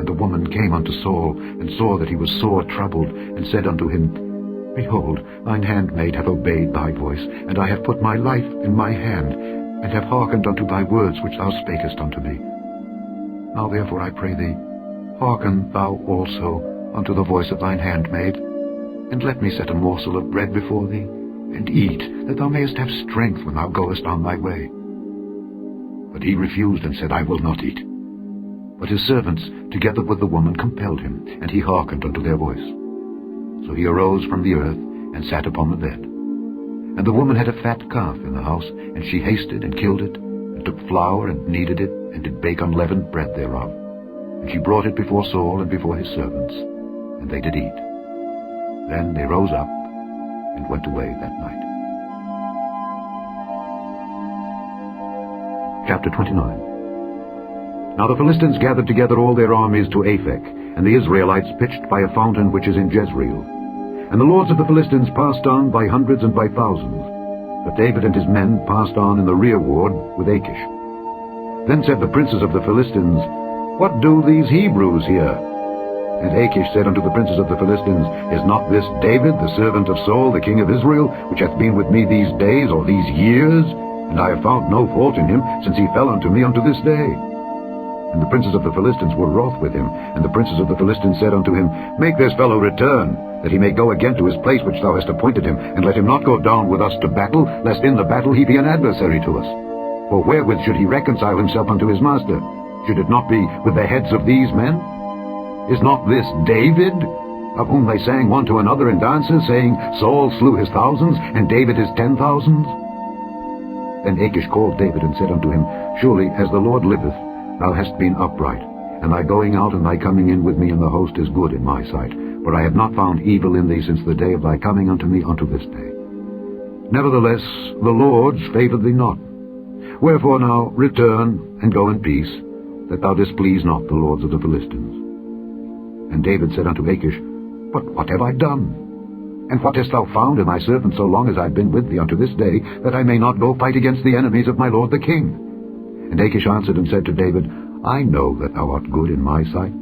And the woman came unto Saul, and saw that he was sore troubled, and said unto him, Behold, thine handmaid hath obeyed thy voice, and I have put my life in my hand, and have hearkened unto thy words which thou spakest unto me. Now therefore I pray thee, hearken thou also unto the voice of thine handmaid, and let me set a morsel of bread before thee, and eat, that thou mayest have strength when thou goest on thy way. But he refused, and said, I will not eat. But his servants, together with the woman, compelled him, and he hearkened unto their voice. So he arose from the earth, and sat upon the bed. And the woman had a fat calf in the house, and she hasted and killed it, and took flour, and kneaded it, and did bake unleavened bread thereof. And she brought it before Saul and before his servants, and they did eat. Then they rose up, and went away that night. Chapter 29. Now the Philistines gathered together all their armies to Aphek, and the Israelites pitched by a fountain which is in Jezreel. And the lords of the Philistines passed on by hundreds and by thousands. But David and his men passed on in the rearward with Achish. Then said the princes of the Philistines, What do these Hebrews here? And Achish said unto the princes of the Philistines, Is not this David, the servant of Saul, the king of Israel, which hath been with me these days or these years? And I have found no fault in him, since he fell unto me unto this day. And the princes of the Philistines were wroth with him. And the princes of the Philistines said unto him, Make this fellow return, that he may go again to his place which thou hast appointed him, and let him not go down with us to battle, lest in the battle he be an adversary to us. For wherewith should he reconcile himself unto his master? Should it not be with the heads of these men? Is not this David, of whom they sang one to another in dances, saying, Saul slew his thousands, and David his 10,000s? Then Achish called David, and said unto him, Surely, as the Lord liveth, thou hast been upright, and thy going out and thy coming in with me in the host is good in my sight, for I have not found evil in thee since the day of thy coming unto me unto this day. Nevertheless, the Lord's favoured thee not. Wherefore now return, and go in peace, that thou displease not the lords of the Philistines. And David said unto Achish, But what have I done? And what hast thou found in thy servant so long as I have been with thee unto this day, that I may not go fight against the enemies of my lord the king? And Achish answered and said to David, I know that thou art good in my sight,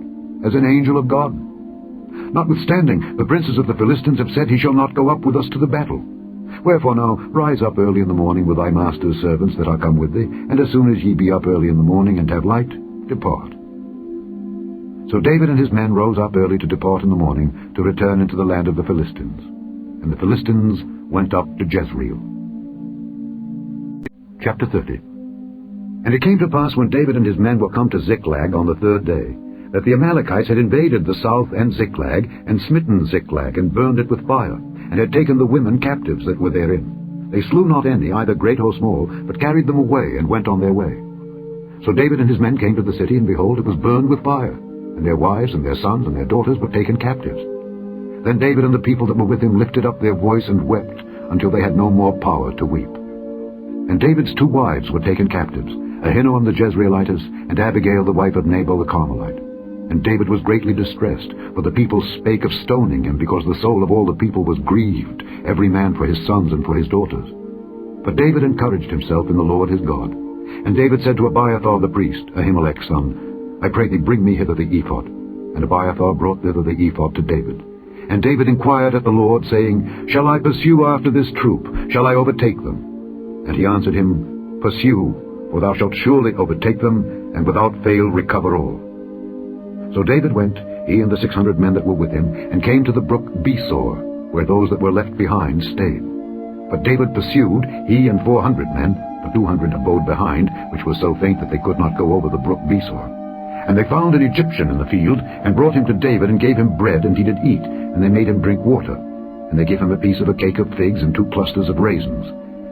as an angel of God. Notwithstanding, the princes of the Philistines have said, He shall not go up with us to the battle. Wherefore now rise up early in the morning with thy master's servants that are come with thee, and as soon as ye be up early in the morning and have light, depart. So David and his men rose up early to depart in the morning, to return into the land of the Philistines. And the Philistines went up to Jezreel. Chapter 30. And it came to pass, when David and his men were come to Ziklag on the third day, that the Amalekites had invaded the south and Ziklag, and smitten Ziklag, and burned it with fire, and had taken the women captives that were therein. They slew not any, either great or small, but carried them away, and went on their way. So David and his men came to the city, and behold, it was burned with fire, and their wives and their sons and their daughters were taken captives. Then David and the people that were with him lifted up their voice and wept, until they had no more power to weep. And David's 2 wives were taken captives, Ahinoam the Jezreelitess, and Abigail the wife of Nabal the Carmelite. And David was greatly distressed, for the people spake of stoning him, because the soul of all the people was grieved, every man for his sons and for his daughters. But David encouraged himself in the Lord his God. And David said to Abiathar the priest, Ahimelech's son, I pray thee, bring me hither the ephod. And Abiathar brought thither the ephod to David. And David inquired at the Lord, saying, Shall I pursue after this troop? Shall I overtake them? And he answered him, Pursue, for thou shalt surely overtake them, and without fail recover all. So David went, he and the 600 men that were with him, and came to the brook Besor, where those that were left behind stayed. But David pursued, he and 400 men, but 200 abode behind, which was so faint that they could not go over the brook Besor. And they found an Egyptian in the field, and brought him to David, and gave him bread, and he did eat, and they made him drink water. And they gave him a piece of a cake of figs, and 2 clusters of raisins.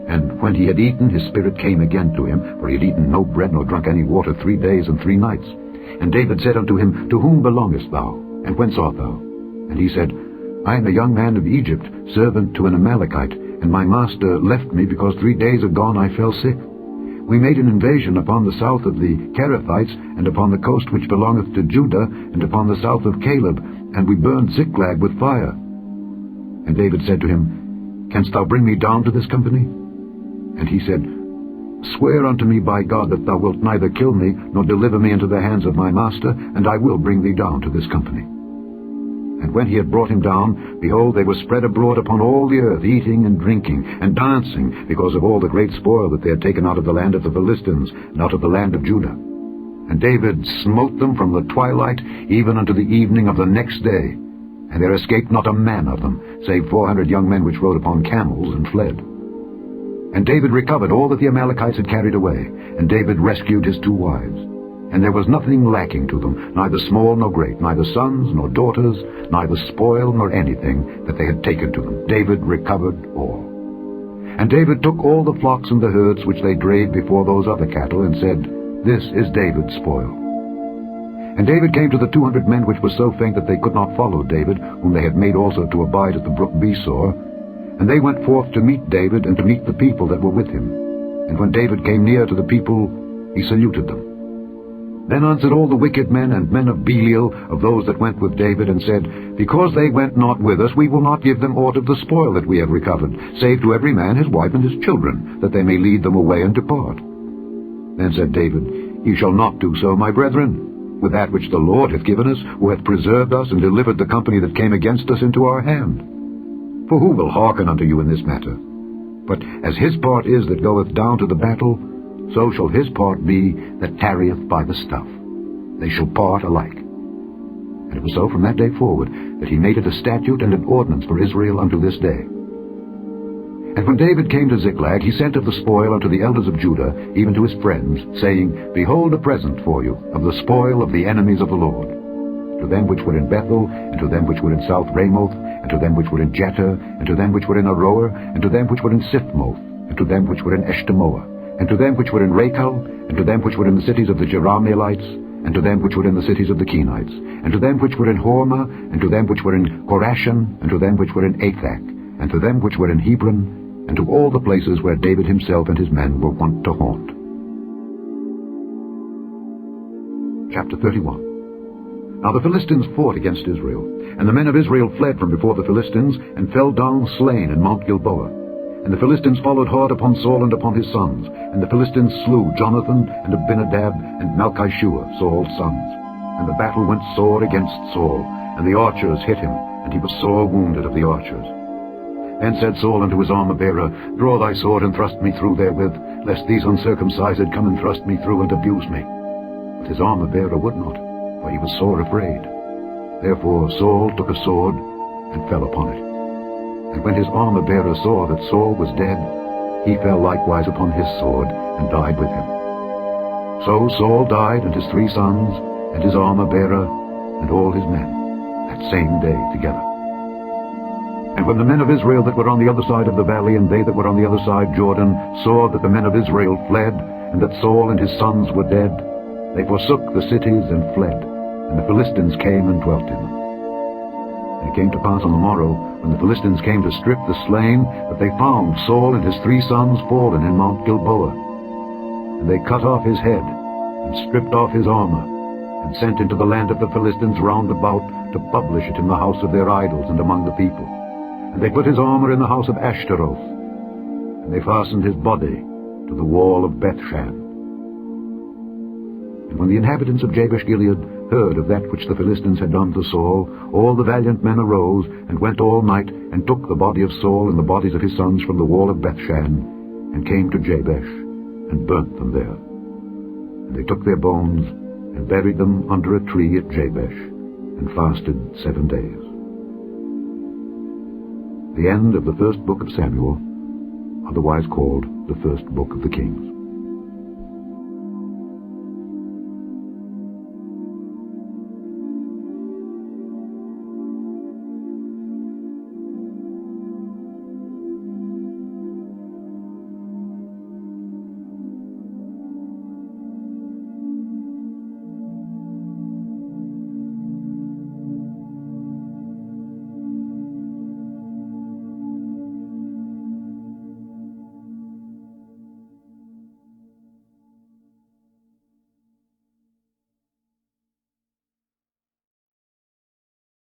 And when he had eaten, his spirit came again to him, for he had eaten no bread nor drunk any water 3 days and 3 nights. And David said unto him, To whom belongest thou? And whence art thou? And he said, I am a young man of Egypt, servant to an Amalekite, and my master left me, because 3 days agone I fell sick. We made an invasion upon the south of the Kerethites, and upon the coast which belongeth to Judah, and upon the south of Caleb, and we burned Ziklag with fire. And David said to him, Canst thou bring me down to this company? And he said, Swear unto me by God that thou wilt neither kill me, nor deliver me into the hands of my master, and I will bring thee down to this company. And when he had brought him down, behold, they were spread abroad upon all the earth, eating and drinking, and dancing, because of all the great spoil that they had taken out of the land of the Philistines, and out of the land of Judah. And David smote them from the twilight even unto the evening of the next day, and there escaped not a man of them, save 400 young men which rode upon camels and fled. And David recovered all that the Amalekites had carried away, and David rescued his 2 wives. And there was nothing lacking to them, neither small nor great, neither sons nor daughters, neither spoil nor anything that they had taken to them. David recovered all. And David took all the flocks and the herds which they drave before those other cattle, and said, This is David's spoil. And David came to the 200 men which were so faint that they could not follow David, whom they had made also to abide at the brook Besor. And they went forth to meet David, and to meet the people that were with him. And when David came near to the people, he saluted them. Then answered all the wicked men and men of Belial, of those that went with David, and said, Because they went not with us, we will not give them aught of the spoil that we have recovered, save to every man his wife and his children, that they may lead them away and depart. Then said David, Ye shall not do so, my brethren, with that which the Lord hath given us, who hath preserved us, and delivered the company that came against us into our hand. For who will hearken unto you in this matter? But as his part is that goeth down to the battle, so shall his part be that tarrieth by the stuff. They shall part alike. And it was so from that day forward, that he made it a statute and an ordinance for Israel unto this day. And when David came to Ziklag, he sent of the spoil unto the elders of Judah, even to his friends, saying, Behold a present for you of the spoil of the enemies of the Lord. To them which were in Bethel, and to them which were in South Ramoth, and to them which were in Jeter, and to them which were in Aroer, and to them which were in Siphmoth, and to them which were in Eshtemoa, and to them which were in Rachel, and to them which were in the cities of the Jerahmeelites, and to them which were in the cities of the Kenites, and to them which were in Hormah, and to them which were in Korashan, and to them which were in Aphek, and to them which were in Hebron, and to all the places where David himself and his men were wont to haunt. Chapter 31. Now the Philistines fought against Israel, and the men of Israel fled from before the Philistines, and fell down slain in Mount Gilboa. And the Philistines followed hard upon Saul and upon his sons, and the Philistines slew Jonathan, and Abinadab, and Malchishua, Saul's sons. And the battle went sore against Saul, and the archers hit him, and he was sore wounded of the archers. Then said Saul unto his armor-bearer, Draw thy sword, and thrust me through therewith, lest these uncircumcised come and thrust me through, and abuse me. But his armor-bearer would not, for he was sore afraid. Therefore Saul took a sword, and fell upon it. And when his armor-bearer saw that Saul was dead, he fell likewise upon his sword, and died with him. So Saul died, and his 3 sons, and his armor-bearer, and all his men, that same day together. And when the men of Israel that were on the other side of the valley, and they that were on the other side Jordan, saw that the men of Israel fled, and that Saul and his sons were dead, they forsook the cities and fled, and the Philistines came and dwelt in them. And it came to pass on the morrow, when the Philistines came to strip the slain, that they found Saul and his 3 sons fallen in Mount Gilboa. And they cut off his head, and stripped off his armor, and sent into the land of the Philistines round about, to publish it in the house of their idols and among the people. And they put his armor in the house of Ashtaroth, and they fastened his body to the wall of Bethshan. And when the inhabitants of Jabesh-Gilead heard of that which the Philistines had done to Saul, all the valiant men arose, and went all night, and took the body of Saul and the bodies of his sons from the wall of Bethshan, and came to Jabesh, and burnt them there. And they took their bones, and buried them under a tree at Jabesh, and fasted 7 days. The end of the first book of Samuel, otherwise called the first book of the Kings.